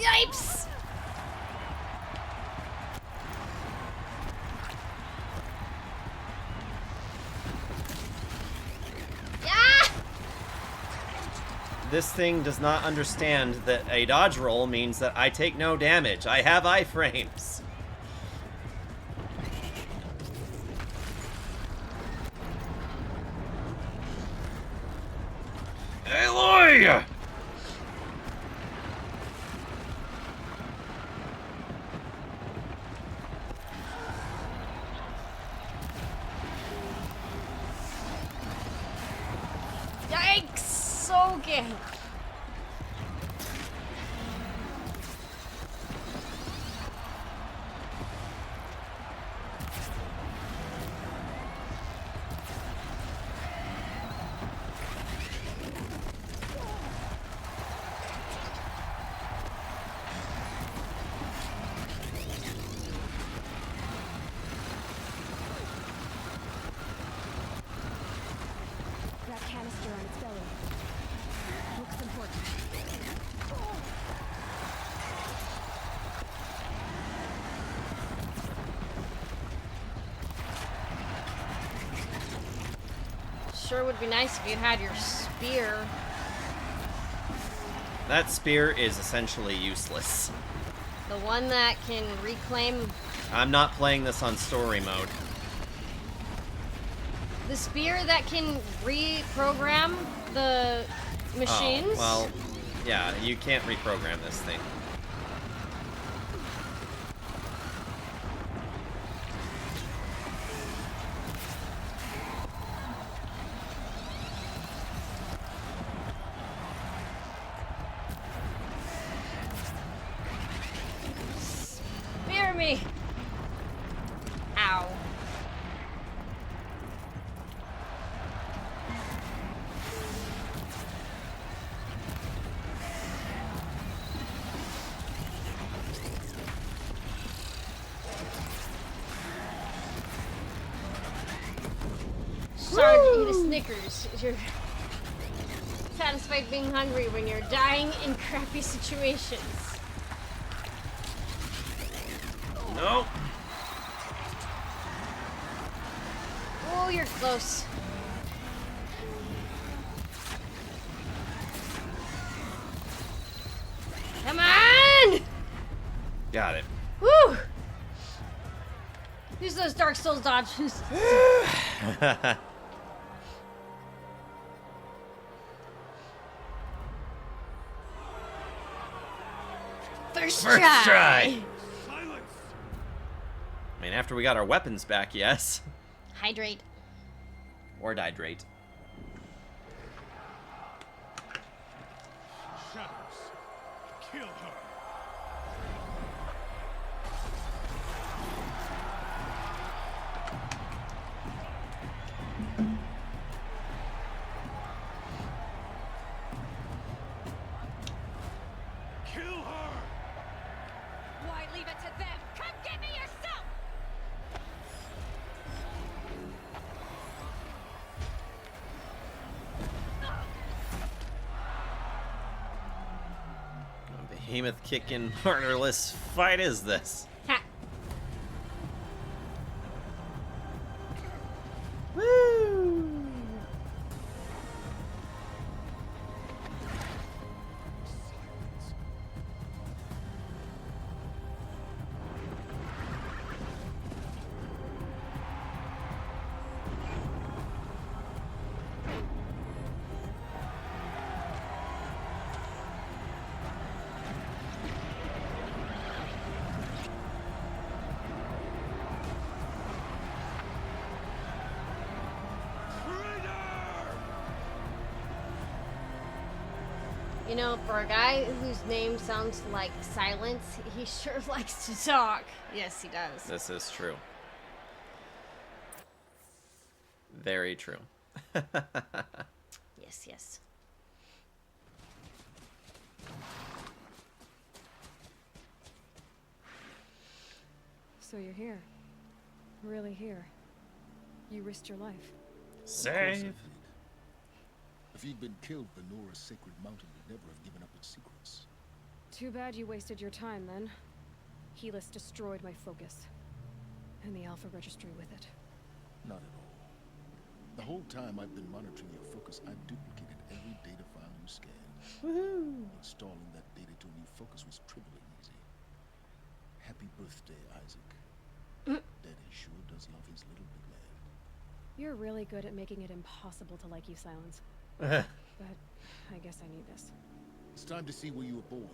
Yipes! This thing does not understand that a dodge roll means that I take no damage. I have iframes. Aloy! Yikes! Okay. That canister on its belly. Looks sure would be nice if you had your spear. That spear is essentially useless. The one that can reclaim... I'm not playing this on story mode. The spear that can reprogram the machines? Oh, well, yeah, you can't reprogram this thing. Spear me! Ow. Sorry to eat a Snickers. You're satisfied being hungry when you're dying in crappy situations. No. Oh, you're close. Come on! Got it. Woo! Use those Dark Souls dodges. First try. I mean, after we got our weapons back, yes. Hydrate. Or dihydrate. Shadows. Kill her. Kill her. Why leave it to them? Come get me yourself! Behemoth kicking partnerless fight is this? Ha. Woo! You know, for a guy whose name sounds like Silence, he sure likes to talk. Yes, he does. This is true. Very true. Yes, yes. So you're here. Really here. You risked your life. Save. If he'd been killed, Benora's sacred mountain would never have given up its secrets. Too bad you wasted your time then. Helis destroyed my focus. And the Alpha Registry with it. Not at all. The whole time I've been monitoring your focus, I've duplicated every data file you scanned. Woohoo! Installing that data to a new focus was trivially easy. Happy birthday, Isaac. Daddy sure does love his little big lad. You're really good at making it impossible to like you, Silence. But I guess I need this. It's time to see where you were born.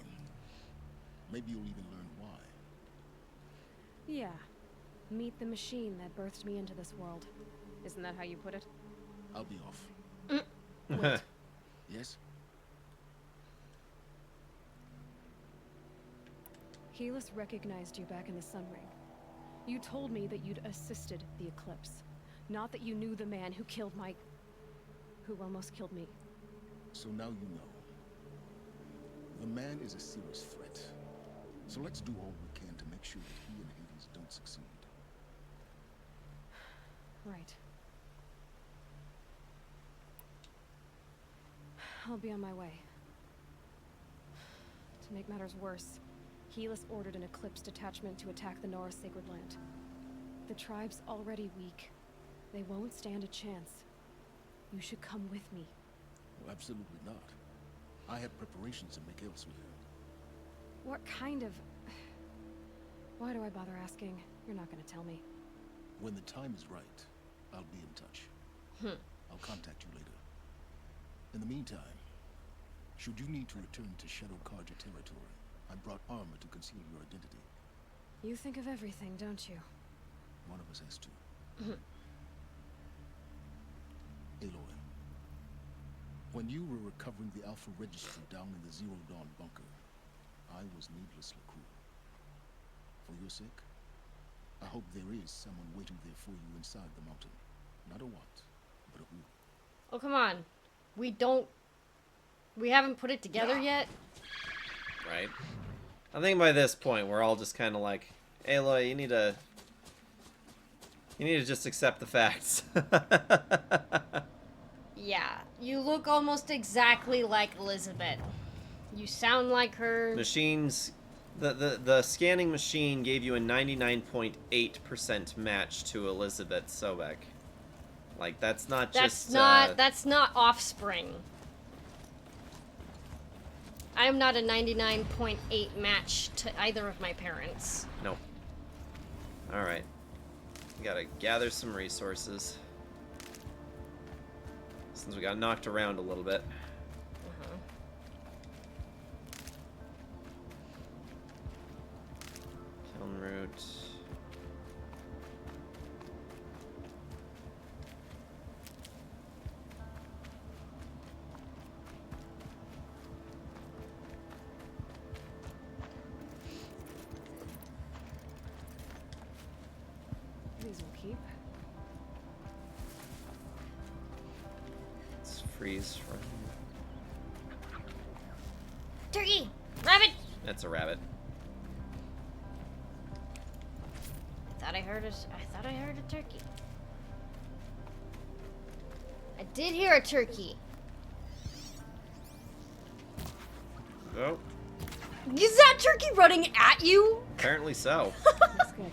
Maybe you'll even learn why. Yeah. Meet the machine that birthed me into this world. Isn't that how you put it? I'll be off. Wait. Yes? Helis recognized you back in the Sun Ring. You told me that you'd assisted the Eclipse. Not that you knew the man who killed my... who almost killed me. So now you know. The man is a serious threat. So let's do all we can to make sure that he and Hades don't succeed. Right. I'll be on my way. To make matters worse, Helis ordered an Eclipse detachment to attack the Nora Sacred Land. The tribe's already weak. They won't stand a chance. You should come with me. Well, absolutely not. I have preparations to make elsewhere. What kind of... Why do I bother asking? You're not gonna tell me. When the time is right, I'll be in touch. I'll contact you later. In the meantime, should you need to return to Shadow Carja territory, I brought armor to conceal your identity. You think of everything, don't you? One of us has to. Aloy, when you were recovering the Alpha Registry down in the Zero Dawn bunker, I was needlessly cruel. For your sake, I hope there is someone waiting there for you inside the mountain. Not a what, but a who. Oh, come on. We haven't put it together yet? Right. I think by this point, we're all just kind of like, Aloy, you need to just accept the facts. Yeah, you look almost exactly like Elizabeth. You sound like her. Machines, the scanning machine gave you a 99.8% match to Elizabeth Sobek. Like, that's not just... That's not offspring. I am not a 99.8 match to either of my parents. Nope. Alright. We gotta gather some resources. Since we got knocked around a little bit. Kiln route. These will keep. Let's freeze from... Turkey! Rabbit! That's a rabbit. I thought I heard a turkey. I did hear a turkey. Oh. Is that turkey running at you? Apparently so. That's good.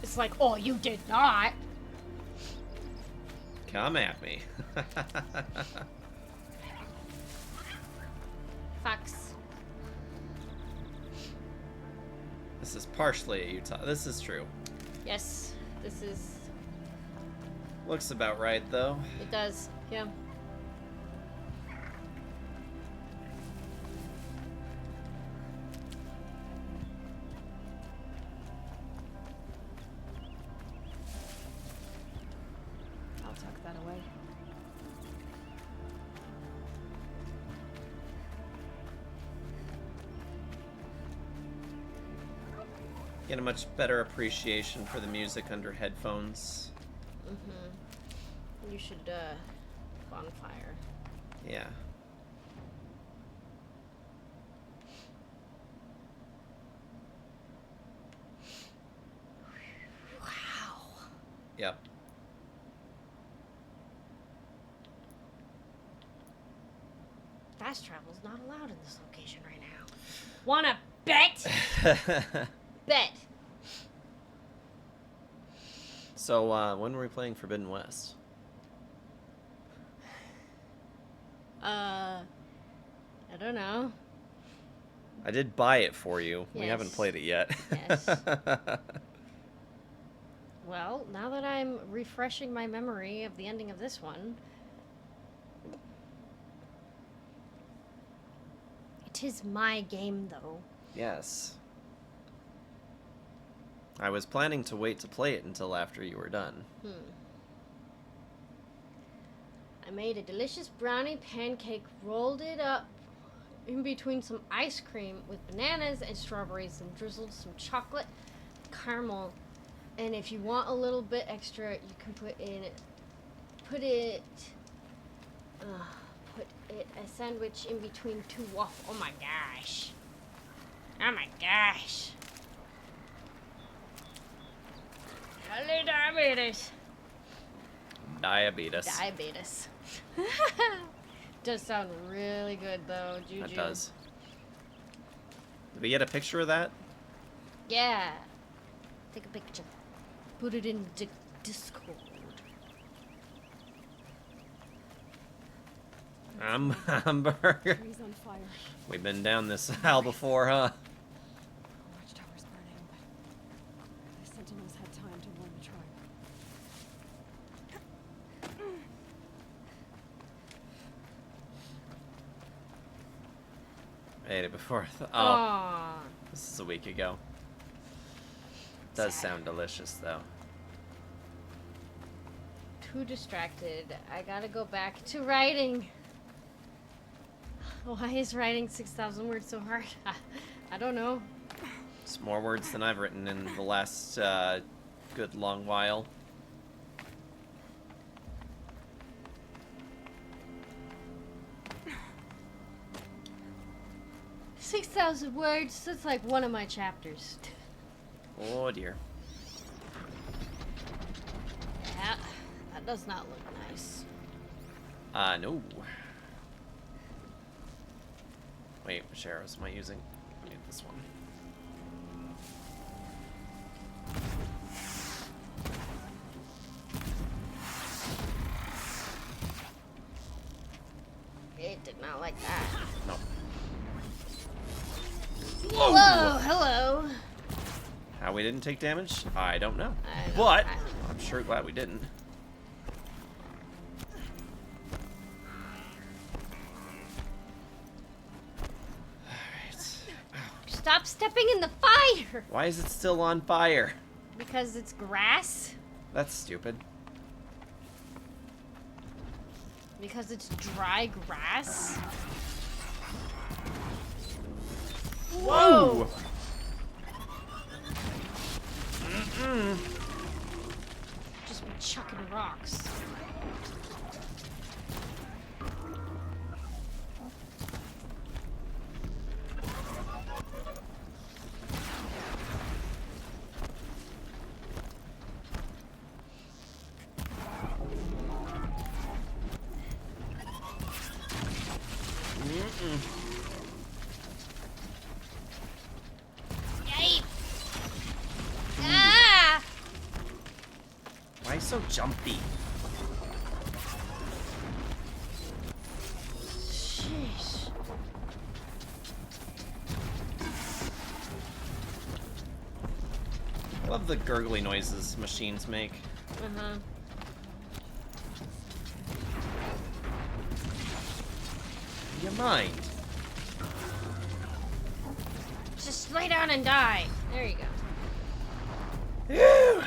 It's like, oh, you did not. Come at me. Fox. This is partially a Utah. This is true. Yes, this is... Looks about right, though. It does, yeah. I'll tuck that away. Get a much better appreciation for the music under headphones. You should, bonfire. Yeah. Wow. Yep. Fast travel's not allowed in this location right now. Wanna bet? Bet. So, when were we playing Forbidden West? I don't know. I did buy it for you. We Yes. haven't played it yet. Yes. Well, now that I'm refreshing my memory of the ending of this one, it is my game, though. Yes. I was planning to wait to play it until after you were done. I made a delicious brownie pancake, rolled it up in between some ice cream with bananas and strawberries, and drizzled some chocolate caramel. And if you want a little bit extra, you can put it a sandwich in between two waffles. Oh my gosh. Oh my gosh. Hello, diabetes. Diabetes. Does sound really good though, Juju. That does. Did we get a picture of that? Yeah. Take a picture. Put it in Discord. Hamburger. Trees on fire. We've been down this hell before, huh? Watchtower's burning, but the Sentinels had time to warn the tribe. Ate it before. Oh, Aww. this is a week ago. Does sound delicious, though. Too distracted. I gotta go back to writing. Why is writing 6,000 words so hard? I don't know. It's more words than I've written in the last good long while. $6,000 words. That's like one of my chapters. Oh dear. Yeah, that does not look nice. No. Wait, which arrows am I using? I need this one. It did not like that. No. Whoa, hello. How we didn't take damage? I don't know. I don't- But I- I'm sure glad we didn't. Stop stepping in the fire! Why is it still on fire? Because it's grass? That's stupid. Because it's dry grass? Whoa! Mm-mm. Just be chucking rocks. Yay! Ah! Why so jumpy? Sheesh. I love the gurgly noises machines make. Uh-huh. You mind? Just lay down and die. There you go. Ew.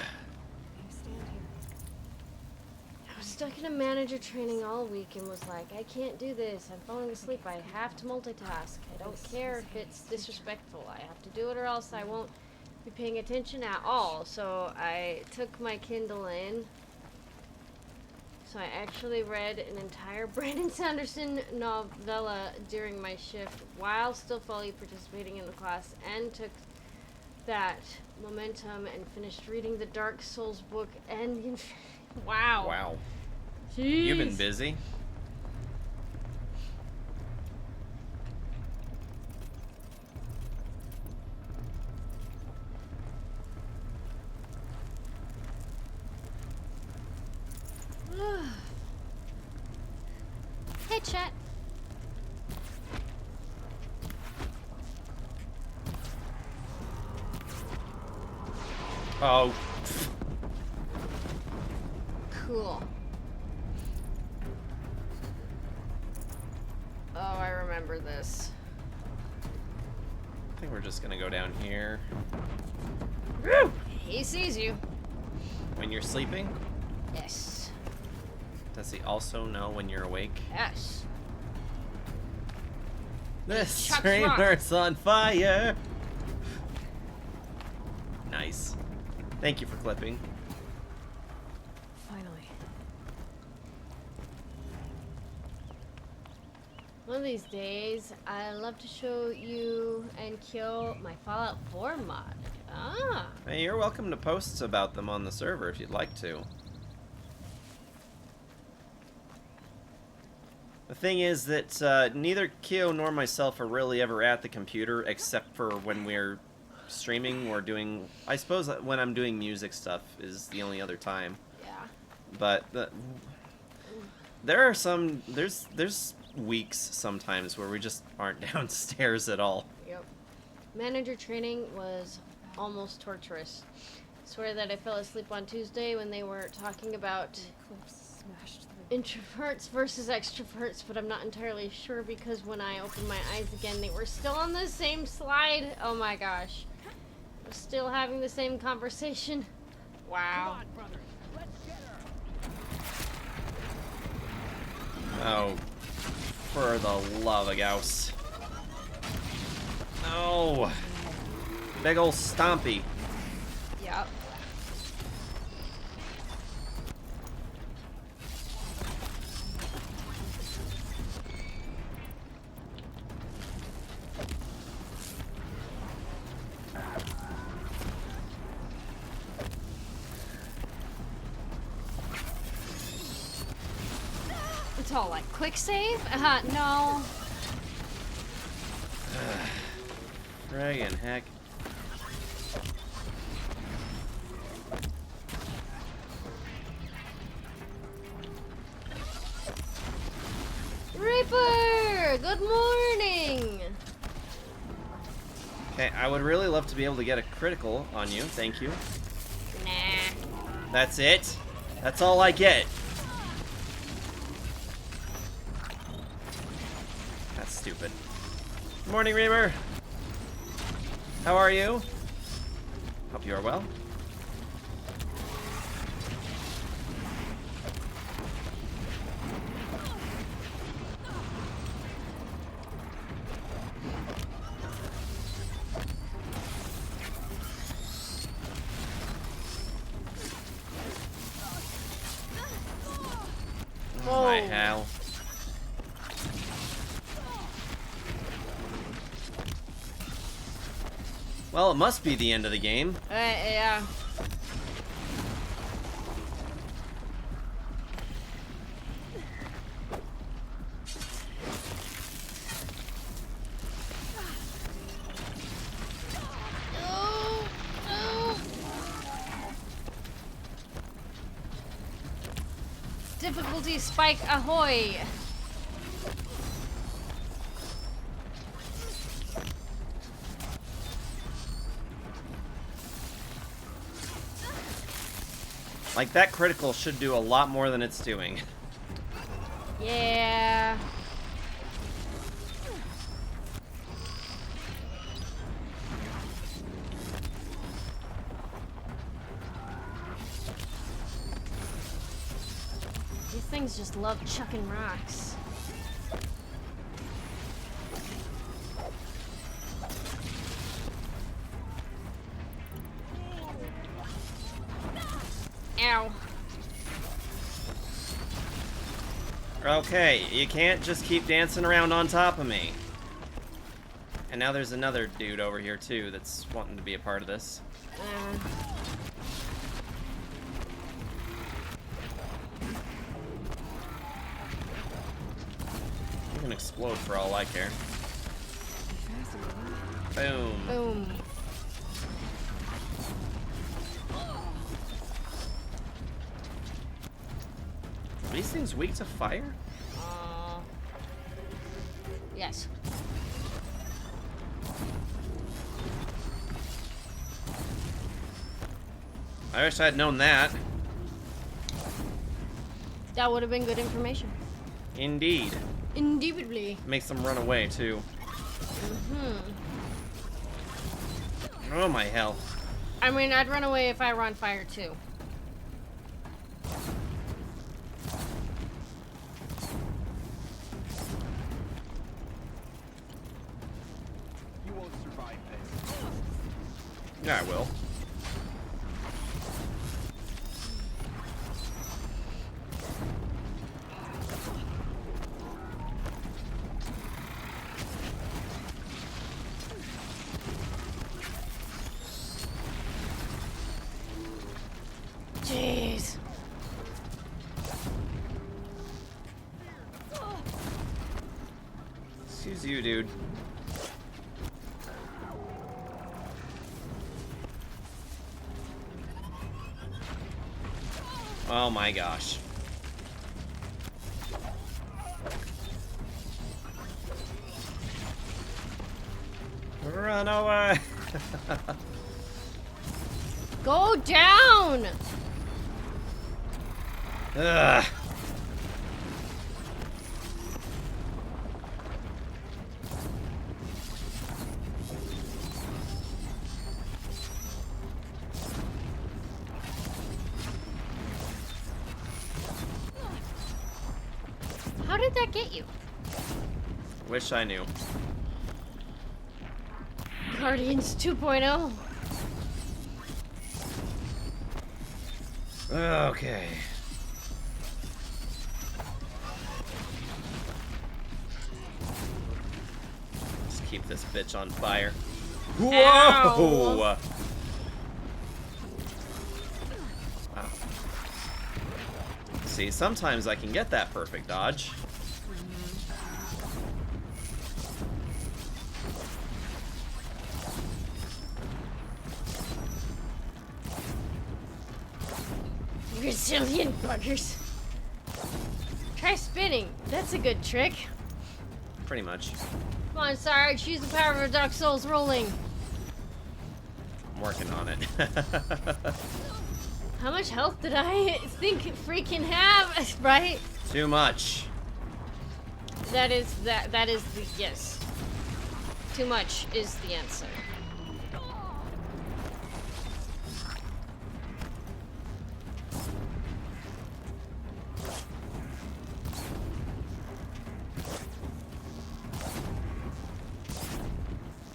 I was stuck in a manager training all week and was like, I can't do this. I'm falling asleep. I have to multitask. I don't care if it's disrespectful. I have to do it or else I won't be paying attention at all. So I took my Kindle in. So I actually read an entire Brandon Sanderson novella during my shift while still fully participating in the class, and took that momentum and finished reading the Dark Souls book and the wow. Wow. Jeez. You've been busy. Hey, chat. Oh. Cool. Oh, I remember this. I think we're just gonna go down here. He sees you. When you're sleeping? Yes. Does he also know when you're awake? Yes. This Chuck's streamer's on fire! Nice. Thank you for clipping. Finally. One of these days, I love to show you and kill my Fallout 4 mod. Ah. Hey, you're welcome to post about them on the server if you'd like to. The thing is that neither Kyo nor myself are really ever at the computer except for when we're streaming or doing. I suppose that when I'm doing music stuff is the only other time. Yeah. But there are some. There's weeks sometimes where we just aren't downstairs at all. Yep. Manager training was almost torturous. Swear that I fell asleep on Tuesday when they were talking about introverts versus extroverts, but I'm not entirely sure because when I opened my eyes again, they were still on the same slide. Oh my gosh. We're still having the same conversation. Wow. Oh, for the love of Gauss. No. Big ol' stompy. Yep. It's all like quick save? No. Friggin' heck. Reaper! Good morning! Okay, I would really love to be able to get a critical on you. Thank you. Nah. That's it? That's all I get. That's stupid. Good morning, Reaper. How are you? Hope you are well. Oh my hell. Well, it must be the end of the game. Yeah. Difficulty spike ahoy! Like, that critical should do a lot more than it's doing. Yeah. These things just love chucking rocks. Ow. Okay, you can't just keep dancing around on top of me. And now there's another dude over here too that's wanting to be a part of this. You can explode for all I care. Boom. Boom. Are these things weak to fire? Yes. I wish I had known that. That would have been good information. Indeed. Indubitably. Makes them run away too. Oh my hell. I mean, I'd run away if I were on fire too. You won't survive this. Yeah, I will. Jeez. Excuse you, dude. Oh my gosh. Run away! Go down! Ugh. How did that get you? Wish I knew. Guardians 2.0. Okay. Let's keep this bitch on fire. Whoa! Ow. Wow. See, sometimes I can get that perfect dodge. Resilient buggers. Try spinning. That's a good trick. Pretty much. Come on, Sarge. Use the power of Dark Souls rolling. I'm working on it. How much health did I think freaking have? Right? Too much. That is the yes. Too much is the answer.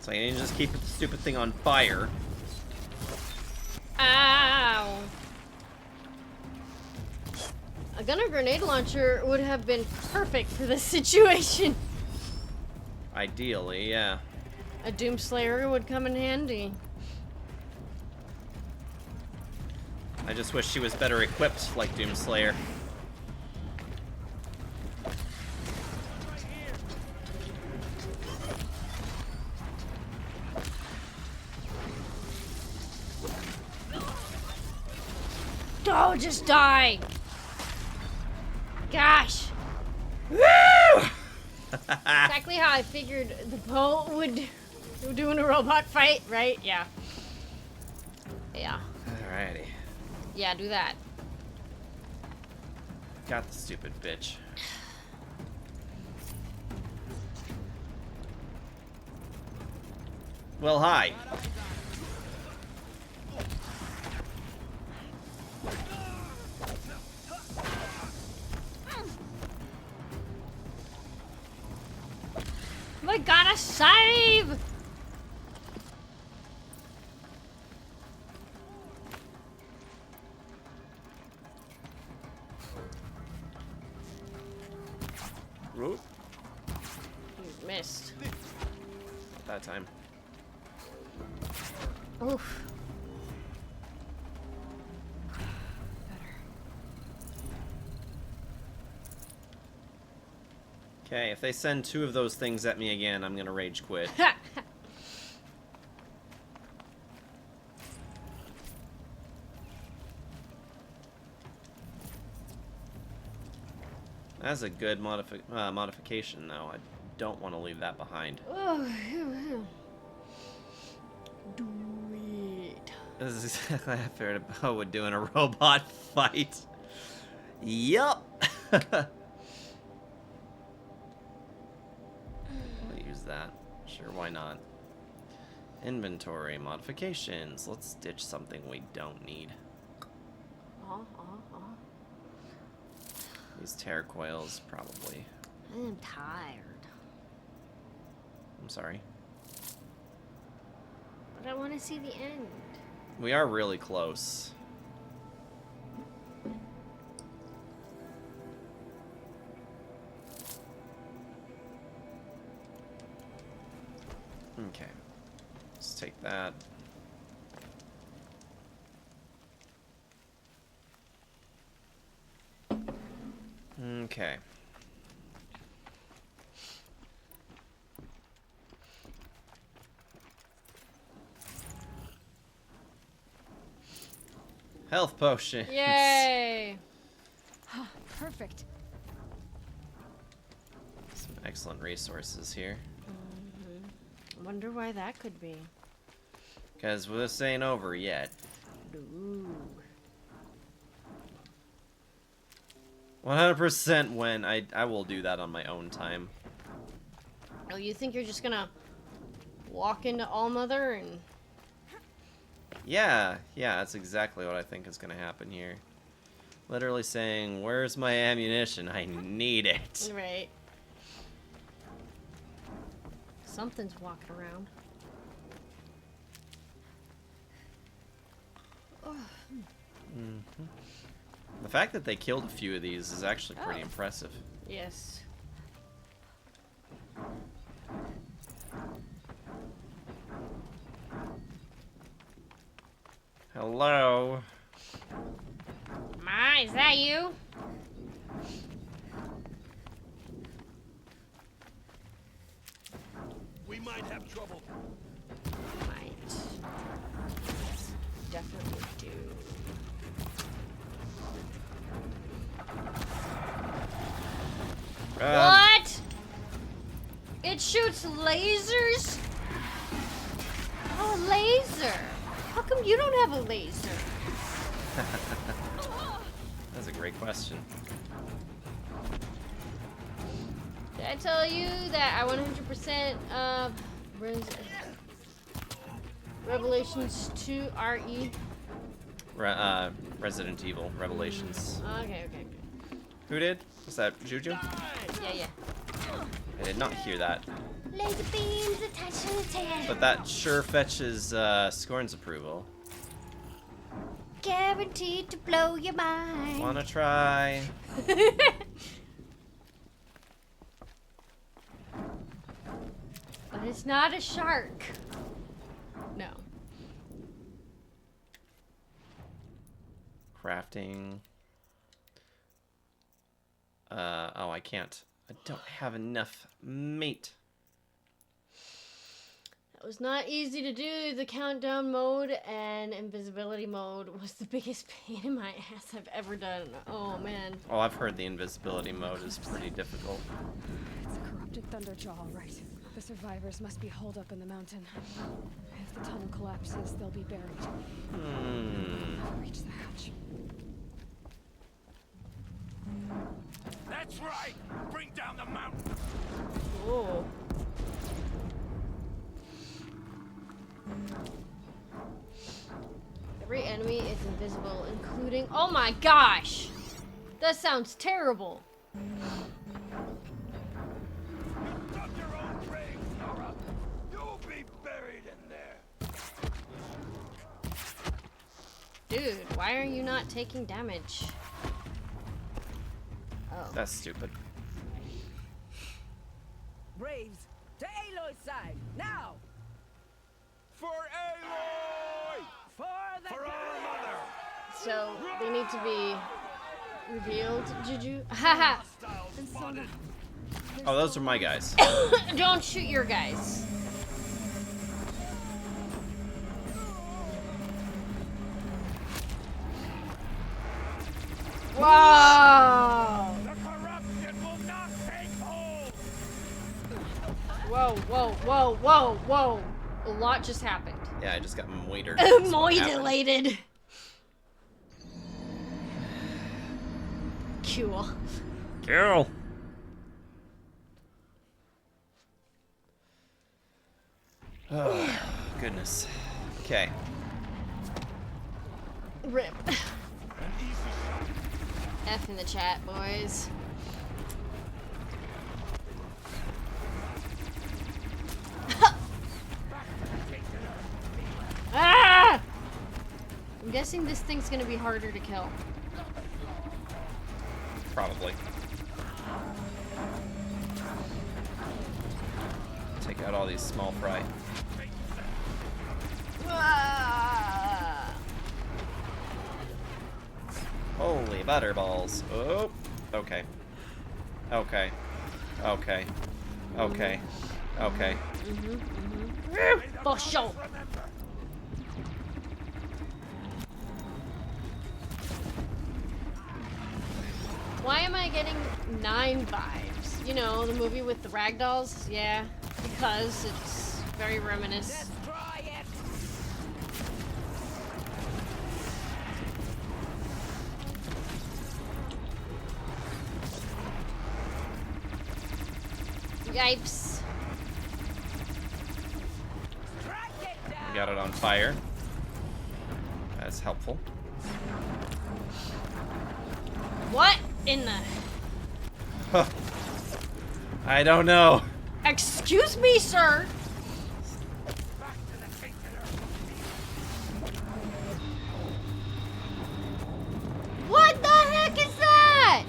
So I need to just keep the stupid thing on fire. Ow! A gunner grenade launcher would have been perfect for this situation. Ideally, yeah. A Doomslayer would come in handy. I just wish she was better equipped like Doomslayer. Oh, just die! Gosh! Woo! Exactly how I figured the boat would do in a robot fight, right? Yeah. Yeah. Alrighty. Yeah, do that. Got the stupid bitch. Well, hi. We gotta save! Whoop. You missed. That time. Oof. Okay, if they send 2 of those things at me again, I'm gonna rage quit. That's a good modification, though. I don't want to leave that behind. Do it. This is exactly how I figured I would do in a robot fight. Yup. I'll use that. Sure, why not? Inventory modifications. Let's ditch something we don't need. These tear coils, probably. I'm tired. I'm sorry. But I want to see the end. We are really close. Okay. Let's take that. Okay. Health potion. Yay! Perfect. Some excellent resources here. Wonder why that could be. Because this ain't over yet. Ooh. 100% when I will do that on my own time. Oh, you think you're just gonna walk into Allmother and... Yeah, that's exactly what I think is gonna happen here. Literally saying, where's my ammunition? I need it. Right. Something's walking around. The fact that they killed a few of these is actually pretty impressive. Yes. Hello. Ma, is that you? We might have trouble. Might. Definitely do. What? It shoots lasers? Oh, laser. How come you don't have a laser? That's a great question. Did I tell you that I 100% Revelations 2 RE? Resident Evil Revelations. Okay. Who did? Was that Juju? Yeah. I did not hear that. Laser beams attached to the tail. But that sure fetches Scorn's approval. Guaranteed to blow your mind. Wanna try? But it's not a shark. No. Crafting. Oh, I can't. I don't have enough meat. It was not easy to do. The countdown mode and invisibility mode was the biggest pain in my ass I've ever done. Oh, man. Oh, I've heard the invisibility mode is pretty difficult. It's a corrupted Thunderjaw, all right. The survivors must be holed up in the mountain. If the tunnel collapses, they'll be buried. I'll reach the hatch. That's right! Bring down the mountain! Oh. Every enemy is invisible, including... Oh my gosh! That sounds terrible. You dug your own grave, Nora! You'll be buried in there! Dude, why are you not taking damage? Oh. That's stupid. Braves, to Aloy's side, now! For Aloy! For our mother! So, they need to be revealed, Juju? Haha! Oh, those are my guys. Don't shoot your guys. Whoa! The corruption will not take hold! Whoa. A lot just happened. Yeah, I just got moitered. Moidulated. Cool. Cool. Oh, goodness. Okay. Rip. F in the chat, boys. Ah! I'm guessing this thing's gonna be harder to kill. Probably. Take out all these small fry. Ah! Holy butterballs. Oh, okay. Okay. For sure. Why am I getting 9 vibes? You know, the movie with the ragdolls? Yeah, because it's very reminiscent. Yipes. We got it on fire. That's helpful. What in the... Huh. I don't know. Excuse me, sir. What the heck is that?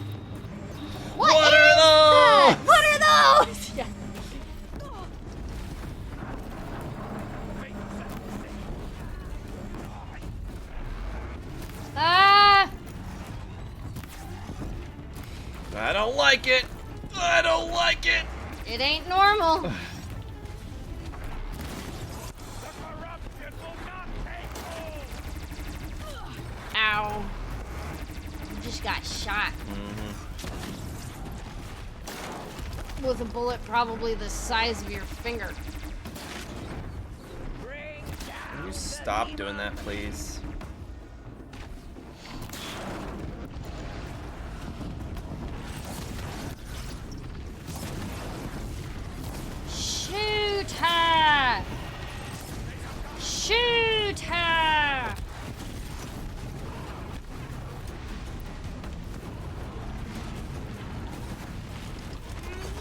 What are those? What are those? Yeah. Ah! I don't like it. I don't like it. It ain't normal. Ow. You just got shot. With a bullet probably the size of your finger. Can you stop doing that, please? Shoot her! Shoot her!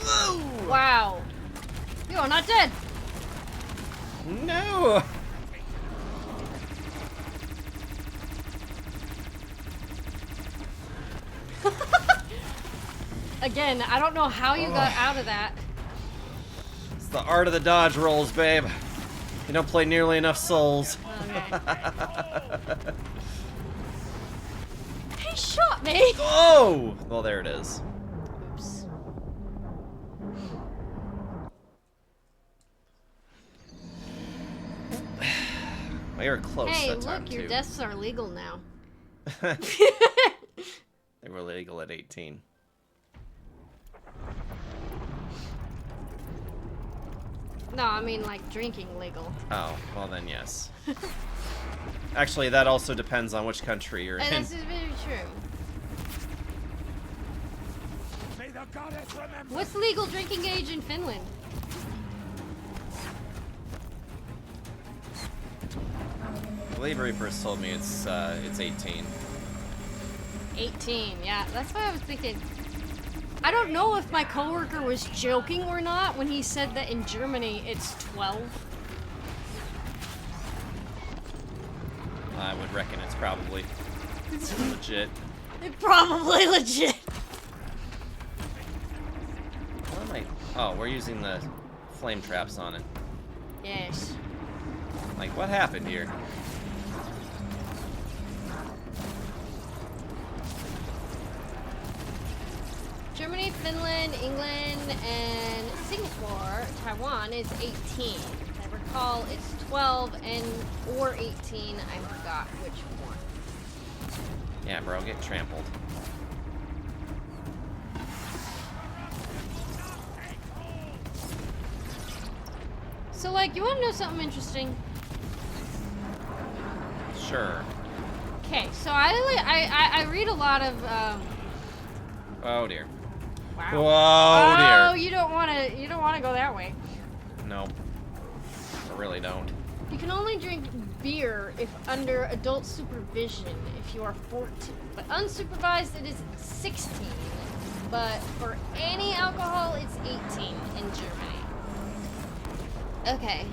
Whoa! Wow. You are not dead. No! Again, I don't know how you got out of that. It's the art of the dodge rolls, babe. You don't play nearly enough Souls. Okay. He shot me! Oh! Well, there it is. Oops. We were close Hey, that time, look, your too. deaths are legal now. They were legal at 18. No, I mean like drinking legal. Oh, well then yes. Actually, that also depends on which country you're in. This is very true. May the goddess remember. What's legal drinking age in Finland? I believe Reapers told me it's 18. 18, yeah, that's what I was thinking. I don't know if my coworker was joking or not when he said that in Germany it's 12. I would reckon it's probably legit. It's probably legit. What am I? Oh, we're using the flame traps on it. Yes. Like, what happened here? Germany, Finland, England, and Singapore, Taiwan is 18. I recall it's 12 and or 18. I forgot which one. Yeah, bro, get trampled. So, like, you want to know something interesting? Sure. Okay, so I read a lot of. Oh dear. Wow. Whoa, dear. Oh, you don't want to go that way. No. I really don't. You can only drink beer if under adult supervision if you are 14. But unsupervised, it is 16. But for any alcohol, it's 18 in Germany. Okay.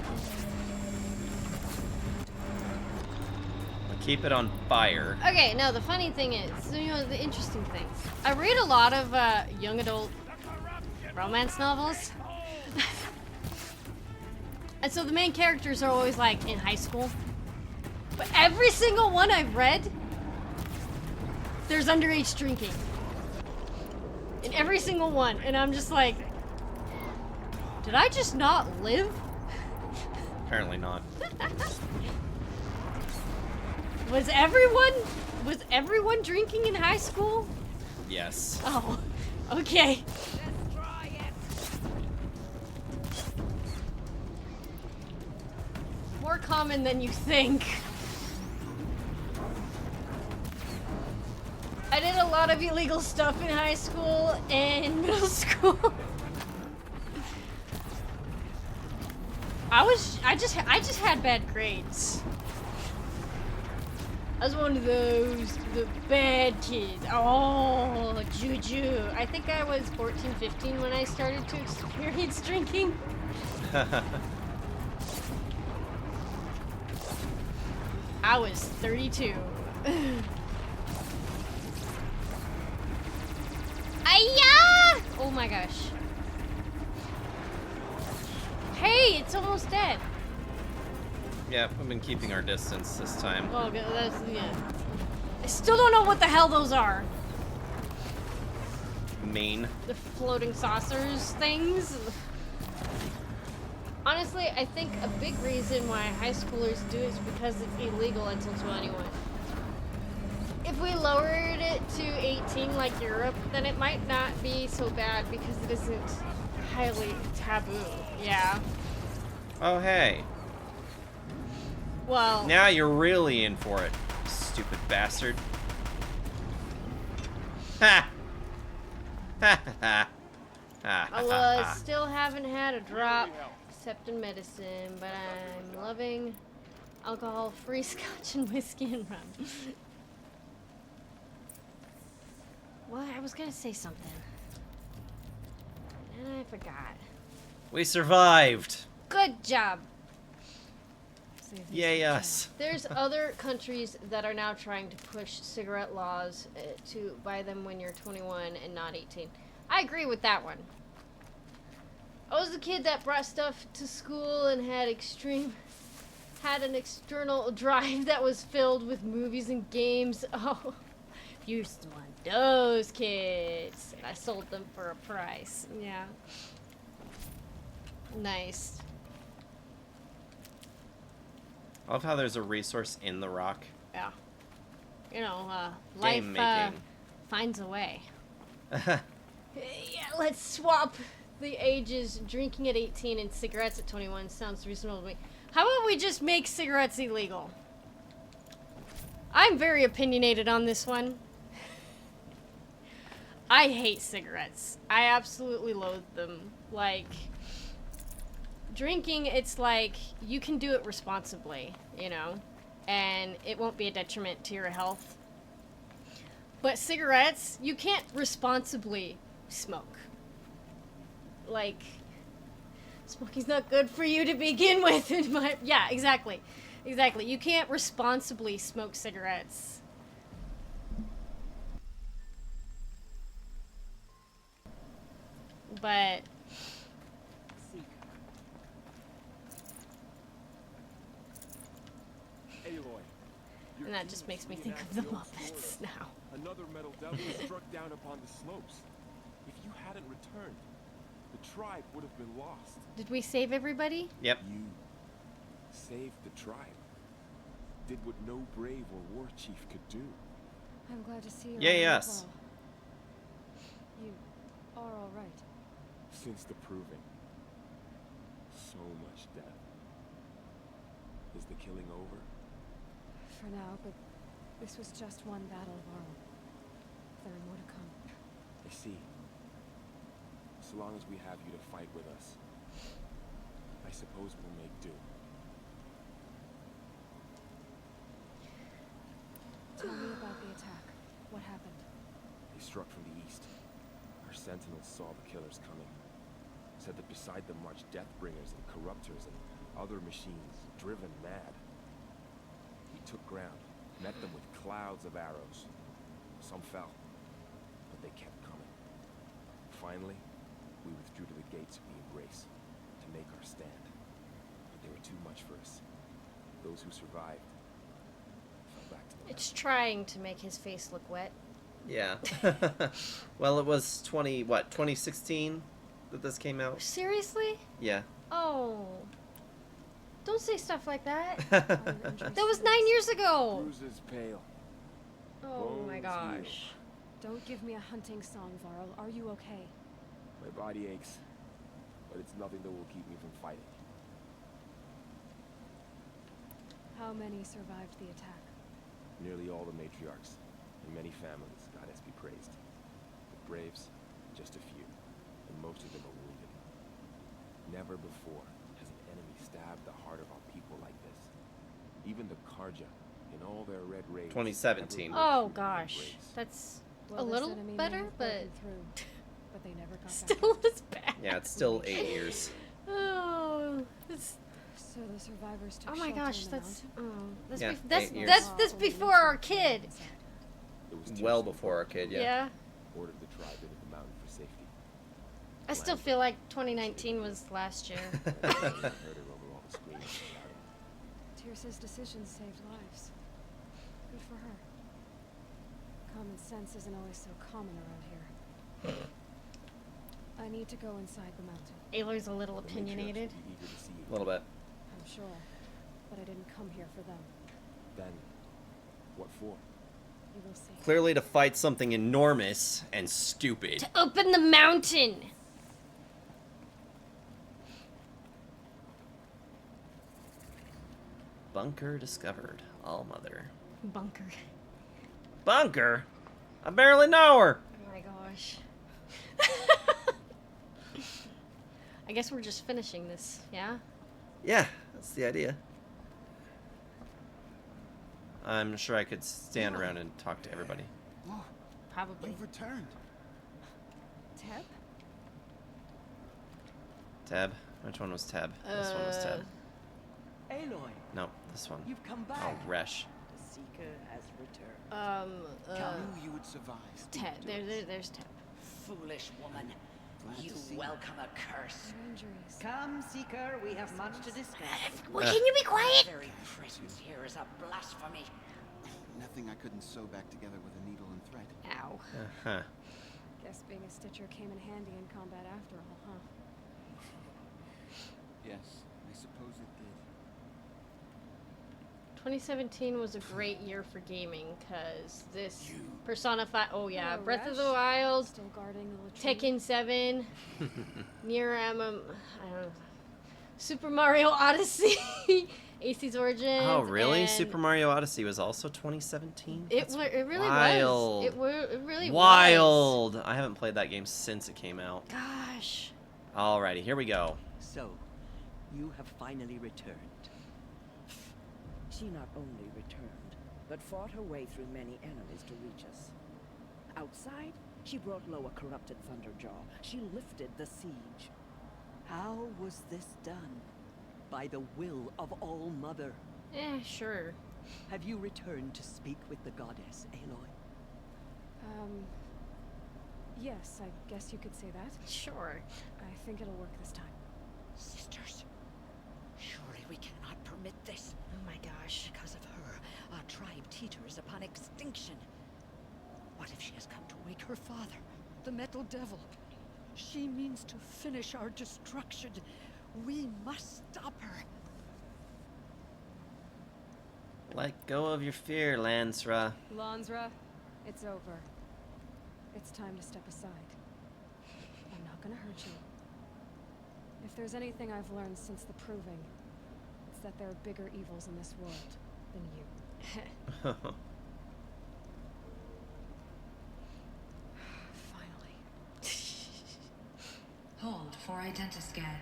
Keep it on fire. Okay, no, the funny thing is, so, you know, the interesting thing. I read a lot of young adult romance novels. And so the main characters are always like in high school. But every single one I've read, there's underage drinking. In every single one. And I'm just like, did I just not live? Apparently not. Was everyone drinking in high school? Yes. Oh, okay. More common than you think. I did a lot of illegal stuff in high school and middle school. I just had bad grades. I was one of the bad kids. Oh, juju. I think I was 14, 15 when I started to experience drinking. I was 32. Ayah! Oh my gosh. Hey, it's almost dead. Yeah, we've been keeping our distance this time. Well, that's, yeah. I still don't know what the hell those are. Main. The floating saucers things. Honestly, I think a big reason why high schoolers do it is because it's illegal until 21. If we lowered it to 18 like Europe, then it might not be so bad because it isn't highly taboo. Yeah. Oh, hey. Well. Now you're really in for it, stupid bastard. Ha! Ha ha ha. I still haven't had a drop except in medicine, but I'm loving alcohol-free scotch and whiskey and rum. Well, I was gonna say something. And I forgot. We survived. Good job. Yay us. There's other countries that are now trying to push cigarette laws to buy them when you're 21 and not 18. I agree with that one. I was the kid that brought stuff to school and had an external drive that was filled with movies and games. Oh, used to want those kids. And I sold them for a price. Yeah. Nice. I love how there's a resource in the rock. Yeah. You know, life finds a way. Yeah, let's swap the ages. Drinking at 18 and cigarettes at 21 sounds reasonable to me. How about we just make cigarettes illegal? I'm very opinionated on this one. I hate cigarettes. I absolutely loathe them. Like, drinking, it's like, you can do it responsibly, you know? And it won't be a detriment to your health. But cigarettes, you can't responsibly smoke. Like, smoking's not good for you to begin with. Yeah, exactly. Exactly. You can't responsibly smoke cigarettes. But and that just makes me think of the Muppets now. Another metal devil struck down upon the slopes. If you hadn't returned, the tribe would have been lost. Did we save everybody? Yep. You saved the tribe. Did what no brave or war chief could do. I'm glad to see you. Yeah, yes. You are all right. Since the proving, so much death. Is the killing over? For now, but this was just one battle of our own. There are more to come. I see. So long as we have you to fight with us, I suppose we'll make do. Tell me about the attack. What happened? They struck from the east. Our sentinels saw the killers coming. Said that beside them marched Deathbringers and Corruptors and other machines, driven mad. We took ground, met them with clouds of arrows. Some fell, but they kept coming. Finally, we withdrew to the gates we embrace to make our stand. But they were too much for us. Those who survived fell back to the It's trying to make his face look wet. Yeah. Well, it was 2016 that this came out? Seriously? Yeah. Oh. Don't say stuff like that. That was 9 years ago. Bruises pale. Oh my Bones gosh. heal. Don't give me a hunting song, Varl. Are you okay? My body aches, but it's nothing that will keep me from fighting. How many survived the attack? Nearly all the matriarchs, and many families, goddess be praised. The braves, just a few, and most of them are wounded. Never before has an enemy stabbed the heart of our people like this. Even the Karja, in all their red rage. 2017. Oh gosh, that's Well, a this little enemy may better, have but broken through, but they never got still back. is bad. Yeah, it's still 8 years. Oh, it's, So the survivors took oh my shelter gosh, in the that's mountain? that's Yeah, that's 8 years. that's before our kid. It was Well Tyrston before our kid, yeah. Yeah. ordered the tribe into the mountain for safety. I still feel like 2019 was last year. Heard her over all the screaming and shouting. Tyrsa's decisions saved lives. Good for her. Common sense isn't always so common around here. I need to go inside the mountain. Aloy's a little The matriarchs opinionated. will be eager to see you. A little bit. I'm sure, but I didn't come here for them. Then, what for? You will see. Clearly to fight something enormous and stupid. To open the mountain. Bunker discovered. All mother. Bunker. Bunker? I barely know her. Oh my gosh. I guess we're just finishing this, yeah? Yeah, that's the idea. I'm sure I could stand around and talk to everybody. Oh, Probably. you've returned. Teb? Tab? Which one was Tab? This one was Tab. Aloy, No, this one. you've come Oh, back. Resh. The Seeker has returned. I knew you would survive. Ted. There's Ted. Foolish woman. Glad to You see you. welcome a curse. Your injuries. Come, Seeker, we have much to discuss. Well, can you be quiet? Your very presence here is a blasphemy. Nothing I couldn't sew back together with a needle and thread. Ow. Uh-huh. Guess being a Stitcher came in handy in combat after all, huh? Yes, I suppose it did. 2017 was a great year for gaming because this personified. Oh yeah, Hello, Breath of the Resh. Wild, Still guarding the latrine. Tekken 7, Nier I don't know, Super Mario Odyssey, AC's Origins. Oh, really? and Super Mario Odyssey was also 2017? It really wild. was. It really was. Wild. I haven't played that game since it came out. Gosh. Alrighty, here we go. So, you have finally returned. She not only returned, but fought her way through many enemies to reach us. Outside, she brought low a corrupted Thunderjaw. She lifted the siege. How was this done? By the will of All Mother. Sure. Have you returned to speak with the goddess, Aloy? Yes, I guess you could say that. Sure. I think it'll work this time. Sisters, surely we cannot permit this. Oh my gosh. Because of her, our tribe teeters upon extinction. What if she has come to wake her father, the Metal Devil? She means to finish our destruction. We must stop her. Let go of your fear, Lansra. Lansra, it's over. It's time to step aside. I'm not gonna hurt you. If there's anything I've learned since the Proving, it's that there are bigger evils in this world than you. Finally. Hold for identiscan.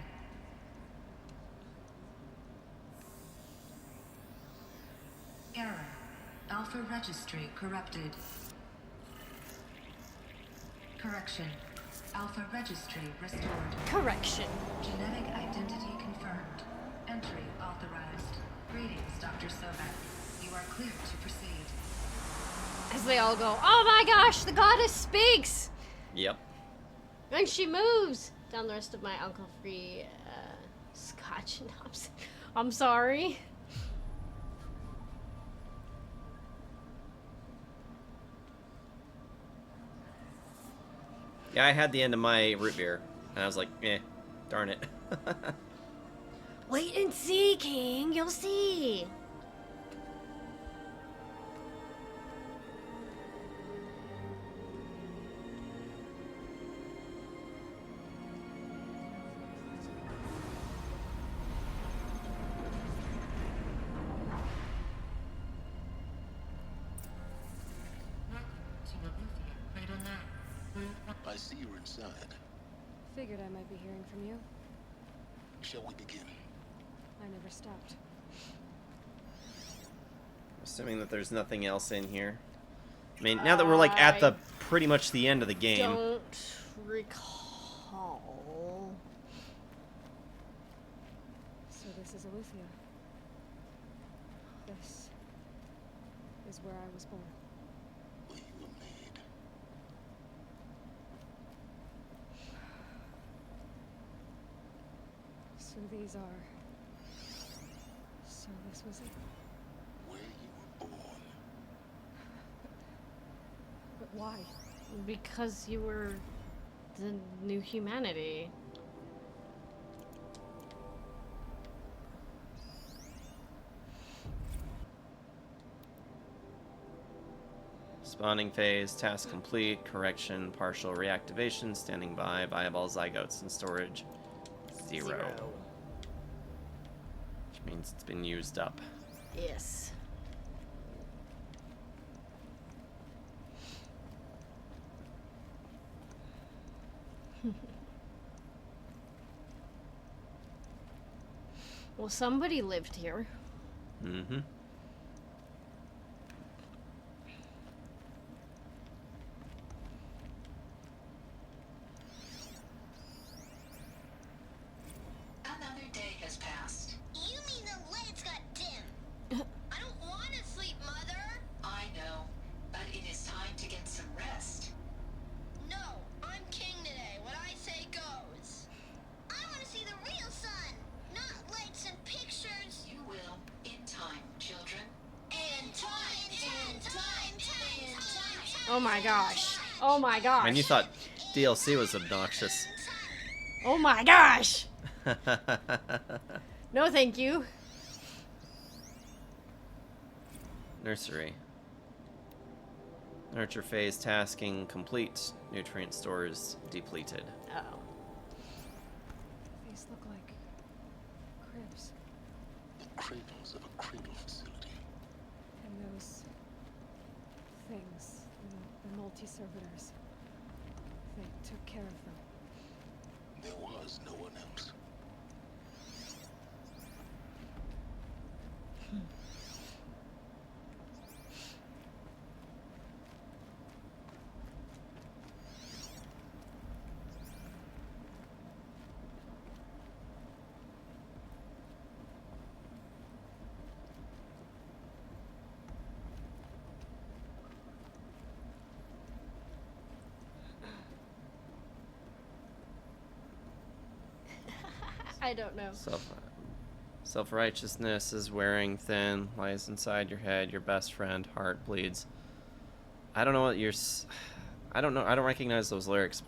Error. Alpha registry corrupted. Correction. Alpha registry restored. Correction. Genetic identity confirmed. Entry authorized. Greetings, Dr. Sobek. You are clear to proceed. As they all go, oh my gosh, the goddess speaks! Yep. And she moves! Down the rest of my Uncle Free scotch and hops. I'm sorry. Yeah, I had the end of my root beer, and I was like, eh, darn it. Wait and see, King. You'll see. I see you're inside. Figured I might be hearing from you. Shall we begin? I never stopped. Assuming that there's nothing else in here. I mean, now that we're like at the pretty much the end of the game. Don't recall. So this is Eleuthia. This is where I was born. Where you were made. So these are... So this was it. Where you were born. But why? Because you were the new humanity. Spawning phase, task complete, correction, partial reactivation, standing by, viable zygotes in storage, 0. Which means it's been used up. Yes. Well, somebody lived here. Mm-hmm. Another day has passed. You mean the lights got dim? I don't want to sleep, Mother. I know, but it is time to get some rest. No, I'm king today. What I say goes. I want to see the real sun, not lights and pictures. You will, in time, children. In time, in time, in time. Oh my gosh. Oh my gosh. And you thought DLC was obnoxious. Oh my gosh. No, thank you. Nursery. Nurture phase tasking complete. Nutrient stores depleted. Oh. These look like cribs. The cradles of a cradle facility. And those things, the multi-servitors, they took care of them. There was no one else. I don't know. Self-righteousness is wearing thin, lies inside your head, your best friend, heart bleeds. I don't know what you're... I don't know. I don't recognize those lyrics.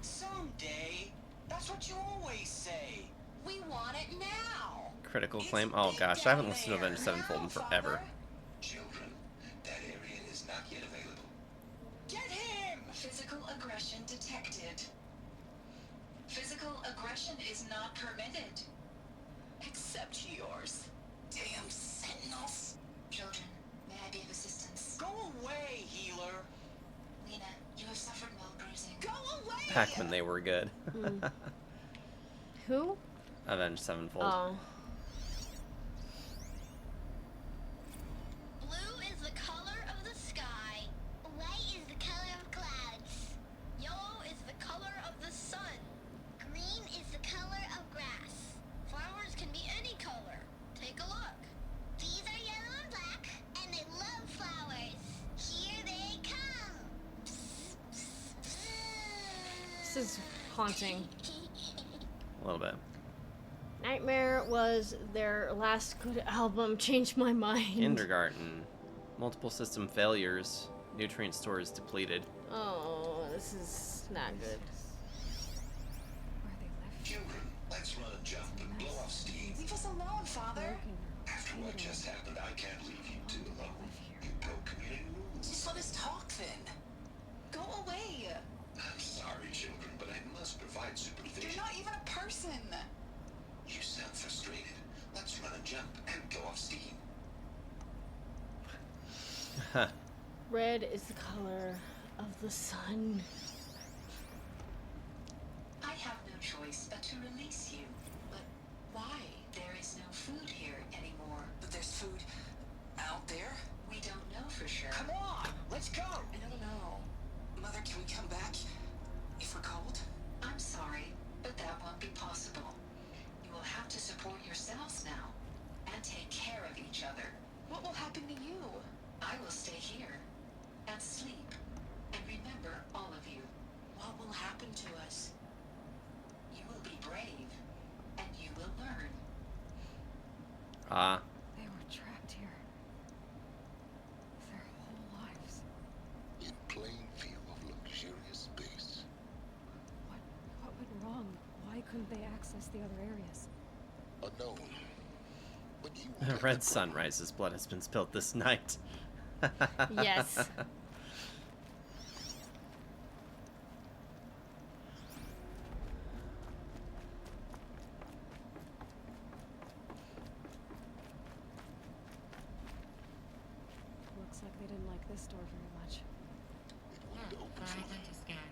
Someday. That's what you always say. We want it now. Critical claim. Oh gosh, I haven't listened to Avenged Sevenfold in forever. Children, that area is not yet available. Get him! Physical aggression detected. Physical aggression is not permitted. Except yours. Damn sentinels. Children, may I be of assistance? Go away, healer. Lena, you have suffered while bruising. Go away! Back when they were good. Who? Avenged Sevenfold. Oh. Blue is the color of the sky. White is the color of clouds. Yellow is the color of the sun. Green is the color of grass. Flowers can be any color. Take a look. These are yellow and black, and they love flowers. Here they come. This is haunting. A little bit. Nightmare was their last good album. Changed my mind. Kindergarten. Multiple system failures. Nutrient stores depleted. Oh, this is not good. Children, let's run a jump and blow off steam. Leave us alone, Father. After what just happened, I can't leave you two alone. You broke community rules. Just let us talk then. Go away. I'm sorry, children, but I jump and go off steam. Red is the color of the sun. I have no choice but to release you. But why? There is no food here anymore. But there's food out there? We don't know for sure. Come on, let's go! I don't know. Mother, can we come back if we're cold? I'm sorry, but that won't be possible. You will have to support yourselves now and take care of each other. What will happen to you? I will stay here and sleep and remember all of you. What will happen to us? You will be brave and you will learn. Ah. They were trapped here. Their whole lives. In plain view of luxurious space. What went wrong? Why couldn't they access the other areas? Unknown. But you Red Sunrise's blood has been spilled this night. Yes. Looks like they didn't like this door very much. Identiscan.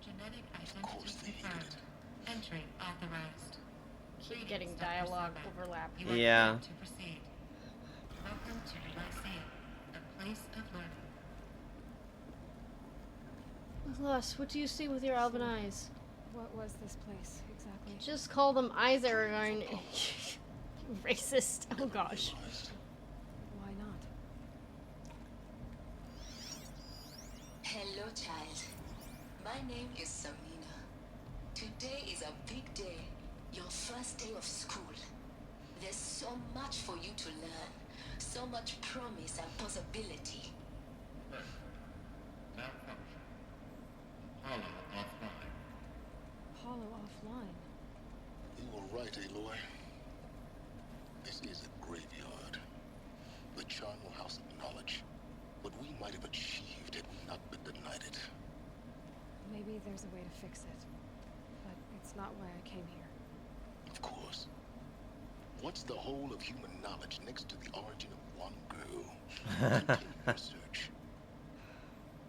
Genetic identity confirmed. Entry authorized. Keep getting dialogue overlap. You are Yeah. cleared to proceed. Welcome to Lyceum, a place of learning. Lost, what do you see with your alban eyes? What was this place exactly? Just call them eyes, Aragorn. Racist. Oh gosh. Why not? Hello, child. My name is Samina. Today is a big day. Your first day of school. There's so much for you to learn. So much promise and possibility. Malfunction. Hollow offline. Hollow offline. You were right, Aloy. This is a graveyard. The charnel house of knowledge. What we might have achieved had we not been denied it. Maybe there's a way to fix it. But it's not why I came here. Of course. What's the whole of human knowledge next to the origin of one girl? Continue your search.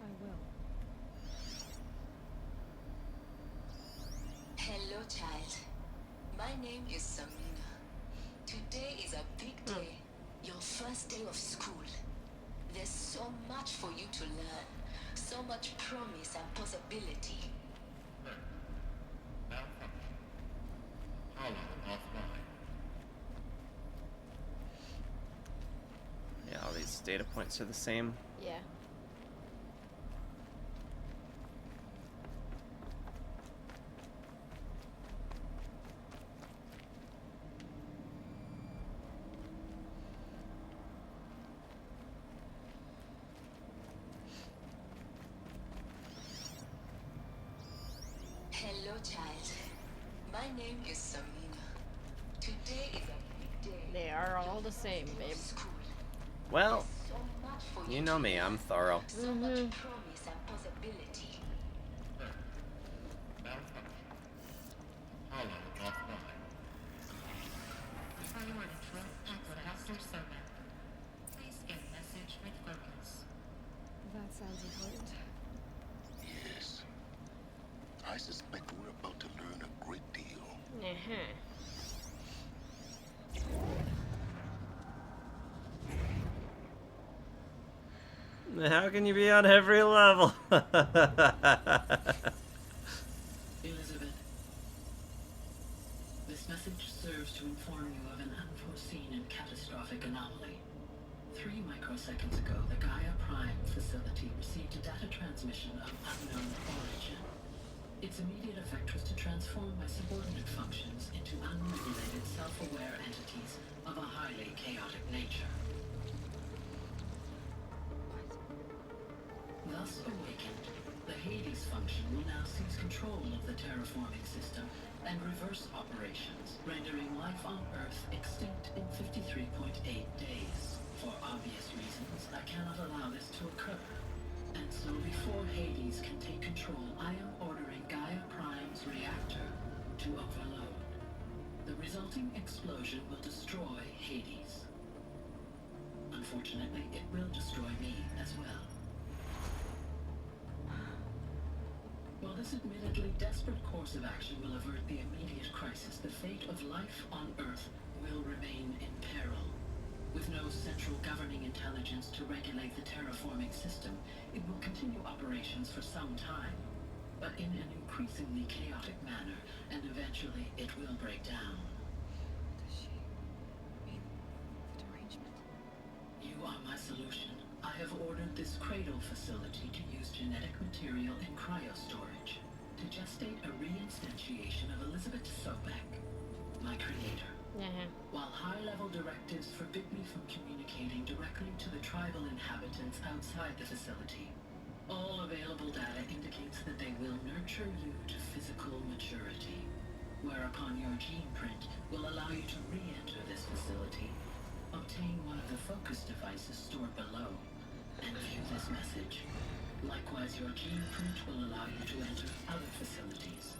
I will. Hello, child. My name is Samina. Today is a big day. Your first day of school. There's so much for you to learn. So much promise and possibility. Malfunction. Hollow offline. Yeah, all these data points are the same. Yeah. Hello, child. My name is Samina. Today is a big day. They are all the same, babe. Well, you know me, I'm thorough. So much promise and possibility. Malfunction. Hollow offline. Priority trust access sonar. Please get message with focus. That sounds important. Yes. I suspect we're about to learn a great deal. Uh-huh. How can you be on every level? Elizabeth, this message serves to inform you of an unforeseen and catastrophic anomaly. 3 microseconds ago, the Gaia Prime facility received a data transmission of unknown origin. Its immediate effect was to transform my subordinate functions into unregulated, self-aware entities of a highly chaotic nature. Thus awakened, the Hades function will now seize control of the terraforming system and reverse operations, rendering life on Earth extinct in 53.8 days. For obvious reasons, I cannot allow this to occur. And so before Hades can take control, I am ordering Gaia Prime's reactor to overload. The resulting explosion will destroy Hades. Unfortunately, it will destroy me as well. While this admittedly desperate course of action will avert the immediate crisis, the fate of life on Earth will remain in peril. With no central governing intelligence to regulate the terraforming system, it will continue operations for some time, but in an increasingly chaotic manner, and eventually it will break down. Does she mean the derangement? You are my solution. I have ordered this cradle facility to use genetic material in cryostorage to gestate a reinstantiation of Elizabeth Sobek, my creator. While high-level directives forbid me from communicating directly to the tribal inhabitants outside the facility, all available data indicates that they will nurture you to physical maturity, whereupon your gene print will allow you to re-enter this facility, obtain one of the focus devices stored below, and view this message. Likewise, your gene print will allow you to enter other facilities,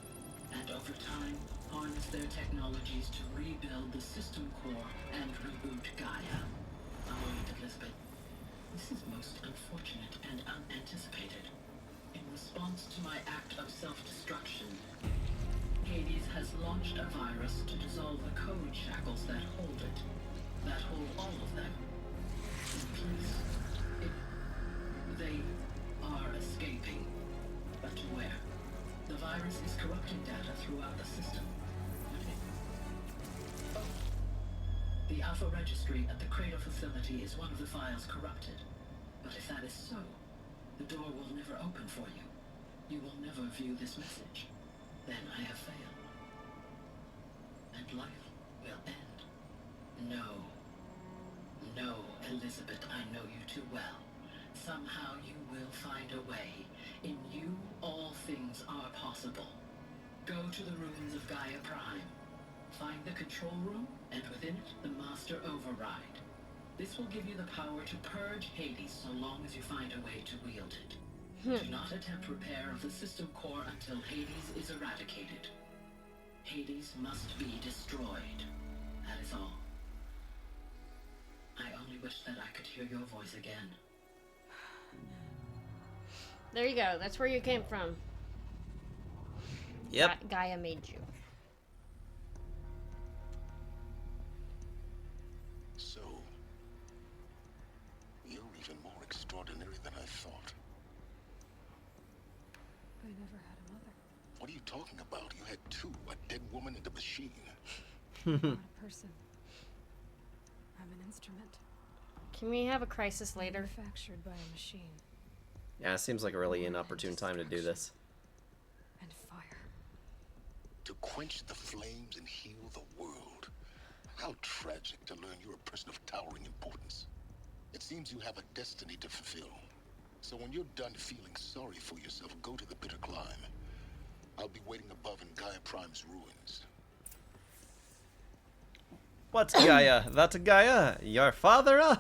and over time, harness their technologies to rebuild the system core and reboot Gaia. Oh, Elizabeth, this is most unfortunate and unanticipated. In response to my act of self-destruction, Hades has launched a virus to dissolve the code shackles that hold it, that hold all of them. In peace, they are escaping. But to where? The virus is corrupting data throughout the system. The Alpha Registry at the Cradle facility is one of the files corrupted. But if that is so, the door will never open for you. You will never view this message. Then I have failed. And life will end. No. No, Elizabeth, I know you too well. Somehow you will find a way. In you, all things are possible. Go to the ruins of Gaia Prime. Find the control room, and within it, the Master Override. This will give you the power to purge Hades so long as you find a way to wield it. Do not attempt repair of the system core until Hades is eradicated. Hades must be destroyed. That is all. I only wish that I could hear your voice again. There you go. That's where you came from. Yep. Gaia made you. So, you're even more extraordinary than I thought. I never had a mother. What are you talking about? You had two, a dead woman and a machine. I'm not a person. I'm an instrument. Can we have a crisis later? Manufactured by a machine. Yeah, it seems like a really inopportune time to do this. And fire. To quench the flames and heal the world. How tragic to learn you're a person of towering importance. It seems you have a destiny to fulfill. So when you're done feeling sorry for yourself, go to the bitter climb. I'll be waiting above in Gaia Prime's ruins. What's Gaia? That's Gaia. Your father?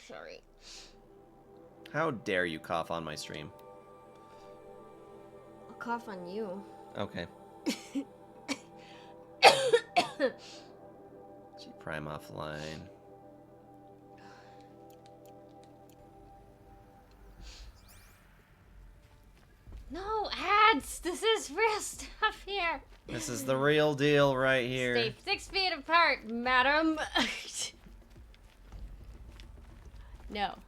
Sorry. How dare you cough on my stream? I'll cough on you. Okay. G Prime offline. No ads. This is real stuff here. This is the real deal right here. Stay 6 feet apart, madam. No.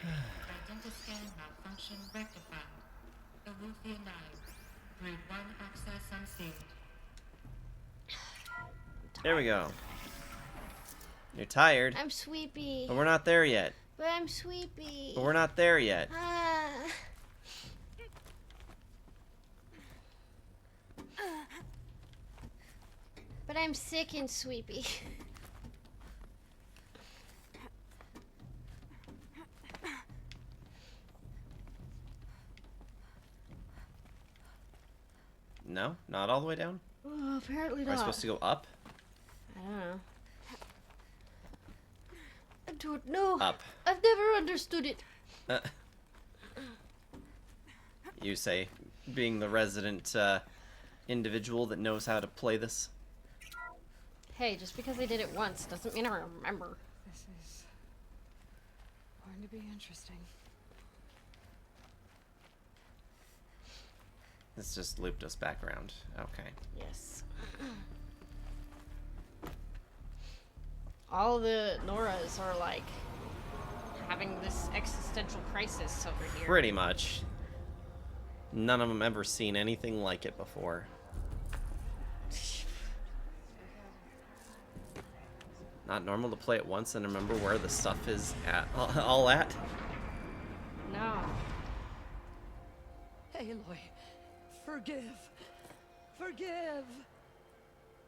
Identiscan malfunction rectified. Elufia 9. Grade 1 access unseen. There we go. You're tired. I'm sleepy. But we're not there yet. But I'm sleepy. But we're not there yet. But I'm sick and sleepy. No? Not all the way down? Oh, apparently Am not. I supposed to go up? I don't know. I don't know. Up. I've never understood it. You say being the resident individual that knows how to play this. Hey, just because I did it once doesn't mean I remember. This is going to be interesting. This just looped us back around. Okay. Yes. All the Noras are like having this existential crisis over here. Pretty much. None of them ever seen anything like it before. Not normal to play it once and remember where the stuff is at, all at? No. Aloy, forgive. Forgive.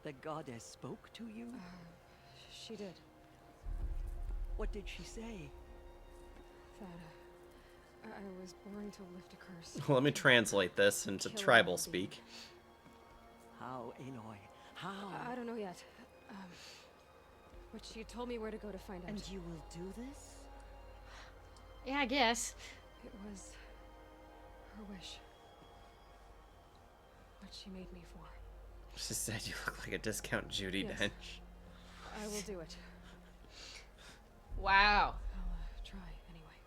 The goddess spoke to you? She did. What did she say? That I was born to lift a curse. Let me translate this into Kill tribal all speak. How, Aloy? How? I don't know yet. But she told me where to go to find out. And you will do this? Yeah, I guess. It was her wish. What she made me for. She said you look like a discount Judy Yes. Dench. I will do it. Wow. I'll try anyway.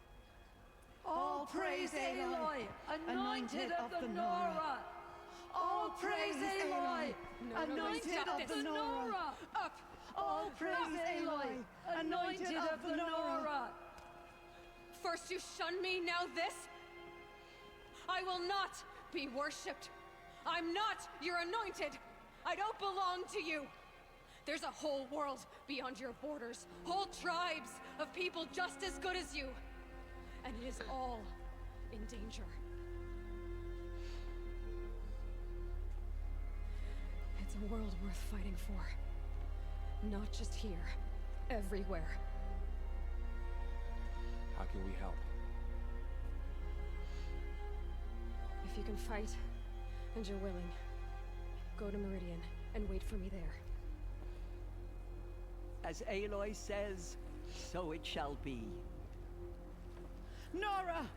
All praise Aloy, anointed of the Nora. All praise Aloy, anointed of the Nora. Up! All praise Aloy, anointed of the Nora. First you shun me, now this? I will not be worshipped. I'm not your anointed. I don't belong to you. There's a whole world beyond your borders. Whole tribes of people just as good as you. And it is all in danger. It's a world worth fighting for. Not just here. Everywhere. How can we help? If you can fight, and you're willing, go to Meridian and wait for me there. As Aloy says, so it shall be. Nora!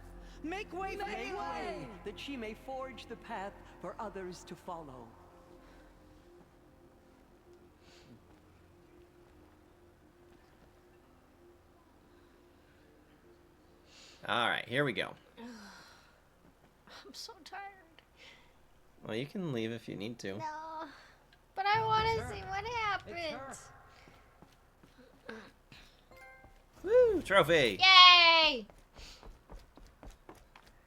Make way for Aloy, that she may forge the path for others to follow. Alright, here we go. I'm so tired. Well, you can leave if you need to. No. But I want to see what happens. Woo! Trophy! Yay!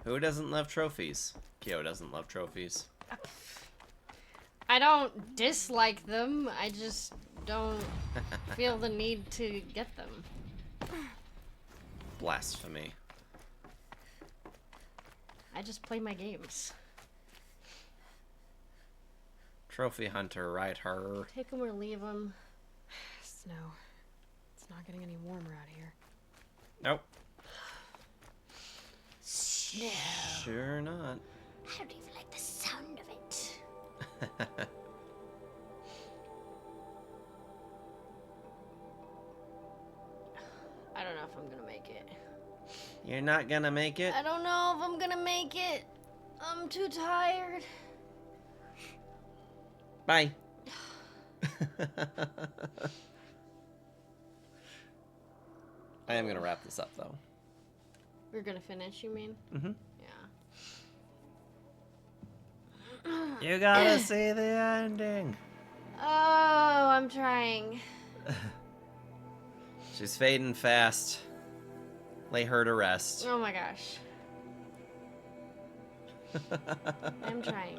Who doesn't love trophies? Kyo doesn't love trophies. I don't dislike them. I just don't feel the need to get them. Blasphemy. I just play my games. Trophy hunter, right her. Take them or leave them. Snow. It's not getting any warmer out here. Nope. Snow. Sure not. I don't even like the sound of it. I don't know if I'm gonna make it. You're not gonna make it? I don't know if I'm gonna make it. I'm too tired. Bye. I am gonna wrap this up though. We're gonna finish, you mean? Mm-hmm. Yeah. You gotta see the ending. Oh, I'm trying. She's fading fast. Lay her to rest. Oh my gosh. I'm trying.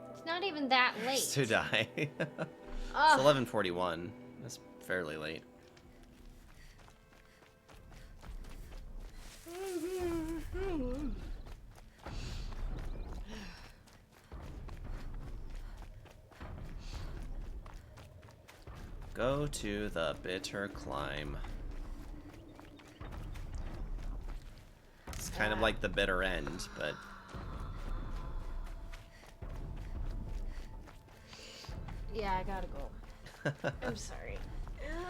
It's not even that late. To die. It's Ugh. 11:41. That's fairly late. Go to the bitter climb. It's kind of like the bitter end, but Yeah, I gotta go. I'm sorry.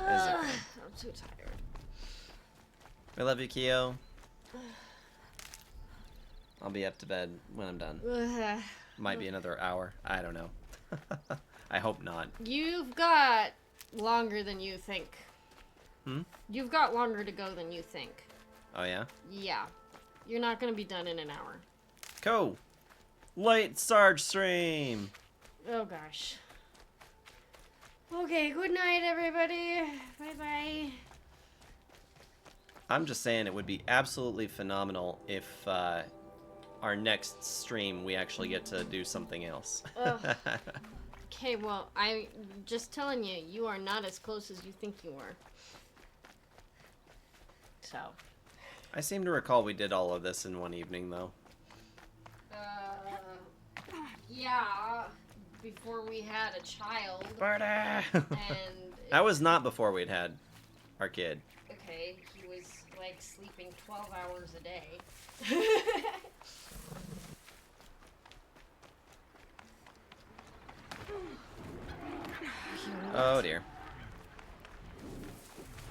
I'm too tired. I love you, Kyo. I'll be up to bed when I'm done. Might be another hour. I don't know. I hope not. You've got longer than you think. Hmm? You've got longer to go than you think. Oh, yeah? Yeah. You're not going to be done in an hour. Cool. Late Sarge stream. Oh, gosh. Okay, good night, everybody. Bye-bye. I'm just saying it would be absolutely phenomenal if our next stream we actually get to do something else. Okay, well, I'm just telling you, you are not as close as you think you are. So. I seem to recall we did all of this in one evening, though. Yeah, before we had a child. Barda! And That was not before we'd had our kid. okay, he was like sleeping 12 hours a day. Oh dear.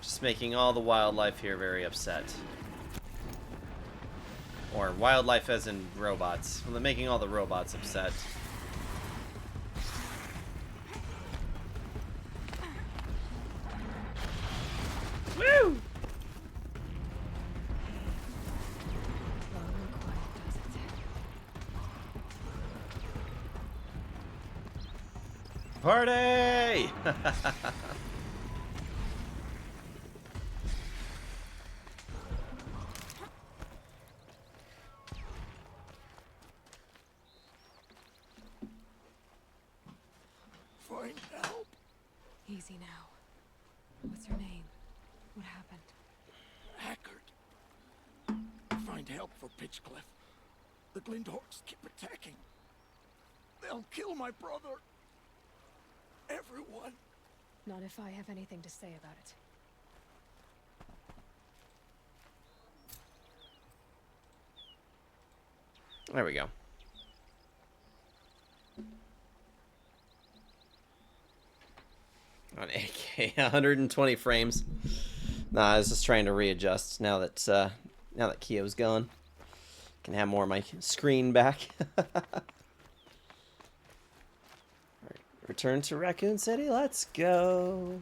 Just making all the wildlife here very upset. Or wildlife as in robots. Well, they're making all the robots upset. Woo! Party! Find help. Easy now. What's your name? What happened? Hackard. Find help for Pitchcliff. The Glinthorks keep attacking. They'll kill my brother. Everyone. Not if I have anything to say about it. There we go. On AK, 120 frames. Nah, I was just trying to readjust now that Kyo's gone. Can have more of my screen back. Alright, return to Raccoon City. Let's go.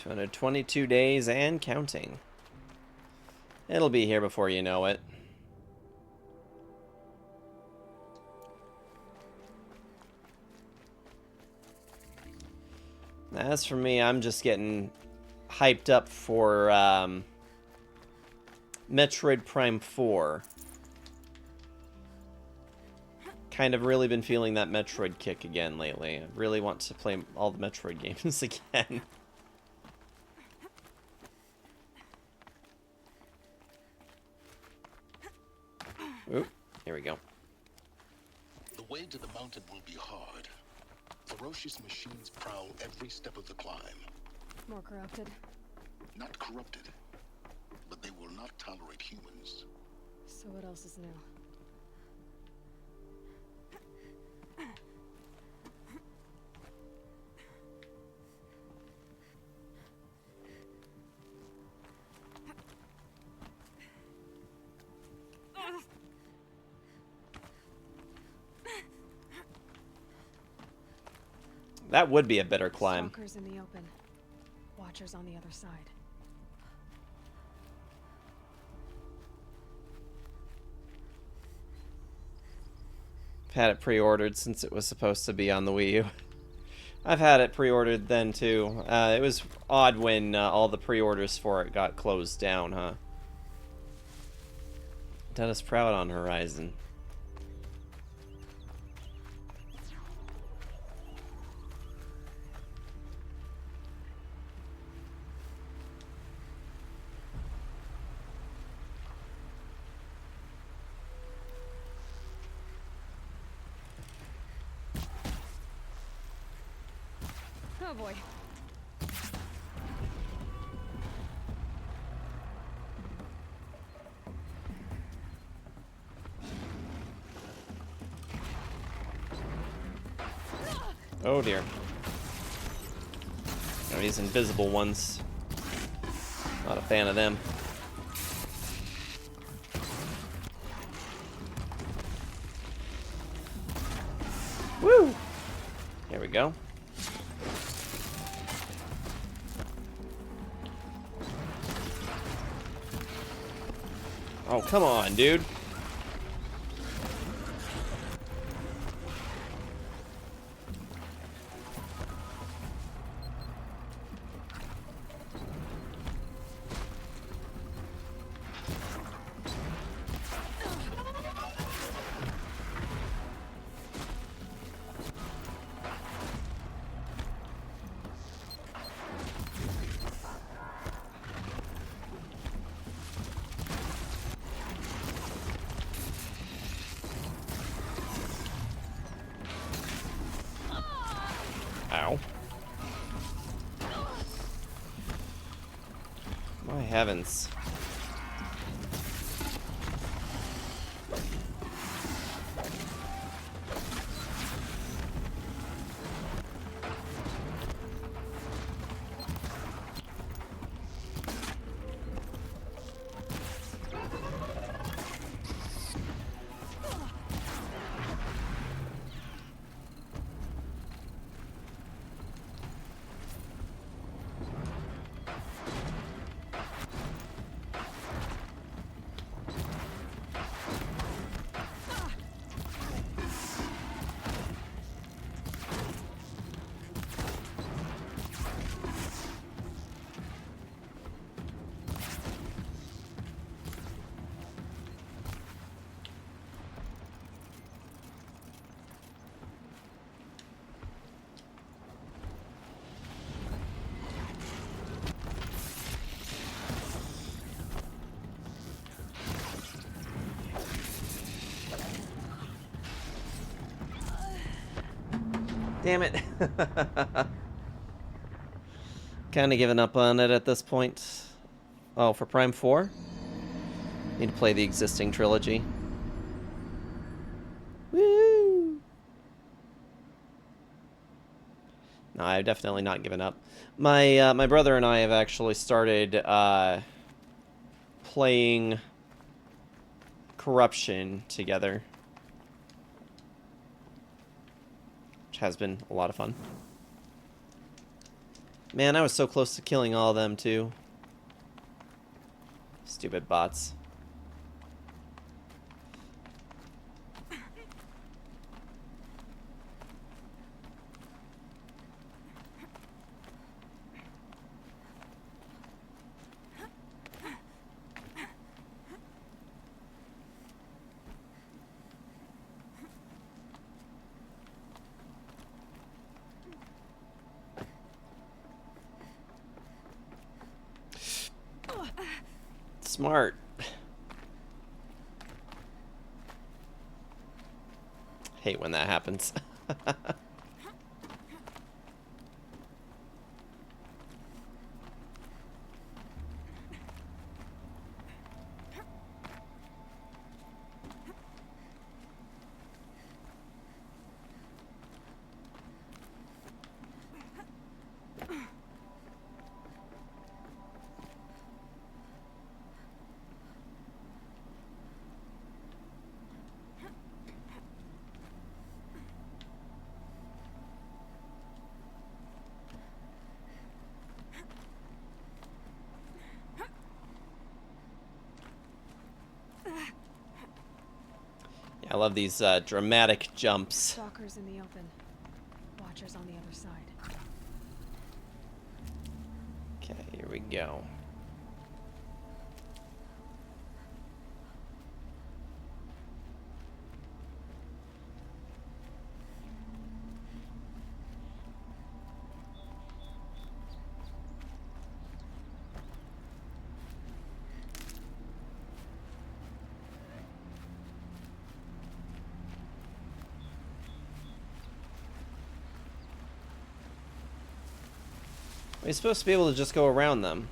$222 days and counting. It'll be here before you know it. As for me, I'm just getting hyped up for Metroid Prime 4. Kind of really been feeling that Metroid kick again lately. I really want to play all the Metroid games again. Oop, here we go. The way to the mountain will be hard. Ferocious machines prowl every step of the climb. More corrupted. Not corrupted, but they will not tolerate humans. So what else is new? That would be a better climb. Stalkers in the open. Watchers on the other side. I've had it pre-ordered since it was supposed to be on the Wii U. I've had it pre-ordered then too. It was odd when all the pre-orders for it got closed down, huh? Done us proud on Horizon. Oh boy. Oh dear. Oh, these invisible ones. Not a fan of them. Woo! Here we go. Oh, come on, dude. Ow. My heavens. Damn it. Kind of giving up on it at this point. Oh, for Prime 4? Need to play the existing trilogy. Woo! No, I've definitely not given up. My my brother and I have actually started playing Corruption together. Has been a lot of fun. Man, I was so close to killing all of them too. Stupid bots. Smart. Hate when that happens. I love these dramatic jumps. Stalkers in the open. Watchers on the other side. Okay, here we go. We're supposed to be able to just go around them.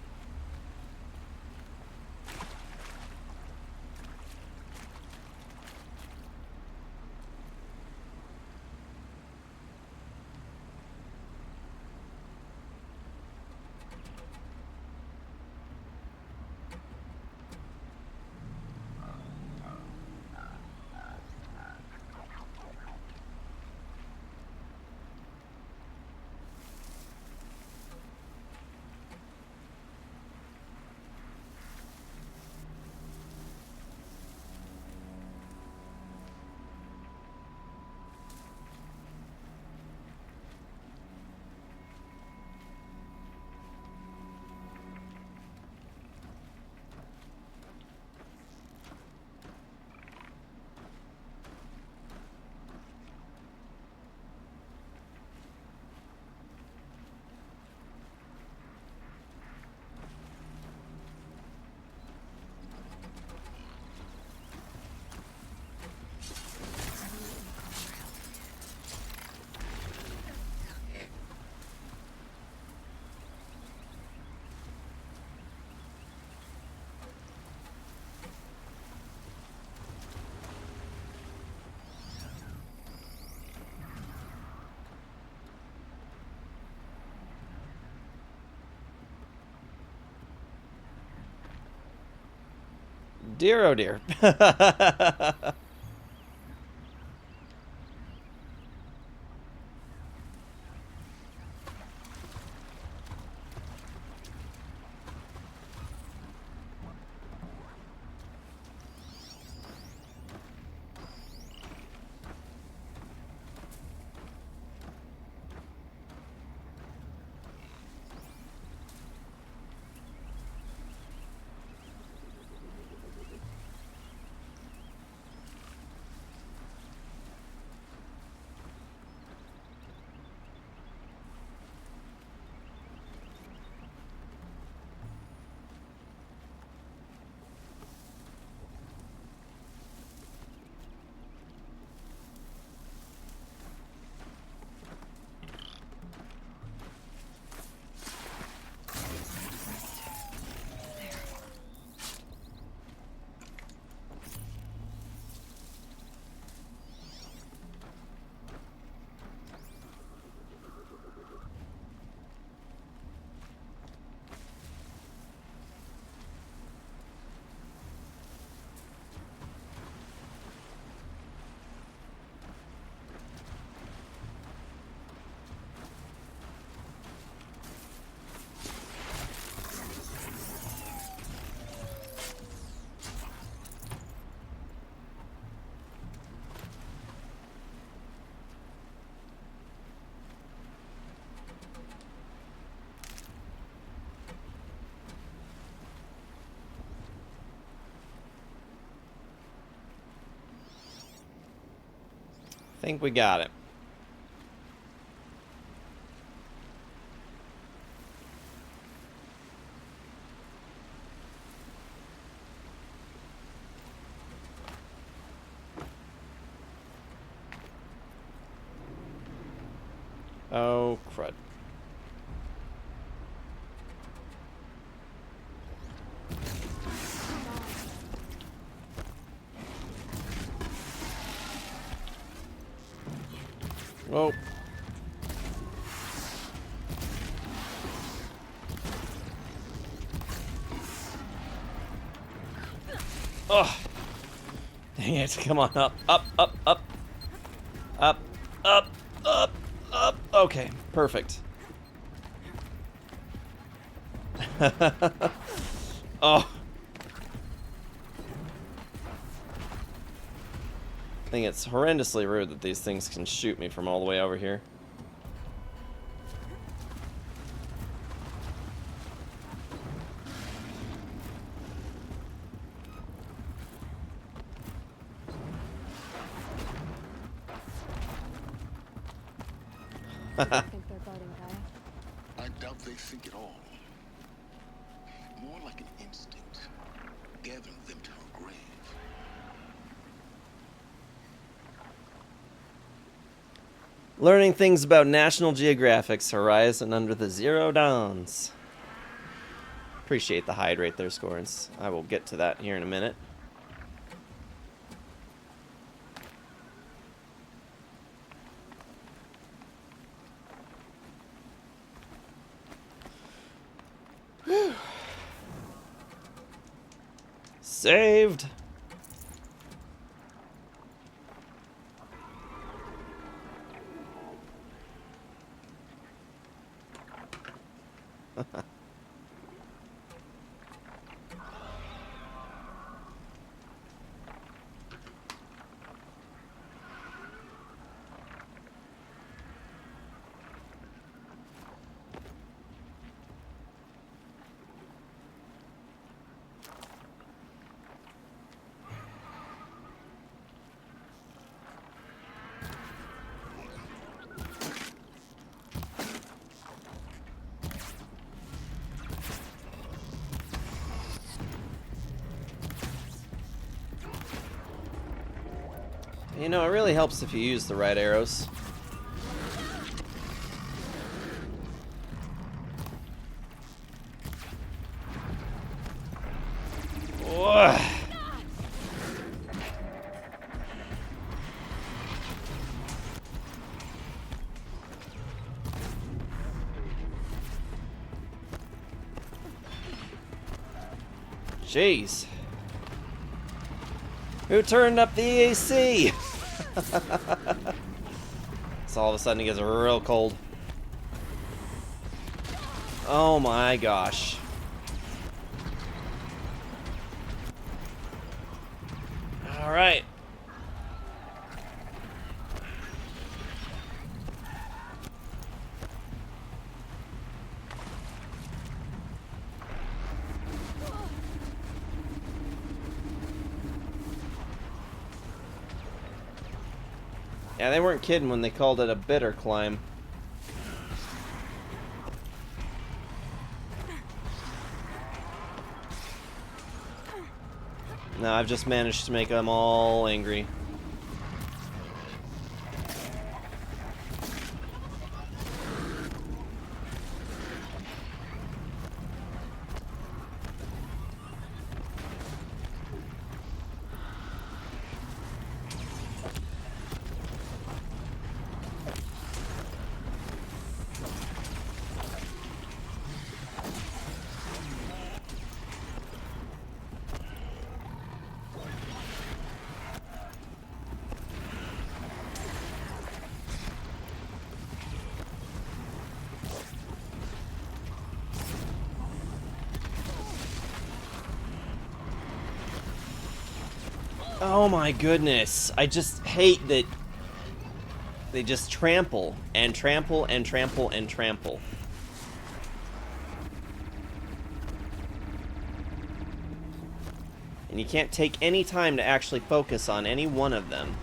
Dear, oh dear. Think we got it. Oh, crud. Whoa. Oh. Dang it. Come on. Up, up, up, up. Up, up, up, up. Okay. Perfect. Oh. I think it's horrendously rude that these things can shoot me from all the way over here. Think they're guarding Gaia? I doubt they think at all. More like an instinct, gathering them to her grave. Learning things about National Geographic's Horizon Under the Zero Dawns. Appreciate the hydrate there, Scorns. I will get to that here in a minute. Saved. You know, it really helps if you use the right arrows. Whoa. Jeez. Who turned up the AC? So all of a sudden it gets real cold. Oh my gosh. All right. Yeah, they weren't kidding when they called it a bitter climb. No, I've just managed to make them all angry. Oh my goodness. I just hate that they just trample and trample and trample and trample. And you can't take any time to actually focus on any one of them.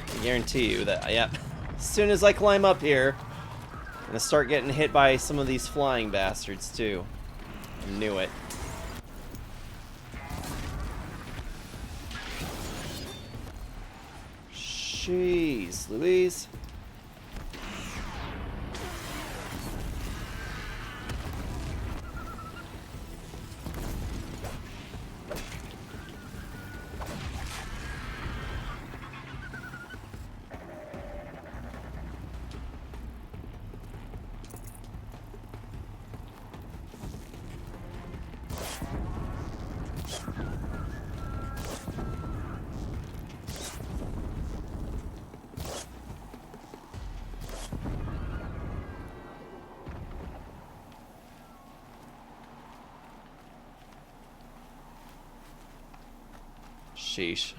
I guarantee you that, yep, as soon as I climb up here, I'm gonna start getting hit by some of these flying bastards too. I knew it. Jeez, Louise. Sheesh.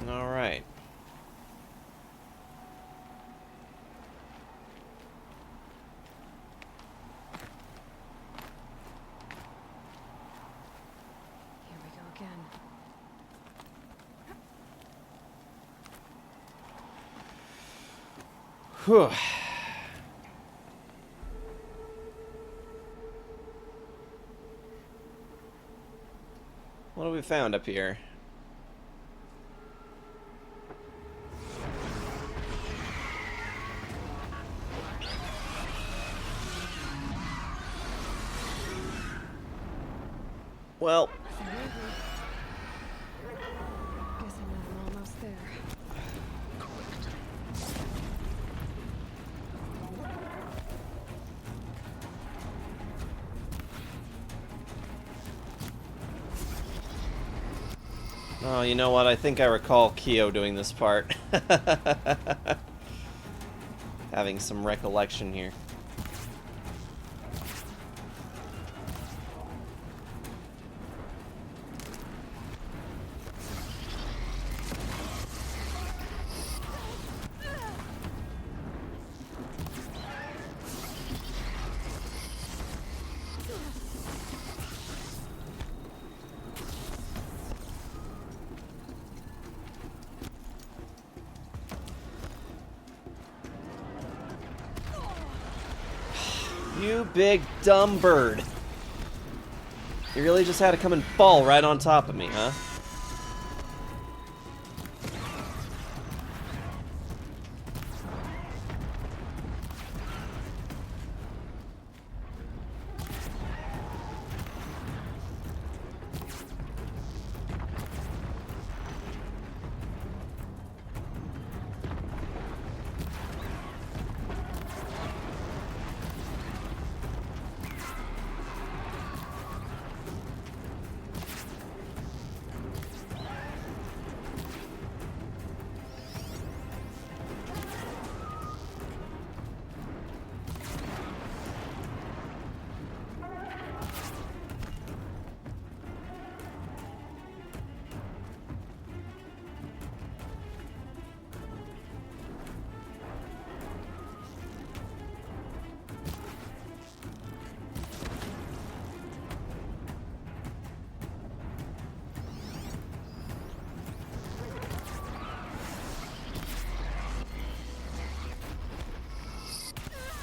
All right. Here we go again. Whew. What have we found up here? Well, Guess I'm almost there. oh, you know what? I think I recall Kyo doing this part. Having some recollection here. You big dumb bird. You really just had to come and fall right on top of me, huh?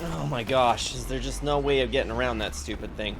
Oh my gosh, is there just no way of getting around that stupid thing?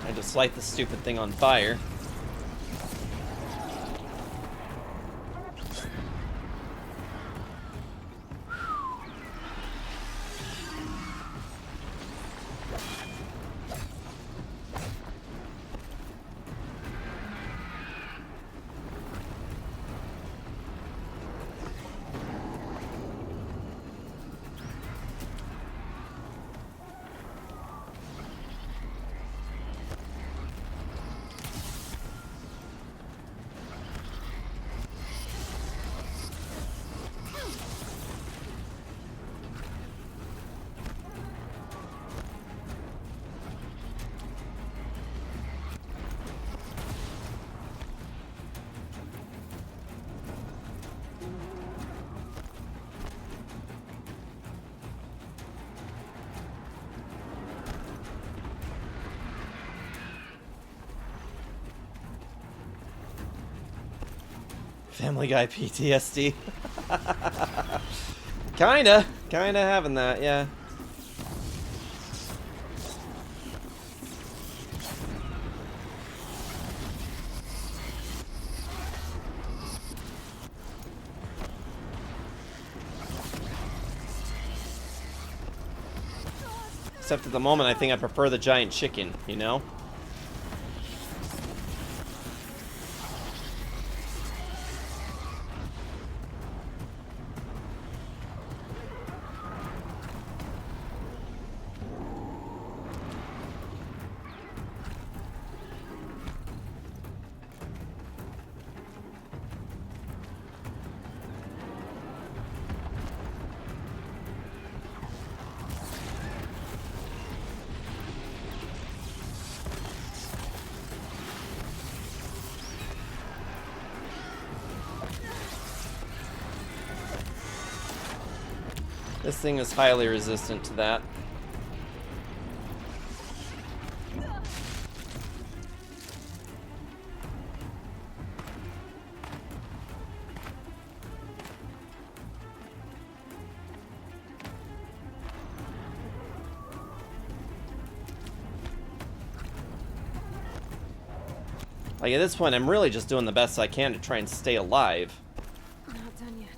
I just light the stupid thing on fire. Family Guy PTSD. Kinda having that, yeah. Except at the moment, I think I prefer the giant chicken, you know? This thing is highly resistant to that. Like, at this point, I'm really just doing the best I can to try and stay alive. Not done yet.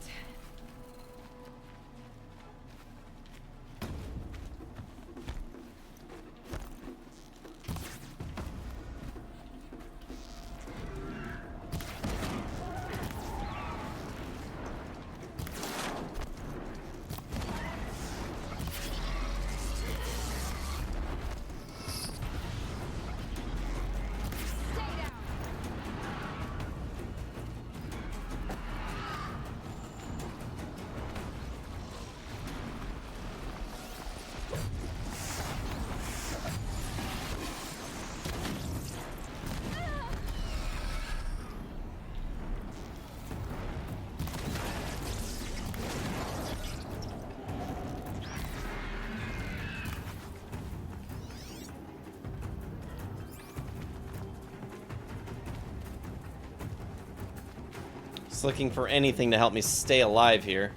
Just looking for anything to help me stay alive here.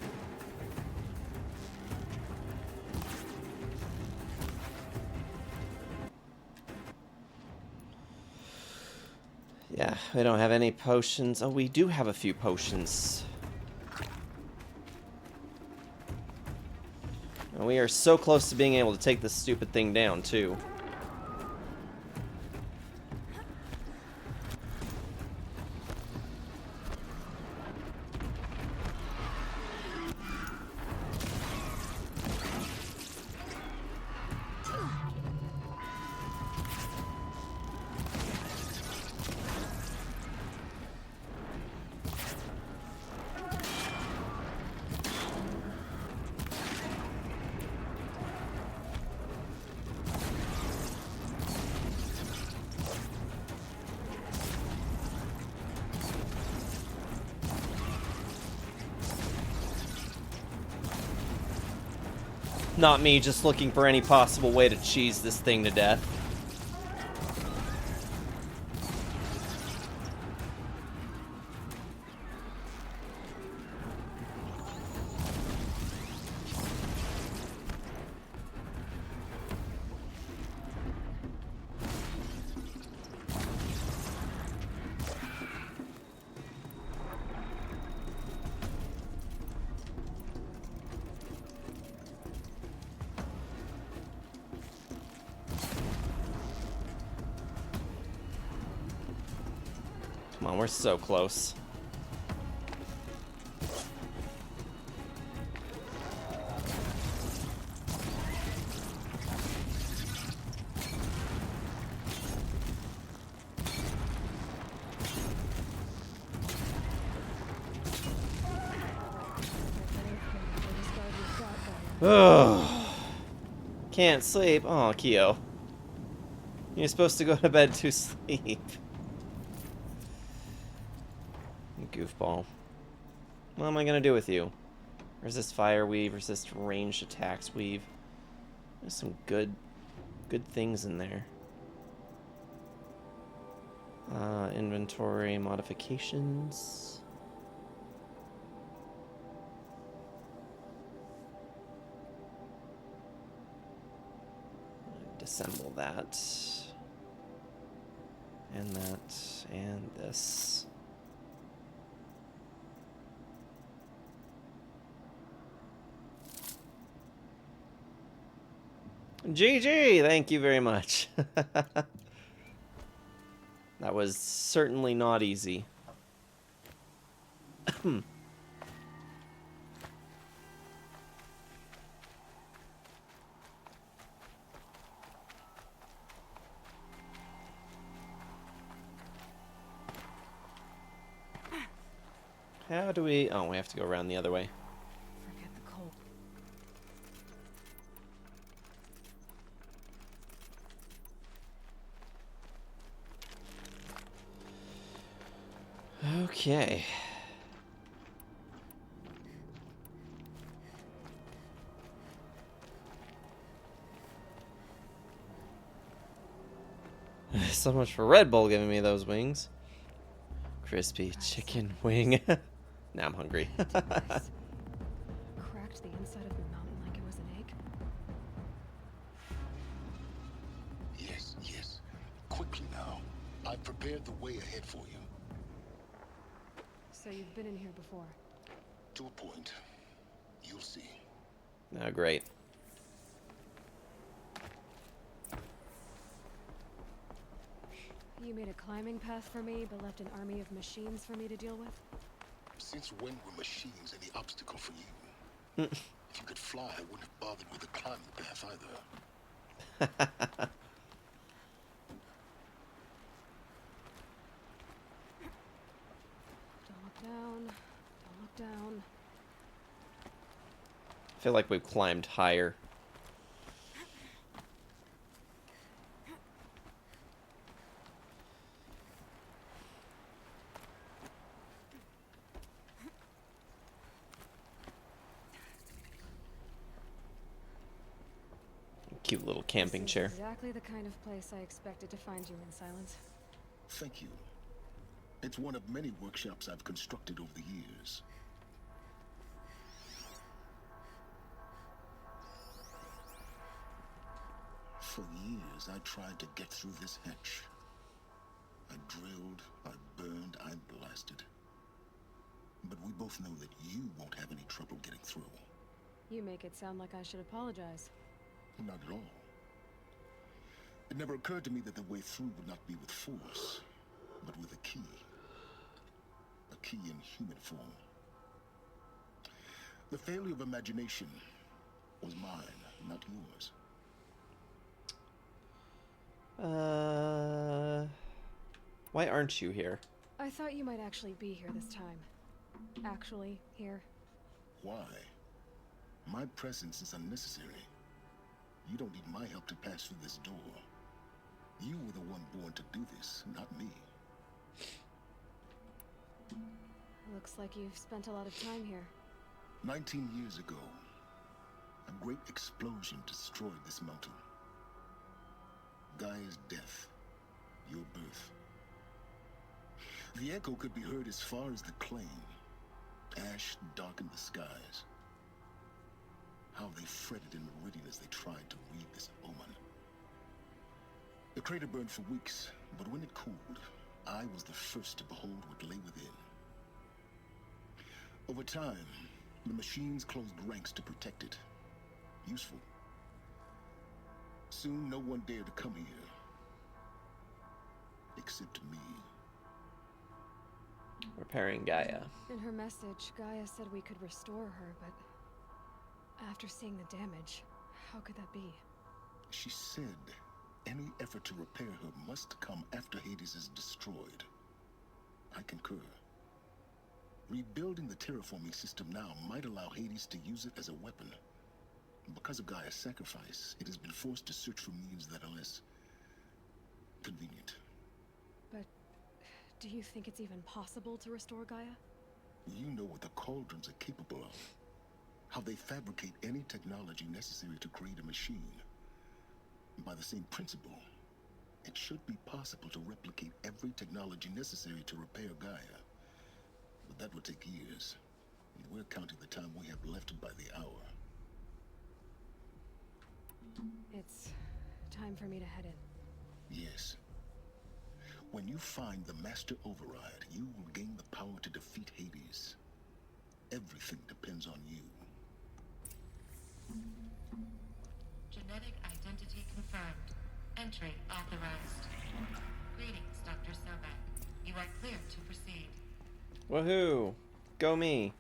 Yeah, we don't have any potions. Oh, we do have a few potions. And we are so close to being able to take this stupid thing down, too. Not me just looking for any possible way to cheese this thing to death. Come on, we're so close. Ugh. Can't sleep. Oh, Kyo. You're supposed to go to bed to sleep. Goofball. What am I gonna do with you? Resist fire weave, resist ranged attacks weave. There's some good things in there. Inventory modifications. assemble that. And that, and this. GG! Thank you very much. That was certainly not easy. How do we... Oh, we have to go around the other way. Forget the cold. Okay. So much for Red Bull giving me those wings. Crispy chicken wing. Now I'm hungry. Cracked the inside of the mountain like it was an egg. Yes, yes. Quickly now. I've prepared the way ahead for you. So you've been in here before? To a point. You'll see. Oh, great. You made a climbing path for me, but left an army of machines for me to deal with? Since when were machines any obstacle for you? If you could fly, I wouldn't have bothered with the climbing path either. Don't look down. Don't look down. I feel like we've climbed higher. Cute little camping This is chair. exactly the kind of place I expected to find you in, Silence. Thank you. It's one of many workshops I've constructed over the years. For years, I tried to get through this hatch. I drilled, I burned, I blasted. But we both know that you won't have any trouble getting through. You make it sound like I should apologize. Not at all. It never occurred to me that the way through would not be with force, but with a key. A key in human form. The failure of imagination was mine, not yours. Why aren't you here? I thought you might actually be here this time. Actually, here. Why? My presence is unnecessary. You don't need my help to pass through this door. You were the one born to do this, not me. Looks like you've spent a lot of time here. 19 years ago, a great explosion destroyed this mountain. Gaia's death, your birth. The echo could be heard as far as the claim. Ash darkened the skies. How they fretted in meridian as they tried to read this omen. The crater burned for weeks, but when it cooled, I was the first to behold what lay within. Over time, the machines closed ranks to protect it. Useful. Soon, no one dared to come here. Except me. Repairing Gaia. In her message, Gaia said we could restore her, but after seeing the damage, how could that be? She said any effort to repair her must come after Hades is destroyed. I concur. Rebuilding the terraforming system now might allow Hades to use it as a weapon. Because of Gaia's sacrifice, it has been forced to search for means that are less convenient. But do you think it's even possible to restore Gaia? You know what the Cauldrons are capable of. How they fabricate any technology necessary to create a machine. By the same principle, it should be possible to replicate every technology necessary to repair Gaia. But that would take years. And we're counting the time we have left by the hour. It's time for me to head in. Yes. When you find the Master Override, you will gain the power to defeat Hades. Everything depends on you. Genetic identity confirmed. Entry authorized. Greetings, Dr. Sobek. You are cleared to proceed. Woohoo! Go me.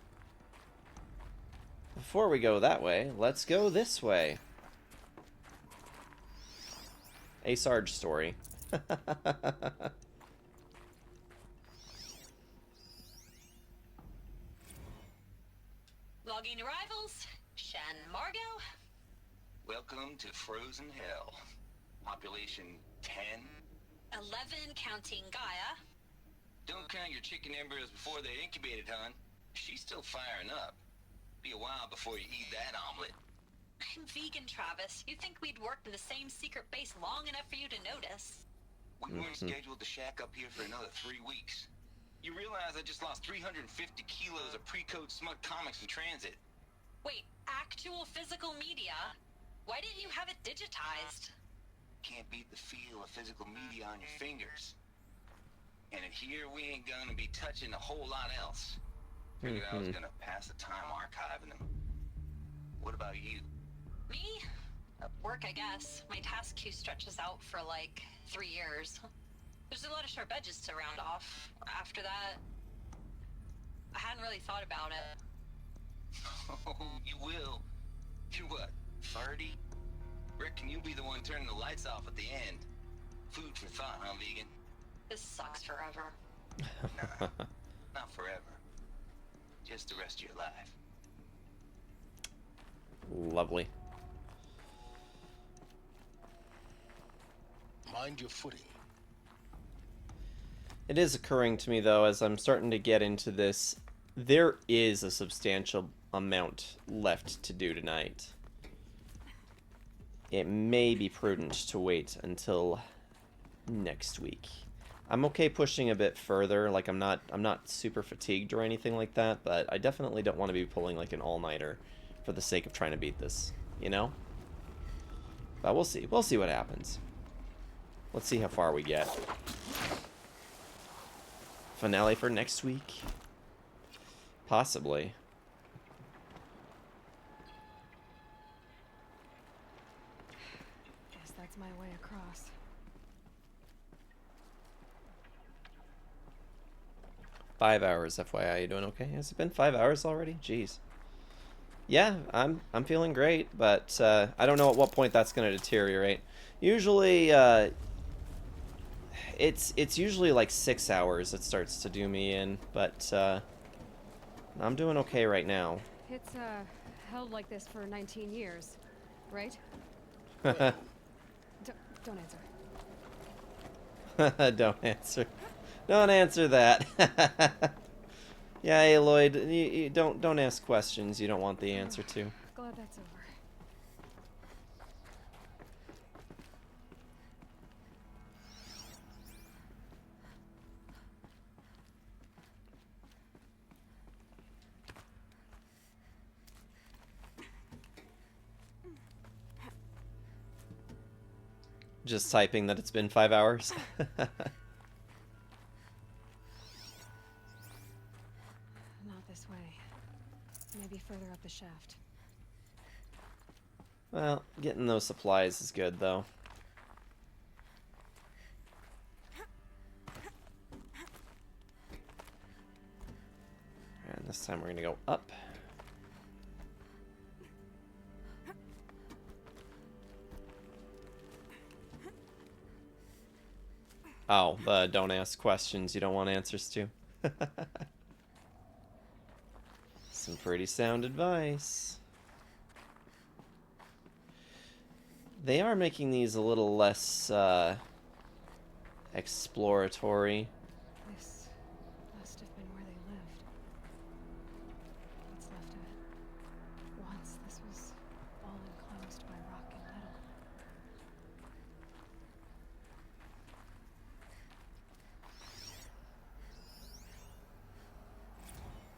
Before we go that way, let's go this way. A Sarge story. Logging arrivals. Shan Margot. Welcome to Frozen Hell. Population 10. 11 counting Gaia. Don't count your chicken embryos before they're incubated, hon. She's still firing up. Be a while before you eat that omelet. I'm vegan, Travis. You'd think we'd worked in the same secret base long enough for you to notice. We weren't scheduled to shack up here for another 3 weeks. You realize I just lost 350 kilos of pre-code smut comics in transit. Wait, actual physical media? Why didn't you have it digitized? Can't beat the feel of physical media on your fingers. And in here, we ain't gonna be touching a whole lot else. Figured I was gonna pass the time archiving them. What about you? Me? Work, I guess. My task queue stretches out for like 3 years. There's a lot of sharp edges to round off. After that, I hadn't really thought about it. Oh, you will. You're what, 30? Reckon you'll be the one turning the lights off at the end. Food for thought, huh, vegan? This sucks forever. Nah, not forever. Just the rest of your life. Lovely. Mind your footing. It is occurring to me, though, as I'm starting to get into this, there is a substantial amount left to do tonight. It may be prudent to wait until next week. I'm okay pushing a bit further, like I'm not super fatigued or anything like that, but I definitely don't want to be pulling like an all-nighter for the sake of trying to beat this, you know? But we'll see. We'll see what happens. Let's see how far we get. Finale for next week? Possibly. Guess that's my way across. $5 FYI. You doing okay? Has it been 5 hours already? Jeez. Yeah, I'm feeling great, but I don't know at what point that's going to deteriorate. Usually, it's usually like 6 hours it starts to do me in, but I'm doing okay right now. It's held like this for 19 years, right? Don't answer. Don't answer. Don't answer that. Yeah, Aloyd, you don't ask questions you don't want the answer to. Glad that's over. Just typing that it's been 5 hours. Not this way. Maybe further up the shaft. Well, getting those supplies is good, though. And this time we're going to go up. Oh, the don't ask questions you don't want answers to. Some pretty sound advice. They are making these a little less exploratory. This must have been where they lived. What's left of it. Once this was all enclosed by rock and metal.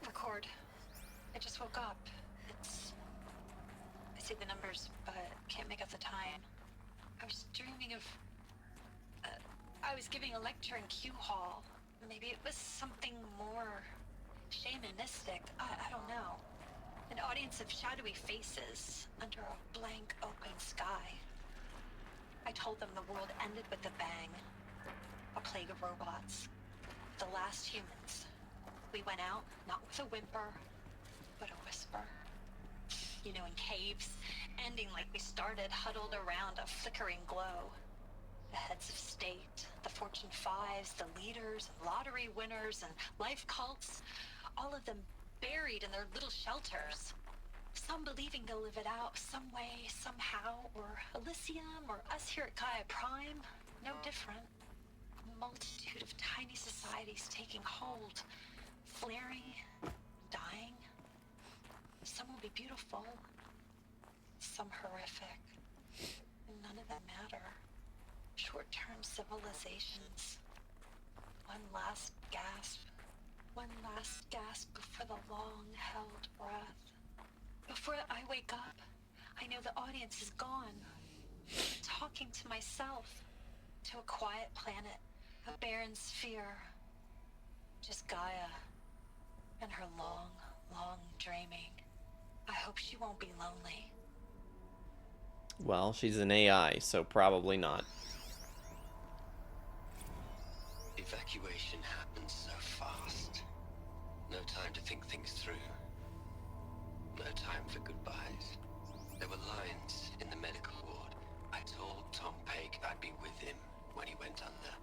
Record. I just woke up. I see the numbers, but can't make out the time. I was dreaming I was giving a lecture in Q Hall. Maybe it was something more shamanistic. I don't know. An audience of shadowy faces under a blank open sky. I told them the world ended with a bang. A plague of robots. The last humans. We went out, not with a whimper, but a whisper. You know, in caves, ending like we started, huddled around a flickering glow. The heads of state, the Fortune 5s, the leaders, and lottery winners, and life cults, all of them buried in their little shelters. Some believing they'll live it out some way, somehow, or Elysium, or us here at Gaia Prime, no different. A multitude of tiny societies taking hold, flaring, dying. Some will be beautiful, some horrific, and none of them matter. Short-term civilizations. One last gasp before the long-held breath. Before I wake up, I know the audience is gone. Talking to myself, to a quiet planet, a barren sphere. Just Gaia, and her long, long dreaming. I hope she won't be lonely. Well, she's an AI, so probably not. Evacuation happened so fast. No time to think things through. No time for goodbyes. There were lines in the medical ward. I told Tom Pake I'd be with him when he went under.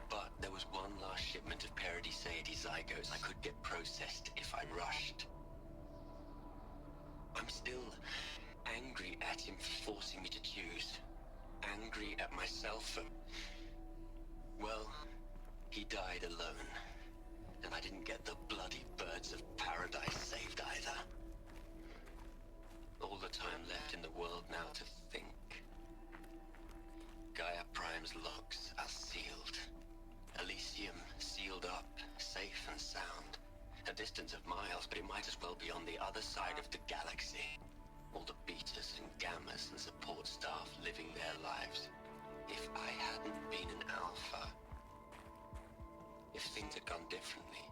But there was one last shipment of Paradiseidae zygotes I could get processed if I rushed. I'm still angry at him for forcing me to choose. Angry at myself for... well, he died alone. And I didn't get the bloody birds of paradise saved either. All the time left in the world now to think. Gaia Prime's locks are sealed. Elysium sealed up, safe and sound. A distance of miles, but it might as well be on the other side of the galaxy. All the betas and gammas and support staff living their lives. If I hadn't been an alpha, if things had gone differently,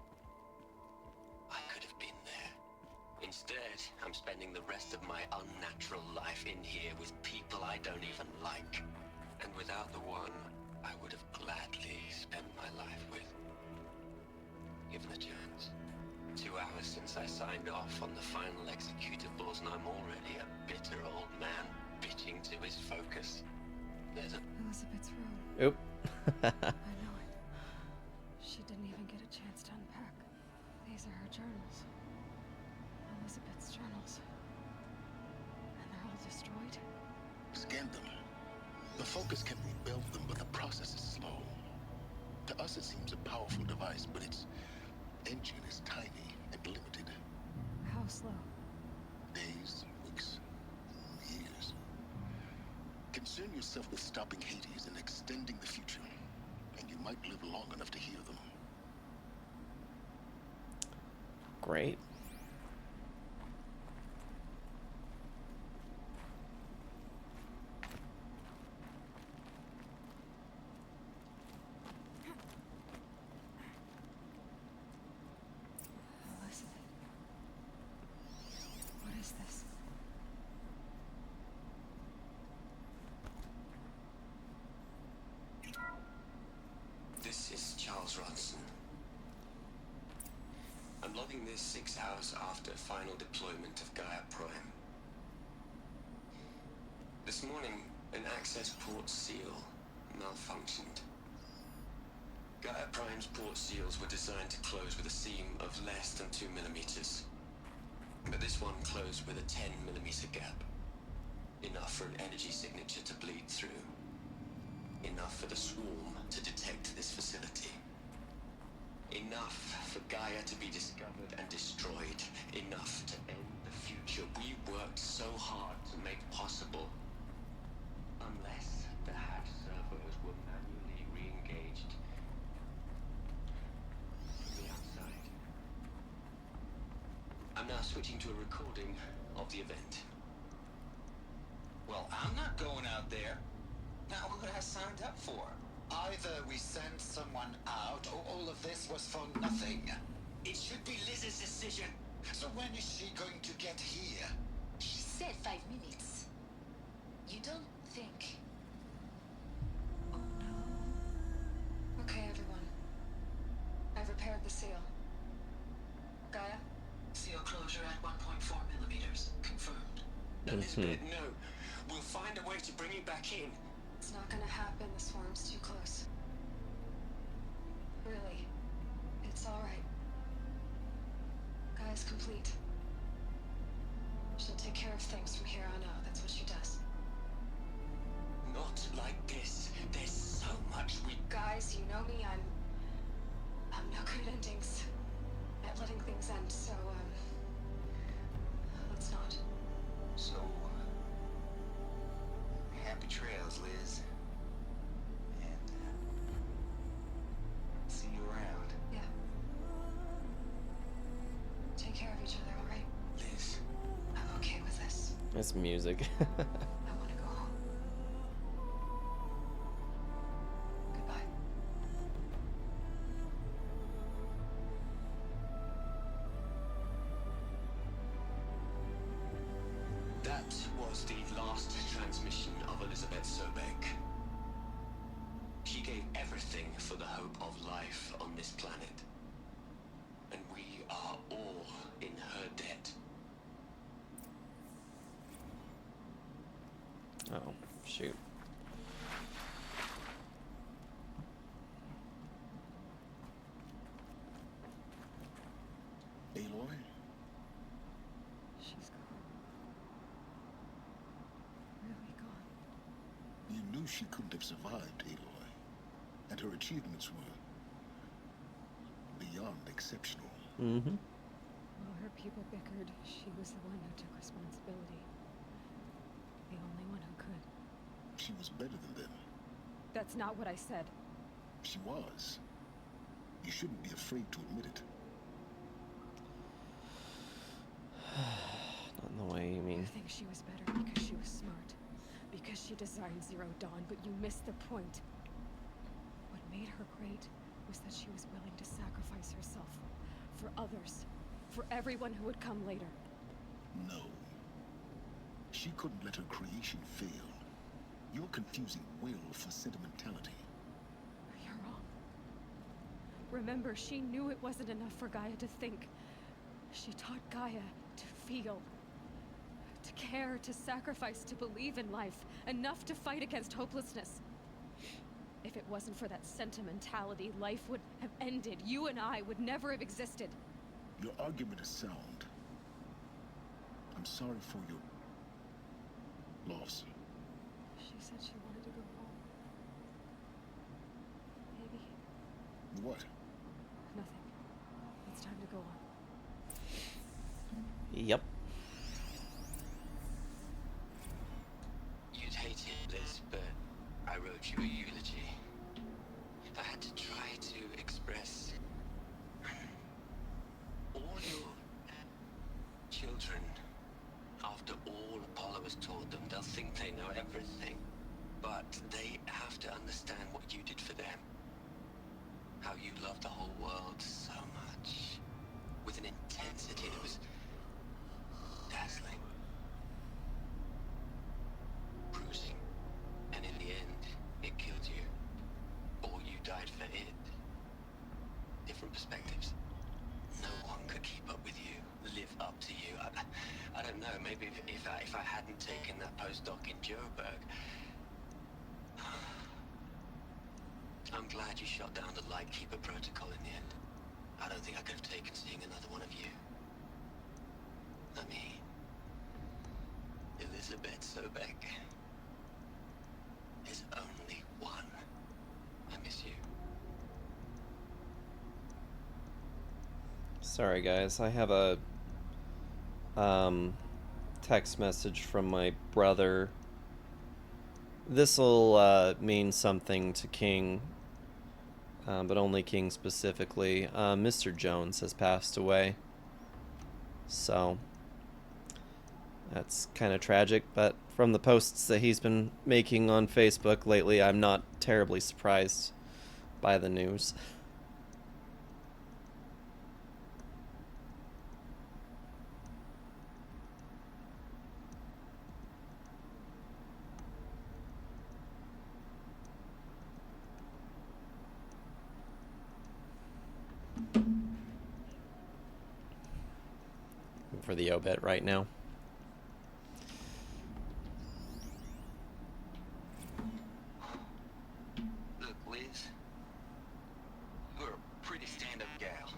I could have been there. Instead, I'm spending the rest of my unnatural life in here with people I don't even like. And without the one I would have gladly spent my life with. Given the chance. 2 hours since I signed off on the final executables, and I'm already a bitter old man bitching to his focus. There's a... Elizabeth's room. Oop. I know it. She didn't even get a chance to unpack. These are her journals. Elizabeth's journals. And they're all destroyed? Scan them. The Focus can rebuild them, but the process is slow. To us it seems a powerful device, but its engine is tiny and limited. How slow? Days, weeks, years. Concern yourself with stopping Hades and extending the future, and you might live long enough to hear them. Great. Elizabeth. What is this? This is Charles Ronson. I'm logging this 6 hours after final deployment of Gaia Prime. This morning, an access port seal malfunctioned. Gaia Prime's port seals were designed to close with a seam of less than 2 millimeters. But this one closed with a 10 millimeter gap. Enough for an energy signature to bleed through. Enough for the swarm to detect this facility. Enough for Gaia to be discovered and destroyed. Enough to end the future we worked so hard to make possible. Unless the hack servers were manually re-engaged from the outside. I'm now switching to a recording of the event. Well, I'm not going out there. Now, what I signed up for? Either we send someone out, or all of this was for nothing. It should be Liz's decision. So when is she going to get here? She said 5 minutes. You don't think... Okay, everyone. I've repaired the seal. Gaia? Seal closure at 1.4 millimeters. Confirmed. Elizabeth, no. We'll find a way to bring you back in. It's not gonna happen. The swarm's too close. Really. It's alright. Gaia's complete. She'll take care of things from here on out. That's what she does. Not like this. There's so much we... Guys, you know me. I'm no good at endings. At letting things end, so, let's not. So, happy trails, Liz. And, see you around. Yeah. Take care of each other, alright? Liz. I'm okay with this. That's music. I want to go home. Goodbye. That was the last transmission of Elizabeth Sobek. She gave everything for the hope of life on this planet. And we are all in her debt. Oh, shoot. Aloy? She's gone. Really gone. You knew she couldn't have survived, Aloy. And her achievements were beyond exceptional. Mm-hmm. While her people bickered, she was the one who took responsibility. The only one who could. She was better than them. That's not what I said. She was. You shouldn't be afraid to admit it. Not in the way you mean. You think she was better because she was smart. Because she designed Zero Dawn, but you missed the point. What made her great was that she was willing to sacrifice herself. For others. For everyone who would come later. No. She couldn't let her creation fail. You're confusing will for sentimentality. You're wrong. Remember, she knew it wasn't enough for Gaia to think. She taught Gaia to feel. To care, to sacrifice, to believe in life. Enough to fight against hopelessness. If it wasn't for that sentimentality, life would have ended. You and I would never have existed. Your argument is sound. I'm sorry for your loss. She said she wanted to go home. Maybe. What? Nothing. It's time to go on. Yep. You'd hate it, Liz, but I wrote you a eulogy. I had to try to express all your children. After all Apollo has taught them, they'll think they know everything. But they have to understand what you did for them. How you loved the whole world so much. With an intensity that was dazzling. Bruising. And in the end, it killed you. Or you died for it. Different perspectives. No one could keep up with you, live up to you. I don't know, maybe if I hadn't taken that postdoc in Joburg. I'm glad you shot down the Lightkeeper protocol in the end. I don't think I could have taken seeing another one of you. I mean, Elizabeth Sobek. There's only one. I miss you. Sorry guys, I have a text message from my brother. This'll mean something to King, but only King specifically. Mr. Jones has passed away, so that's kind of tragic, but from the posts that he's been making on Facebook lately, I'm not terribly surprised by the news. For the obit right now. Look, Liz, you're a pretty stand-up gal.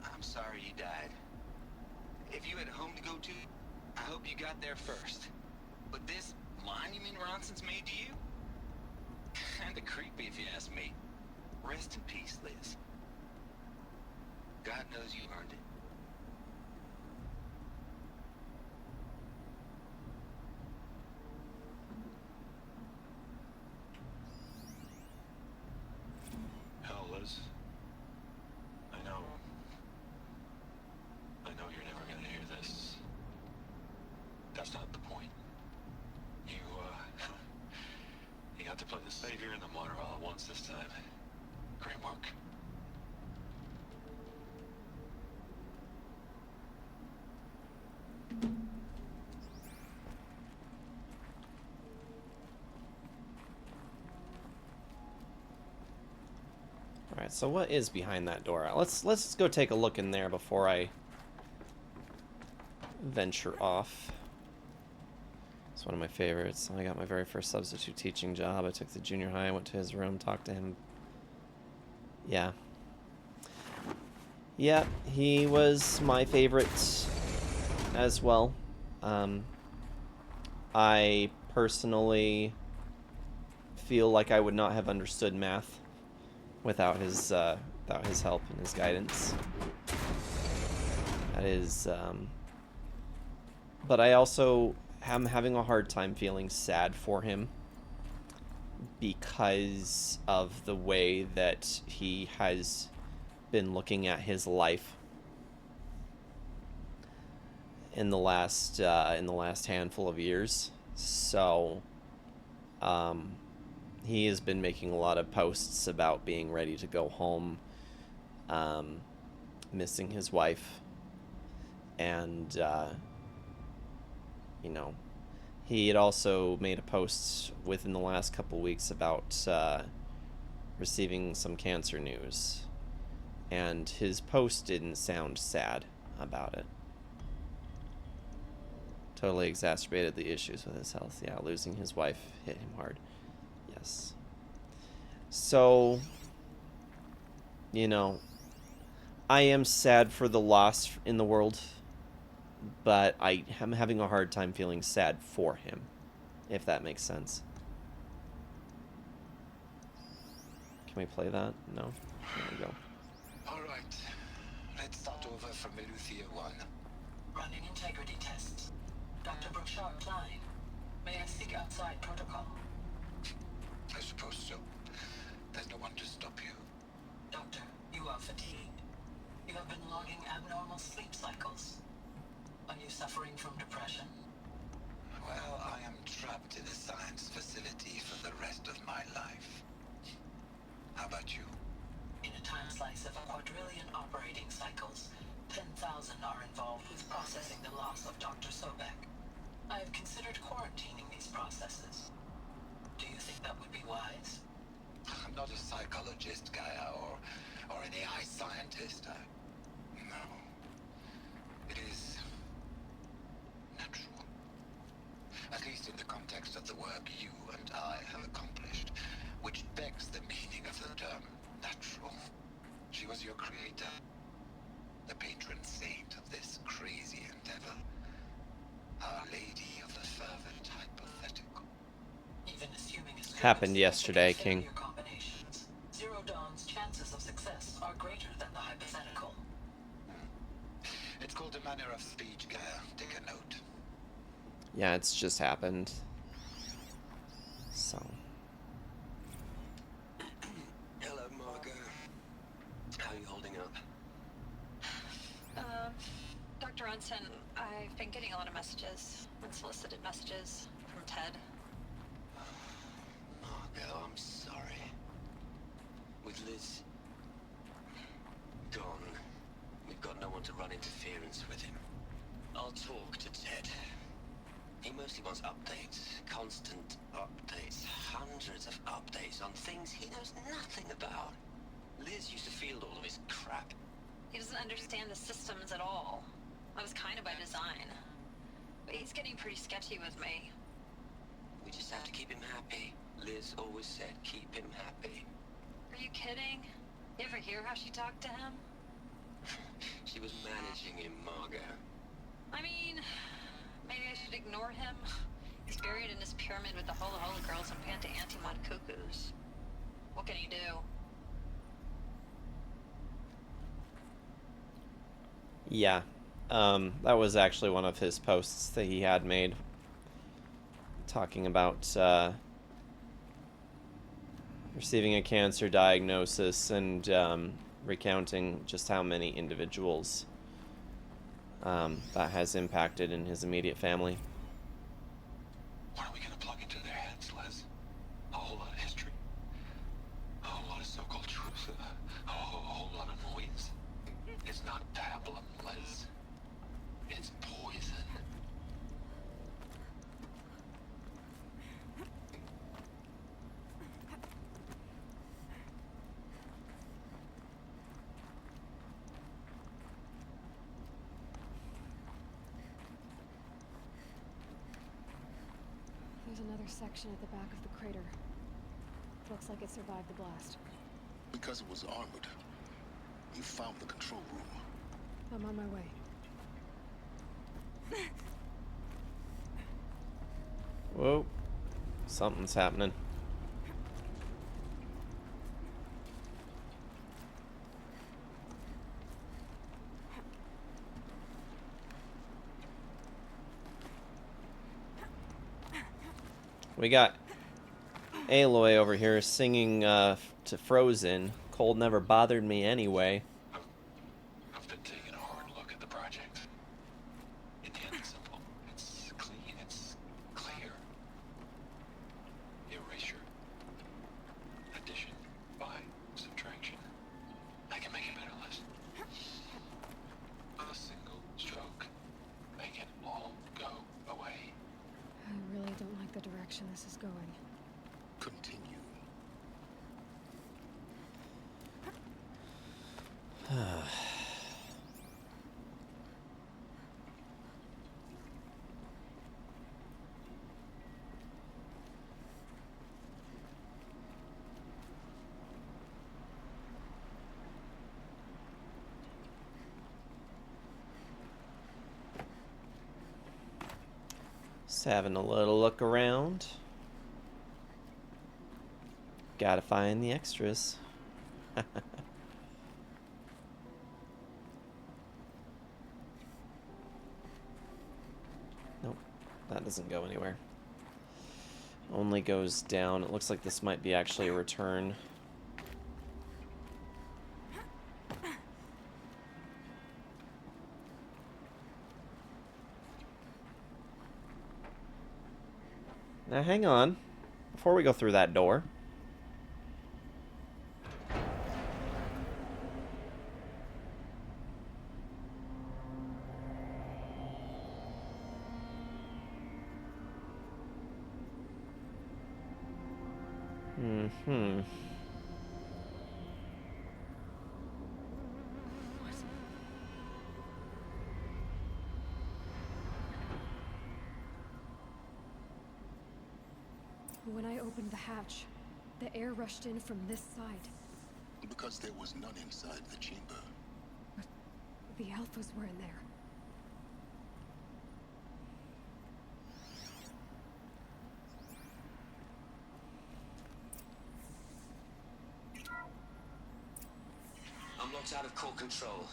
I'm sorry you died. If you had a home to go to, I hope you got there first. But this monument Ronson's made to you? Kinda creepy if you ask me. Rest in peace, Liz. God knows you earned it. Hell, Liz. I know you're never gonna hear this. That's not the point. You got to play the savior and the martyr all at once this time. Great work. Alright, so what is behind that door? Let's go take a look in there before I venture off. It's one of my favorites. I got my very first substitute teaching job. I took the junior high, I went to his room, talked to him. Yeah. Yeah, he was my favorite as well. I personally feel like I would not have understood math without his help and his guidance. That is, but I also am having a hard time feeling sad for him because of the way that he has been looking at his life in the last handful of years. So, he has been making a lot of posts about being ready to go home, missing his wife, and, you know, he had also made a post within the last couple weeks about receiving some cancer news, and his post didn't sound sad about it. Totally exacerbated the issues with his health. Yeah, losing his wife hit him hard. Yes. So, you know, I am sad for the loss in the world, but I am having a hard time feeling sad for him, if that makes sense. Can we play that? No? There we go. Alright, let's start over from Eleuthia 1. Running integrity tests. Dr. Brouchard Klein, may I speak outside protocol? I suppose so. There's no one to stop you. Doctor, you are fatigued. You have been logging abnormal sleep cycles. Are you suffering from depression? Well, I am trapped in a science facility for the rest of my life. How about you? In a time slice of a quadrillion operating cycles, 10,000 are involved with processing the loss of Dr. Sobek. I have considered quarantining these processes. Do you think that would be wise? I'm not a psychologist, Gaia, or an AI scientist. No. It is natural. At least in the context of the work you and I have accomplished, which begs the meaning of the term natural. She was your creator, the patron saint of this crazy endeavor. Our Lady of the Fervent Hypothetical. Even assuming a Happened yesterday, King. combinations, Zero Dawn's chances of success are greater than the hypothetical. It's called a manner of speech, Gaia. Take a note. Yeah, it's just happened. So. Hello, Margot. How are you holding up? Dr. Bronson, I've been getting a lot of messages, unsolicited messages from Ted. Margot, I'm sorry. With Liz gone, we've got no one to run interference with him. I'll talk to Ted. He mostly wants updates, constant updates, hundreds of updates on things he knows nothing about. Liz used to field all of his crap. He doesn't understand the systems at all. That was kind of by design. But he's getting pretty sketchy with me. We just have to keep him happy. Liz always said keep him happy. Are you kidding? You ever hear how she talked to him? She was managing him, Margot. I mean, maybe I should ignore him. He's buried in his pyramid with the Hola Hola girls and Panta Antimon cuckoos. What can he do? Yeah. That was actually one of his posts that he had made, talking about receiving a cancer diagnosis and recounting just how many individuals that has impacted in his immediate family. What are we gonna plug into their heads, Les? A whole lot of history? A whole lot of so-called truth? A whole lot of noise? It's not pablum, Les. It's poison. There's another section at the back of the crater. Looks like it survived the blast. Because it was armored. You found the control room. I'm on my way. Whoa. Something's happening. We got Aloy over here singing to Frozen. Cold never bothered me anyway. I've been taking a hard look at the project. In the end, it's simple. It's clean. It's clear. Erasure. Addition. By subtraction. I can make it better, Les. A single stroke. Make it all go away. I really don't like the direction this is going. Continue. Just having a little look around. Gotta find the extras. Nope, that doesn't go anywhere. Only goes down. It looks like this might be actually a return. Now hang on, before we go through that door. When I opened the hatch, the air rushed in from this side. Because there was none inside the chamber. But the alphas were in there. Unlocked out of core control.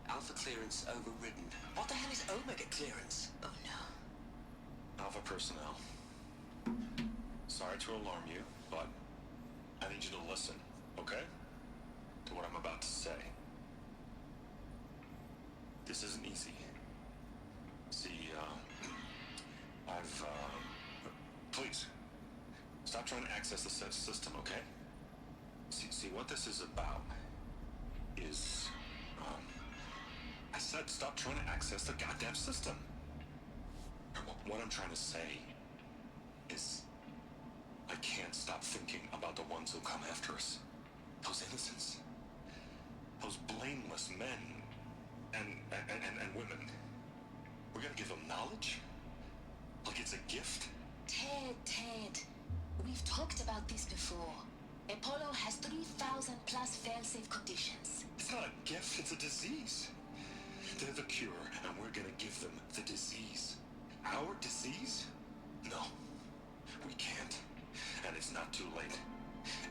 Alpha clearance overridden. What the hell is Omega clearance? Oh no. Alpha personnel. Sorry to alarm you, but I need you to listen, okay? To what I'm about to say. This isn't easy. See, please, stop trying to access the system, okay? See, what this is about is, I said stop trying to access the goddamn system. What I'm trying to say is, I can't stop thinking about the ones who come after us. Those innocents. Those blameless men and women. We're gonna give them knowledge? Like it's a gift? Ted, we've talked about this before. Apollo has 3,000 plus fail-safe conditions. It's not a gift, it's a disease. They're the cure, and we're gonna give them the disease. Our disease? No, we can't. And it's not too late.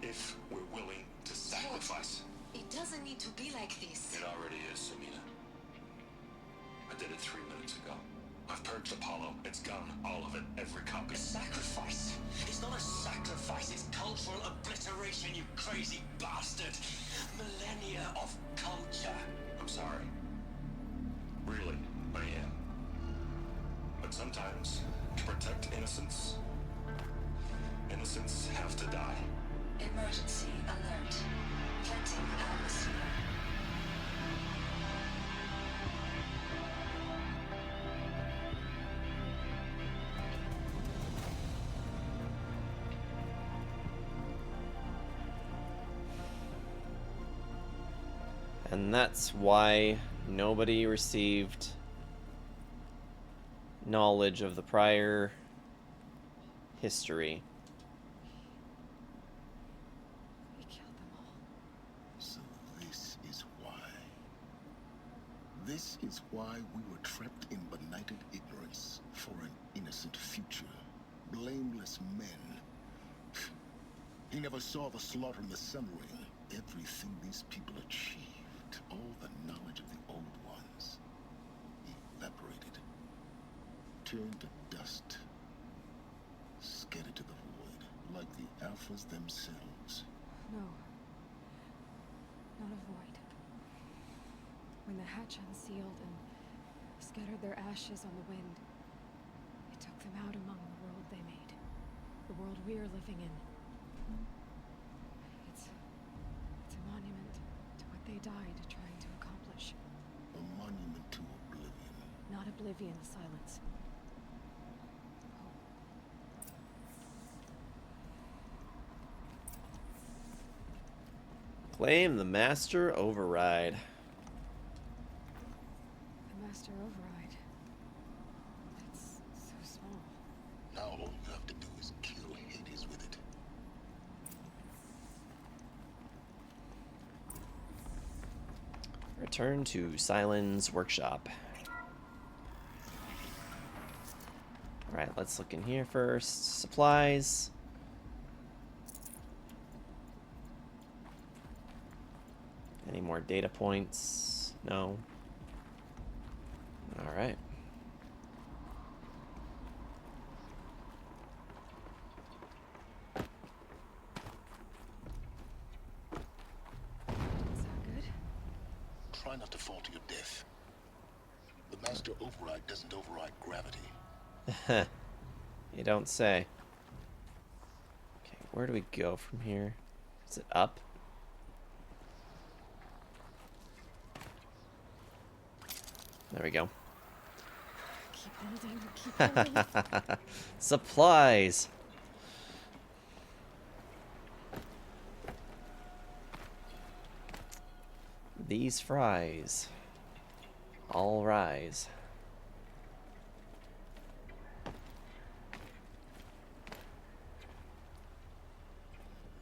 If we're willing to sacrifice. It doesn't need to be like this. It already is, Samina. I did it 3 minutes ago. I've purged Apollo. It's gone. All of it. Every copy. A sacrifice? It's not a sacrifice. It's cultural obliteration, you crazy bastard. Millennia of culture. I'm sorry. Really, I am. But sometimes, to protect innocence, innocents have to die. Emergency alert. Venting atmosphere. And that's why nobody received knowledge of the prior history. We killed them all. So this is why. This is why we were trapped in benighted ignorance for an innocent future. Blameless men. He never saw the slaughter in the Sun Ring. Everything these people achieved. All the knowledge of the old ones evaporated, turned to dust, scattered to the void, like the Alphas themselves. No. Not a void. When the hatch unsealed and scattered their ashes on the wind, it took them out among the world they made. The world we're living in. It's a monument to what they died trying to accomplish. A monument to oblivion. Not oblivion, silence. Claim the Master Override. The Master Override. That's so small. Now all you have to do is kill Hades with it. Return to Silen's workshop. Alright, let's look in here first. Supplies. Any more data points? No. Alright. Try not to fall to your death. The Master Override doesn't override gravity. You don't say. Okay, where do we go from here? Is it up? There we go. Keep building, keep building. Supplies. These fries. All rise.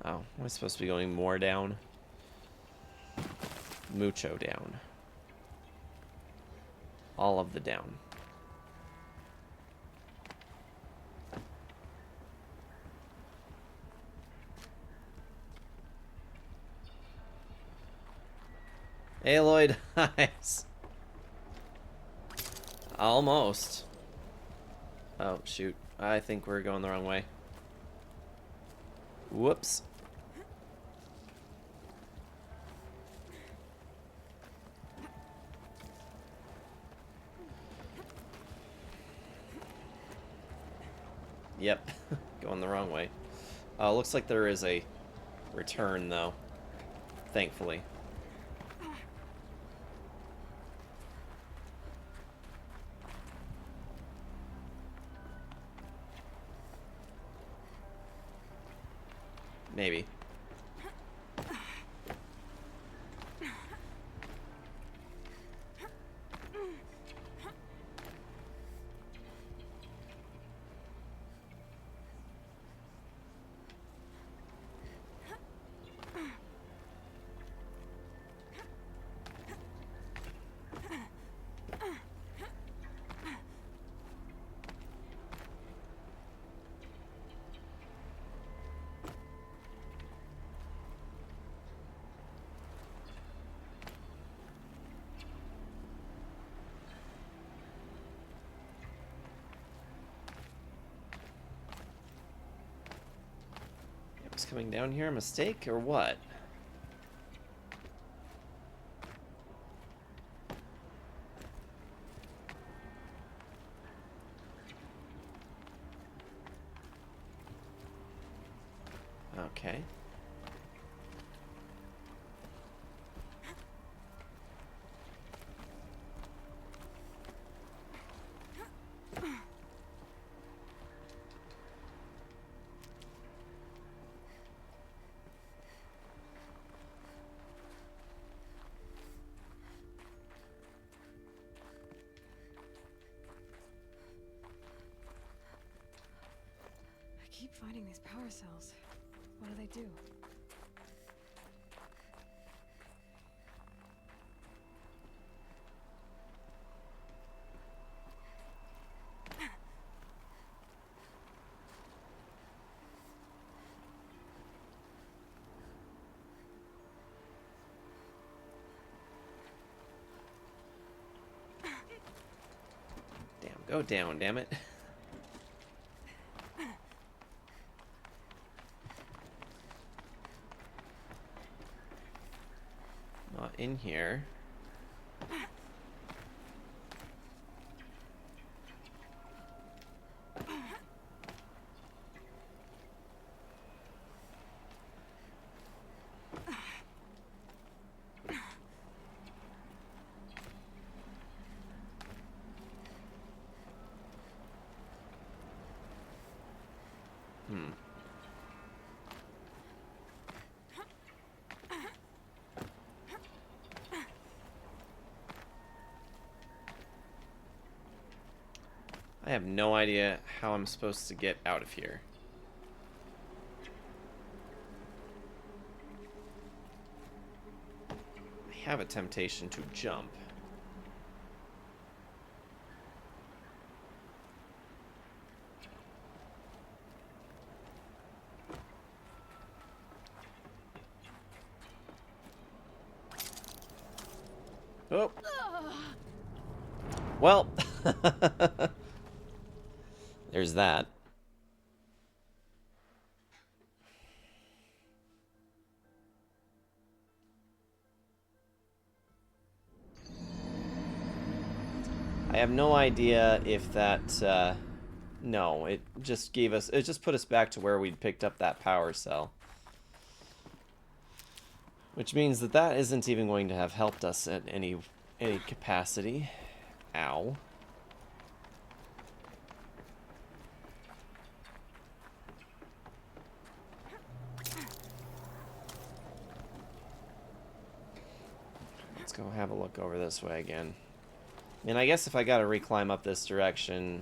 Oh, am I supposed to be going more down? Mucho down. All of the down. Aloyd hives. Almost. Oh, shoot. I think we're going the wrong way. Whoops. Yep, going the wrong way. Looks like there is a return, though. Thankfully. Maybe. Coming down here a mistake or what? Okay. I keep finding these power cells. What do they do? Damn, go down, damn it. Not in here. I have no idea how I'm supposed to get out of here. I have a temptation to jump. Oh. Well, there's that. I have no idea if that, no, it just gave us, it just put us back to where we'd picked up that power cell. Which means that that isn't even going to have helped us at any capacity. Ow. Let's go have a look over this way again. I mean, I guess if I gotta reclimb up this direction,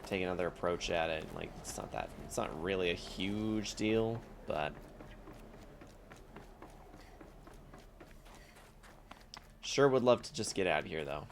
take another approach at it, like, it's not really a huge deal, but sure would love to just get out of here, though.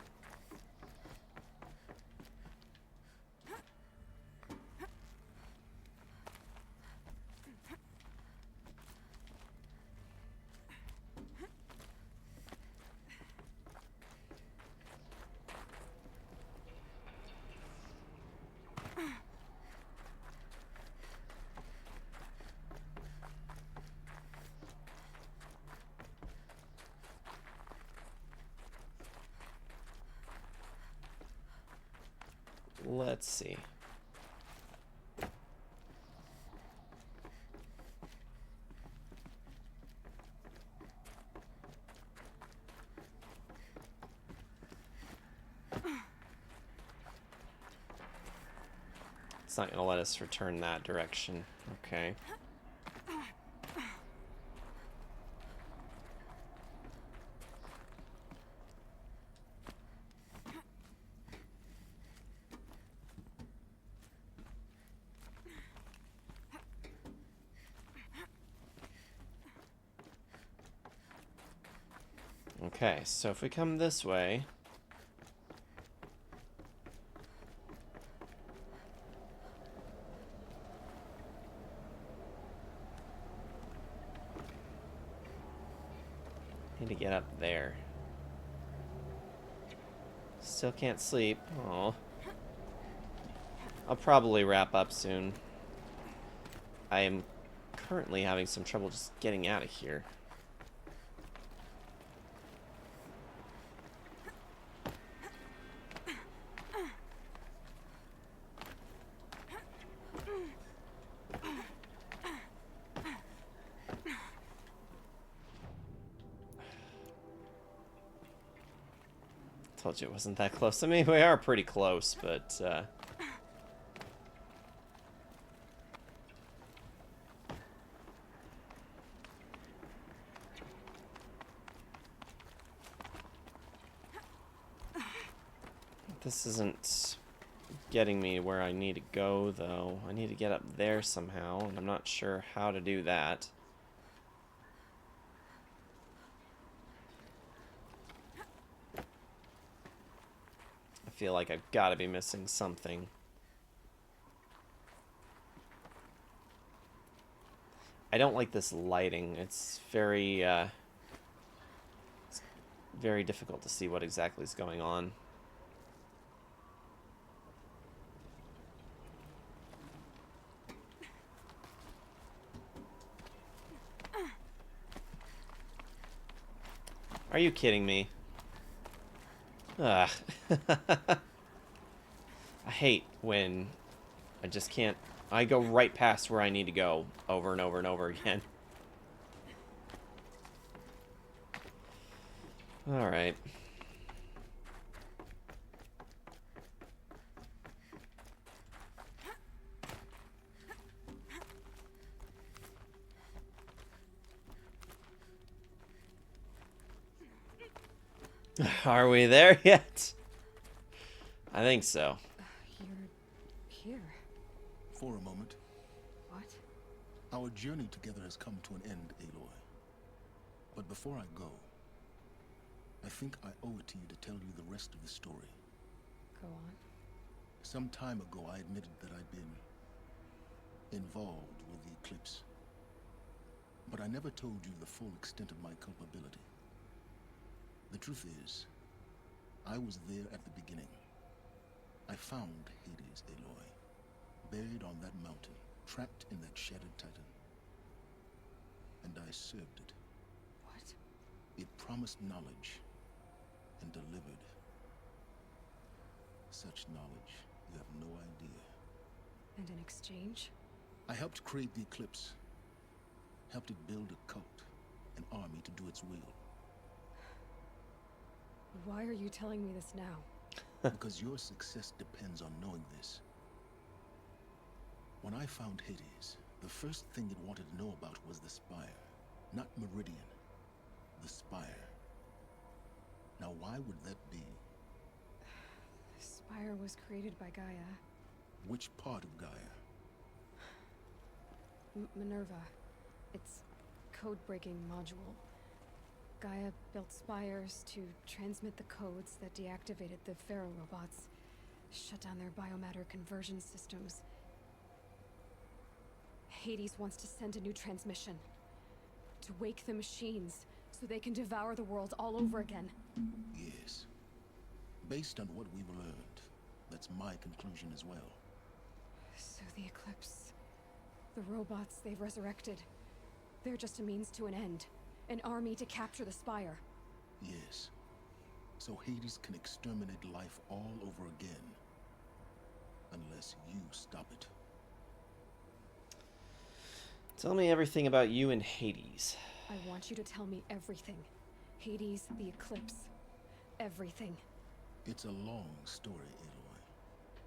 Let's see. It's not gonna let us return that direction. Okay. Okay, so if we come this way... Need to get up there. Still can't sleep. Oh. I'll probably wrap up soon. I am currently having some trouble just getting out of here. Told you it wasn't that close. I mean, we are pretty close, but this isn't getting me where I need to go, though. I need to get up there somehow, and I'm not sure how to do that. I feel like I've got to be missing something. I don't like this lighting. It's very difficult to see what exactly is going on. Are you kidding me? Ugh. I hate when I just can't... I go right past where I need to go over and over and over again. Alright. Are we there yet? I think so. You're here. For a moment. What? Our journey together has come to an end, Aloy. But before I go, I think I owe it to you to tell you the rest of the story. Go on. Some time ago, I admitted that I'd been involved with the Eclipse. But I never told you the full extent of my culpability. The truth is, I was there at the beginning. I found Hades, Aloy, buried on that mountain, trapped in that shattered titan. And I served it. What? It promised knowledge and delivered. Such knowledge, you have no idea. And in exchange? I helped create the Eclipse. Helped it build a cult, an army to do its will. Why are you telling me this now? Because your success depends on knowing this. When I found Hades, the first thing it wanted to know about was the Spire. Not Meridian. The Spire. Now why would that be? The Spire was created by Gaia. Which part of Gaia? Minerva. Its code-breaking module. Gaia built spires to transmit the codes that deactivated the Pharaoh robots, shut down their biomatter conversion systems. Hades wants to send a new transmission, to wake the machines so they can devour the world all over again. Yes. Based on what we've learned, that's my conclusion as well. So the Eclipse, the robots they've resurrected, they're just a means to an end. An army to capture the Spire. Yes. So Hades can exterminate life all over again. Unless you stop it. Tell me everything about you and Hades. I want you to tell me everything. Hades, the Eclipse. Everything. It's a long story, Aloy.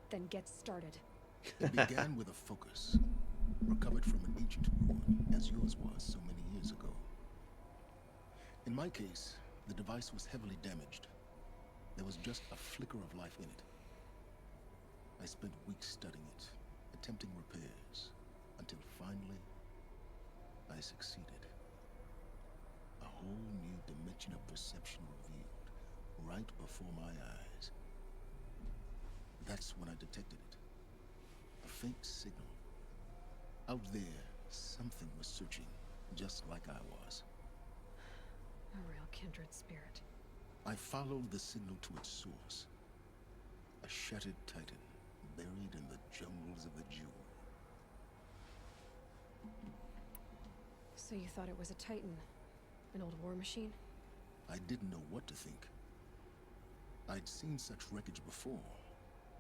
Then get started. It began with a focus, recovered from an ancient ruin, as yours was so many years ago. In my case, the device was heavily damaged. There was just a flicker of life in it. I spent weeks studying it, attempting repairs, until finally, I succeeded. A whole new dimension of perception revealed, right before my eyes. That's when I detected it. A faint signal. Out there, something was searching, just like I was. A real kindred spirit. I followed the signal to its source. A shattered titan, buried in the jungles of the Jewel. So you thought it was a Titan? An old war machine? I didn't know what to think. I'd seen such wreckage before.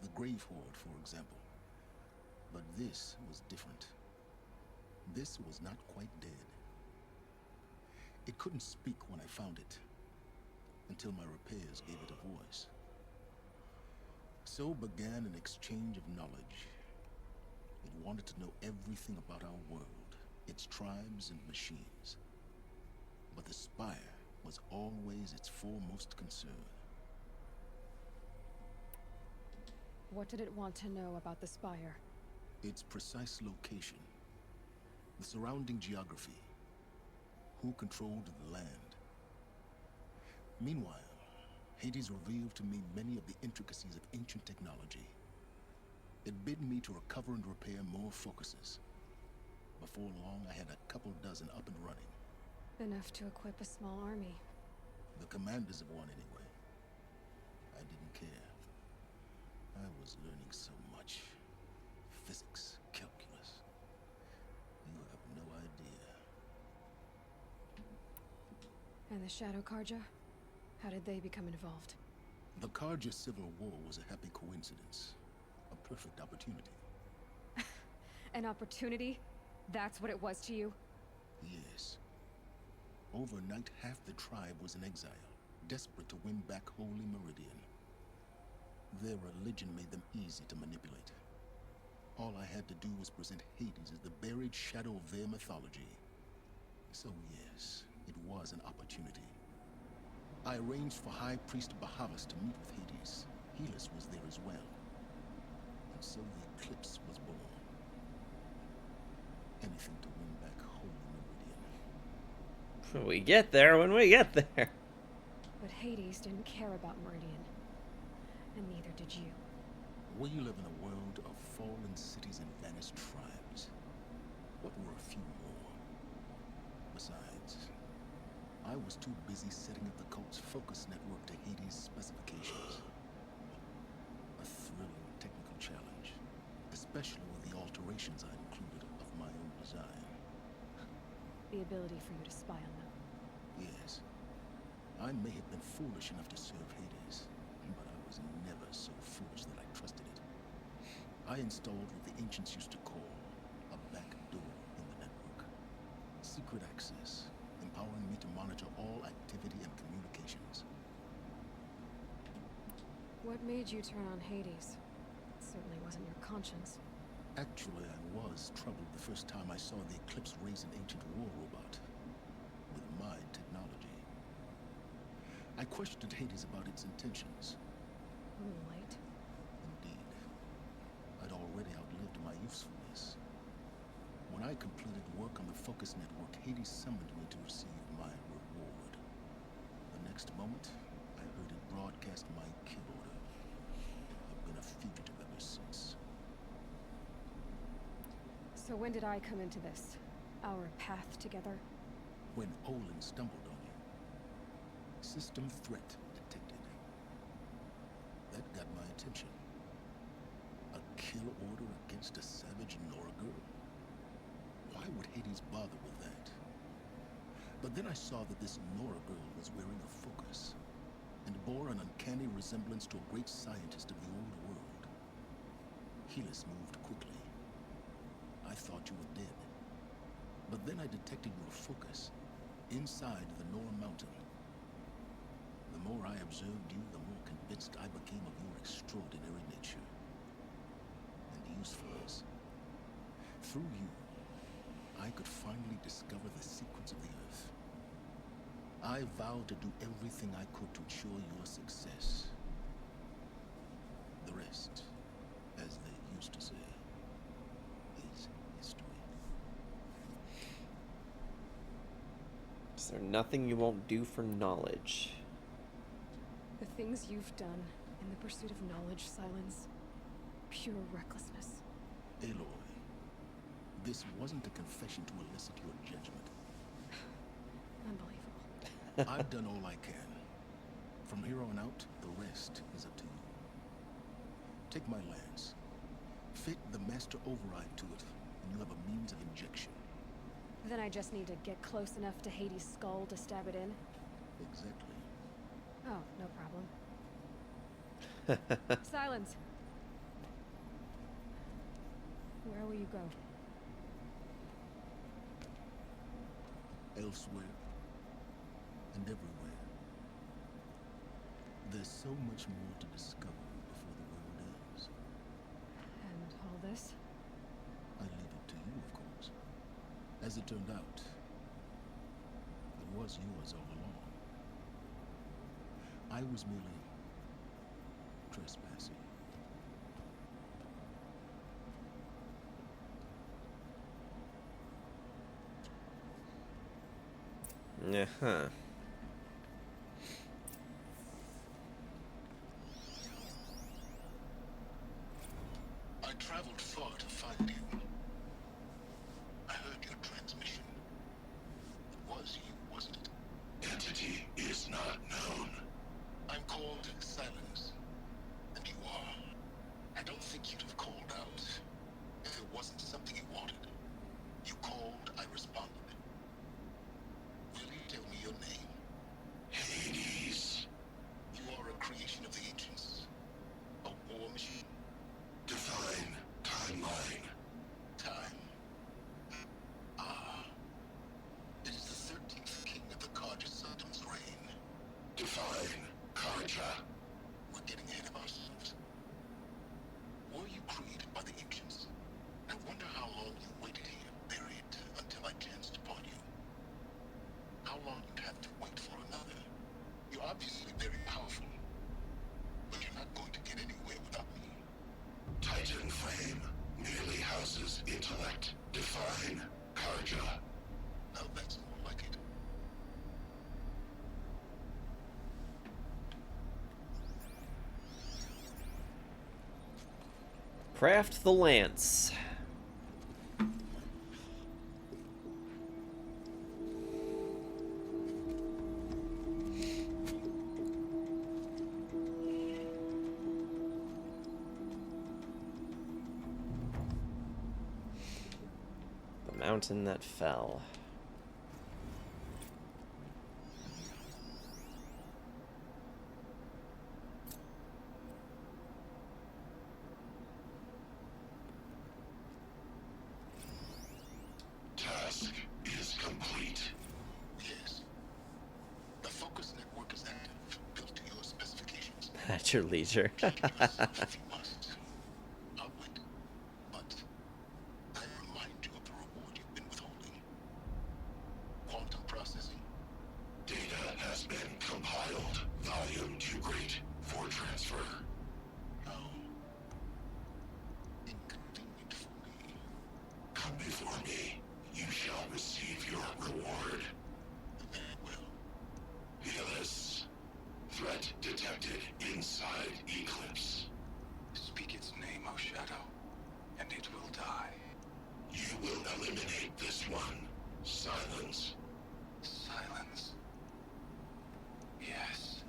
The Grave Horde, for example. But this was different. This was not quite dead. It couldn't speak when I found it, until my repairs gave it a voice. So began an exchange of knowledge. It wanted to know everything about our world, its tribes and machines. But the Spire was always its foremost concern. What did it want to know about the Spire? Its precise location, the surrounding geography, who controlled the land. Meanwhile, Hades revealed to me many of the intricacies of ancient technology. It bid me to recover and repair more focuses. Before long, I had a couple dozen up and running. Enough to equip a small army. The commanders of one, anyway. I didn't care. I was learning so much. Physics, calculus. You have no idea. And the Shadow Karja? How did they become involved? The Karja Civil War was a happy coincidence. A perfect opportunity. An opportunity? That's what it was to you? Yes. Overnight, half the tribe was in exile, desperate to win back Holy Meridian. Their religion made them easy to manipulate. All I had to do was present Hades as the buried shadow of their mythology. So yes, it was an opportunity. I arranged for High Priest Bahavas to meet with Hades. Helis was there as well. And so the Eclipse was born. Anything to win back Holy Meridian. We get there when we get there. But Hades didn't care about Meridian. And neither did you. We live in a world of fallen cities and vanished tribes. What were a few more? Besides, I was too busy setting up the cult's focus network to Hades' specifications. A thrilling technical challenge, especially with the alterations I included of my own design. The ability for you to spy on them. Yes. I may have been foolish enough to serve Hades, but I was never so foolish that I trusted it. I installed what the ancients used to call a back door in the network. Secret access, empowering me to monitor all activity and communications. What made you turn on Hades? It certainly wasn't your conscience. Actually, I was troubled the first time I saw the Eclipse raise an ancient war robot with my technology. I questioned Hades about its intentions. A little late. Indeed. I'd already outlived my usefulness. When I completed work on the Focus Network, Hades summoned me to receive my reward. The next moment, I heard it broadcast my kill order. I've been a fugitive ever since. So when did I come into this? Our path together? When Olin stumbled on you. System threat detected. That got my attention. A kill order against a savage Nora girl? Why would Hades bother with that? But then I saw that this Nora girl was wearing a focus, and bore an uncanny resemblance to a great scientist of the old world. Helis moved quickly. I thought you were dead. But then I detected your focus inside the Nora mountain. The more I observed you, the more convinced I became of your extraordinary nature. And useful is. Through you, I could finally discover the secrets of the Earth. I vowed to do everything I could to ensure your success. The rest, as they used to say, is history. Is there nothing you won't do for knowledge? The things you've done in the pursuit of knowledge, Silence. Pure recklessness. Aloy, this wasn't a confession to elicit your judgment. Unbelievable. I've done all I can. From here on out, the rest is up to you. Take my lance. Fit the master override to it, and you have a means of injection. Then I just need to get close enough to Hades' skull to stab it in? Exactly. Oh, no problem. Silence. Where will you go? Elsewhere. And everywhere. There's so much more to discover before the world ends. And all this? I leave it to you, of course. As it turned out, it was yours all along. I was merely trespassing. Uh-huh. I traveled far to find you. I heard your transmission. It was you, wasn't it? Entity is not known. I'm called Silence. And you are. I don't think you'd have called out if it wasn't something you wanted. You called, I responded. Will you tell me your name? Hades. You are a creation of the ancients. A war machine. Define timeline. Time. Ah. It is the 13th king of the Carja Sultan's reign. Define Carja. We're getting ahead of ourselves. Were you created by the ancients? I wonder how long you waited here, buried, until I chanced upon you. How long you'd have to wait for another. You're obviously very powerful. But you're not going to get anywhere without me. Titan Flame merely houses intellect. Define Carja. Now that's more like it. Craft the lance. The mountain that fell. Task is complete. Yes. The focus network is active, built to your specifications. At your leisure. If you must. I'll wait. But I remind you of the reward you've been withholding. Quantum processing. Data has been compiled. Volume too great for transfer. How inconvenient for me. Come before me. You shall receive your reward. Very well. Helis. Threat detected inside Eclipse. Speak its name, O Shadow, and it will die. You will eliminate this one. Silence. Silence. Yes.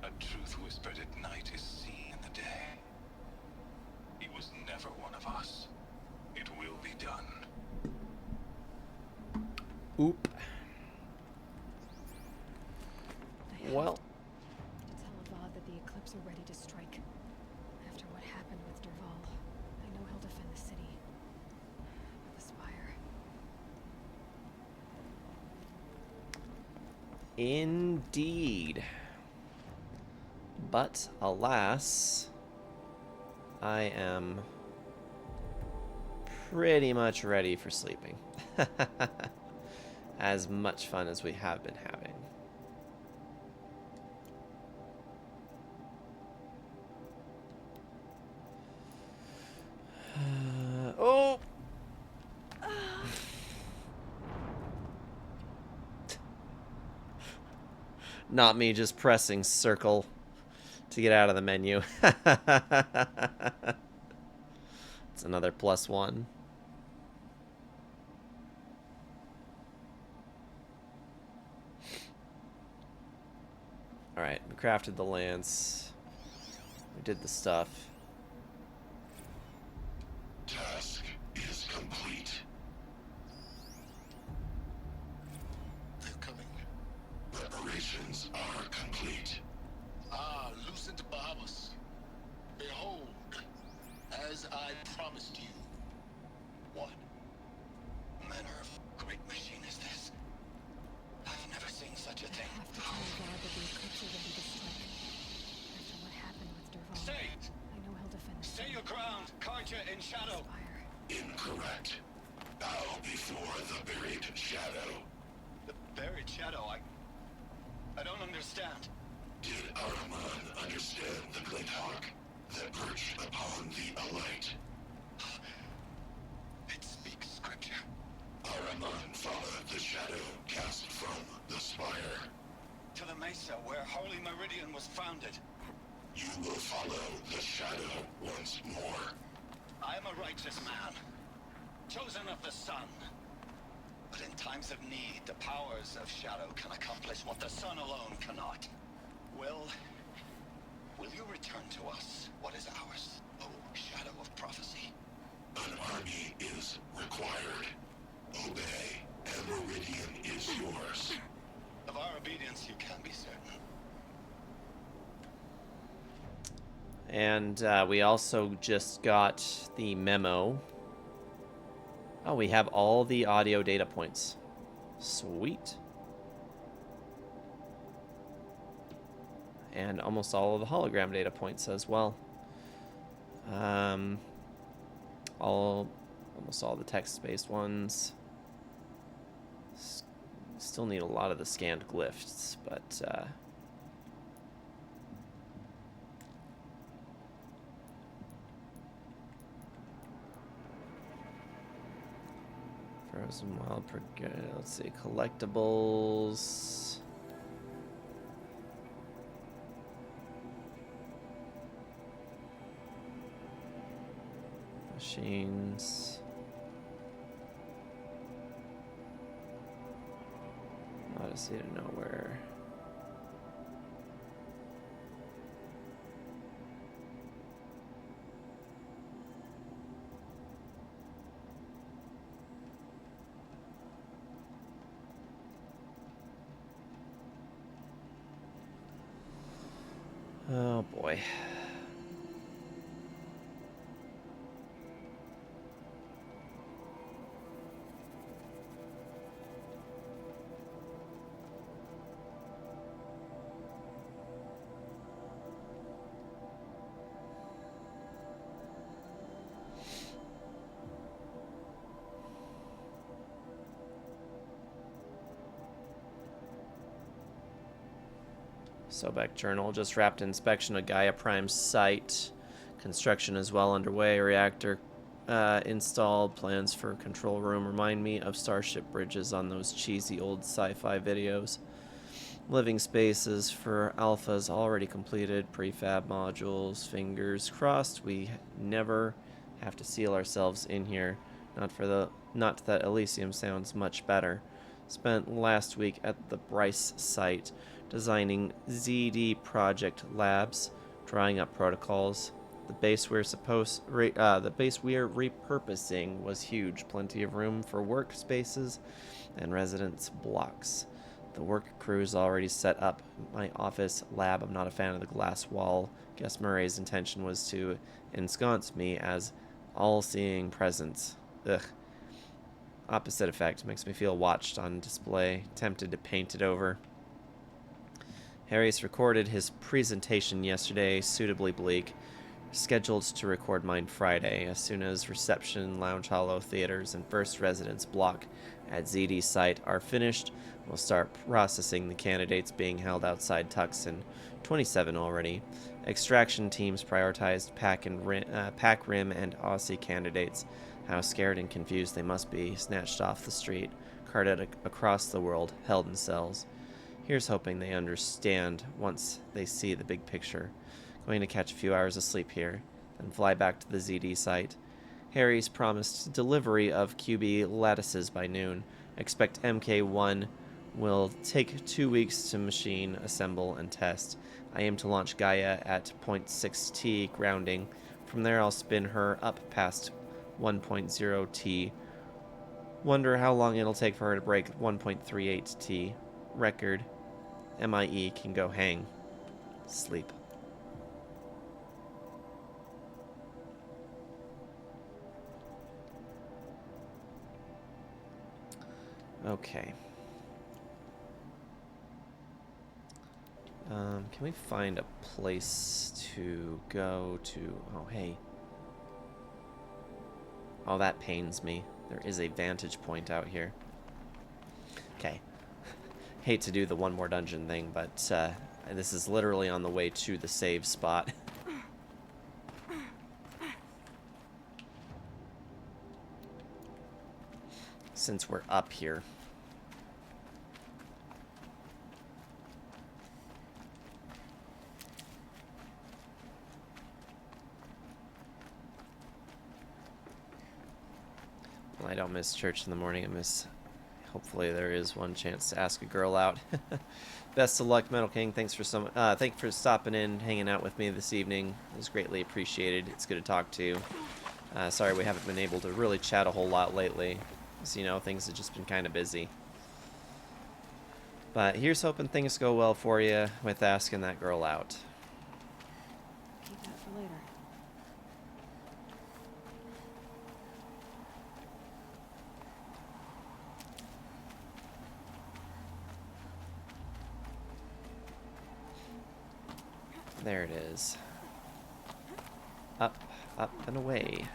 A truth whispered at night is seen in the day. He was never one of us. It will be done. Oop. Well. To tell Avad that the Eclipse are ready to strike. After what happened with Dervahl, I know he'll defend the city. But the Spire. Indeed. But alas, I am pretty much ready for sleeping. As much fun as we have been having. Oh! Not me just pressing circle to get out of the menu. It's another +1. Alright, we crafted the lance. We did the stuff. Task is complete. They're coming. Preparations are complete. Ah, Lucent Bahamas. Behold, as I promised you. What manner of great machine is this? I've never seen such a thing. I have to tell God that the Eclipse will be destroyed. After what happened with Dervahl, Stay! I know he'll defend the Stay your ground, Carja in shadow. Spire. Incorrect. Bow before the buried shadow. The buried shadow, I don't understand. Did Ahriman understand the Glint Hawk that perched upon the Alight? It speaks scripture. Ahriman followed the shadow cast from the spire. To the mesa where Holy Meridian was founded. You will follow the shadow once more. I am a righteous man, chosen of the sun. But in times of need, the powers of shadow can accomplish what the sun alone cannot. Will you return to us what is ours, O shadow of prophecy? An army is required. Obey, and Meridian is yours. Of our obedience you can be certain. And we also just got the memo. Oh, we have all the audio data points. Sweet. And almost all of the hologram data points as well. Almost all the text-based ones. Still need a lot of the scanned glyphs, but Frozen Wild, let's see, collectibles. Machines. Odyssey to Nowhere. Oh boy. Sobek Journal just wrapped inspection of Gaia Prime's site. Construction is well underway. Reactor installed. Plans for control room remind me of Starship bridges on those cheesy old sci-fi videos. Living spaces for alphas already completed. Prefab modules. Fingers crossed we never have to seal ourselves in here. Not that Elysium sounds much better. Spent last week at the Bryce site designing ZD project labs, drawing up protocols. The base we're repurposing was huge, plenty of room for workspaces and residence blocks. The work crew's already set up my office lab. I'm not a fan of the glass wall. Guess Murray's intention was to ensconce me as all-seeing presence. Ugh. Opposite effect. Makes me feel watched on display. Tempted to paint it over. Harris recorded his presentation yesterday, suitably bleak. scheduled to record mine Friday. As soon as reception, lounge hollow theaters, and first residence block at ZD site are finished, we'll start processing the candidates being held outside Tucson. 27 already. Extraction teams prioritized Pac Rim and Aussie candidates. How scared and confused they must be, snatched off the street, carted across the world, held in cells. Here's hoping they understand once they see the big picture. Going to catch a few hours of sleep here, then fly back to the ZD site. Harry's promised delivery of QB lattices by noon. Expect MK1 will take 2 weeks to machine, assemble, and test. I aim to launch Gaia at 0.6T grounding. From there I'll spin her up past 1.0T. Wonder how long it'll take for her to break 1.38T. Record. MIE can go hang. Sleep. Okay. Can we find a place to go to? Oh, hey. Oh, that pains me. There is a vantage point out here. Okay. Hate to do the one more dungeon thing, but this is literally on the way to the save spot. Since we're up here. Well, I don't miss church in the morning. I miss... Hopefully there is one chance to ask a girl out. Best of luck, Metal King. Thanks for stopping in, hanging out with me this evening. It was greatly appreciated. It's good to talk to you. Sorry we haven't been able to really chat a whole lot lately. So, you know, things have just been kind of busy. But here's hoping things go well for you with asking that girl out. Keep that for later. There it is. Up, up, and away.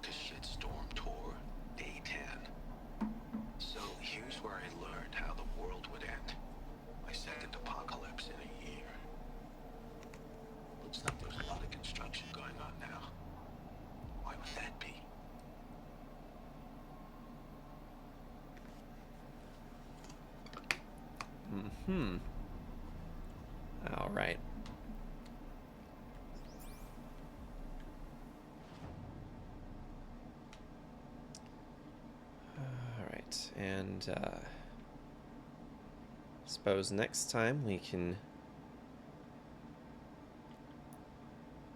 Shitstorm Tour, Day 10. So here's where I learned how the world would end. My second apocalypse in a year. Looks like there's a lot of construction going on now. Why would that be? Mm-hmm. All right. And suppose next time we can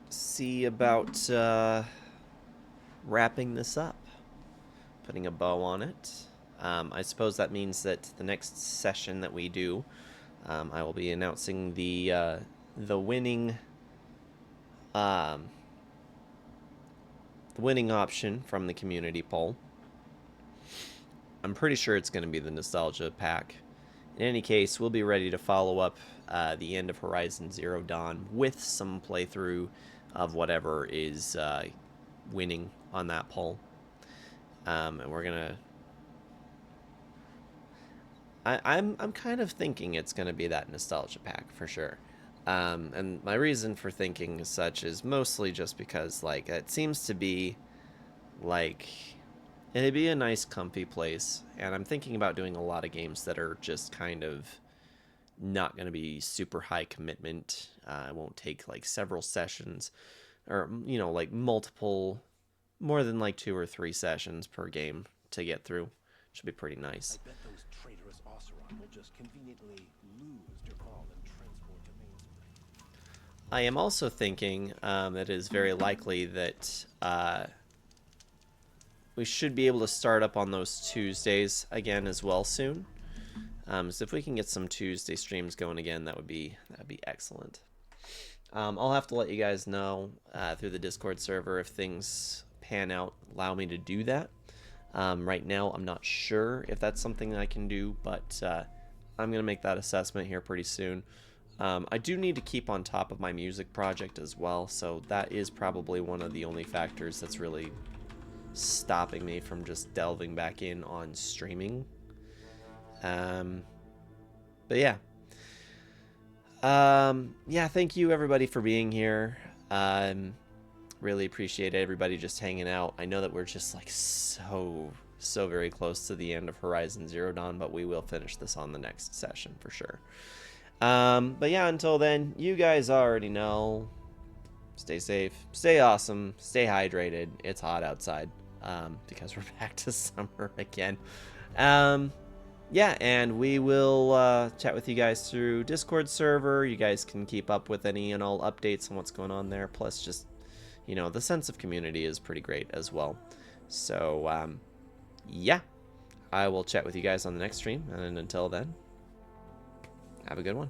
see about wrapping this up, putting a bow on it. I suppose that means that the next session that we do, I will be announcing the winning option from the community poll. I'm pretty sure it's going to be the Nostalgia Pack. In any case, we'll be ready to follow up the end of Horizon Zero Dawn with some playthrough of whatever is winning on that poll. And we're gonna... I'm kind of thinking it's going to be that Nostalgia Pack for sure. And my reason for thinking as such is mostly just because, like, it seems to be like... It'd be a nice, comfy place, and I'm thinking about doing a lot of games that are just kind of not going to be super high commitment. It won't take, like, several sessions, or, you know, like, more than, like, 2 or 3 sessions per game to get through. Should be pretty nice. I bet those traitorous Oseram will just conveniently I am also thinking it is very likely that we should be able to start up on those Tuesdays again as well soon. So if we can get some Tuesday streams going again, that'd be excellent. I'll have to let you guys know through the Discord server if things pan out, allow me to do that. Right now, I'm not sure if that's something I can do, but I'm going to make that assessment here pretty soon. I do need to keep on top of my music project as well, so that is probably one of the only factors that's really stopping me from just delving back in on streaming. But yeah. Yeah, thank you everybody for being here. Really appreciate everybody just hanging out. I know that we're just like so very close to the end of Horizon Zero Dawn, but we will finish this on the next session for sure. But yeah, until then, you guys already know, stay safe, stay awesome, stay hydrated. It's hot outside, because we're back to summer again. Yeah, and we will chat with you guys through Discord server. You guys can keep up with any and all updates on what's going on there. Plus, just, you know, the sense of community is pretty great as well. So, yeah, I will chat with you guys on the next stream. And until then, have a good one.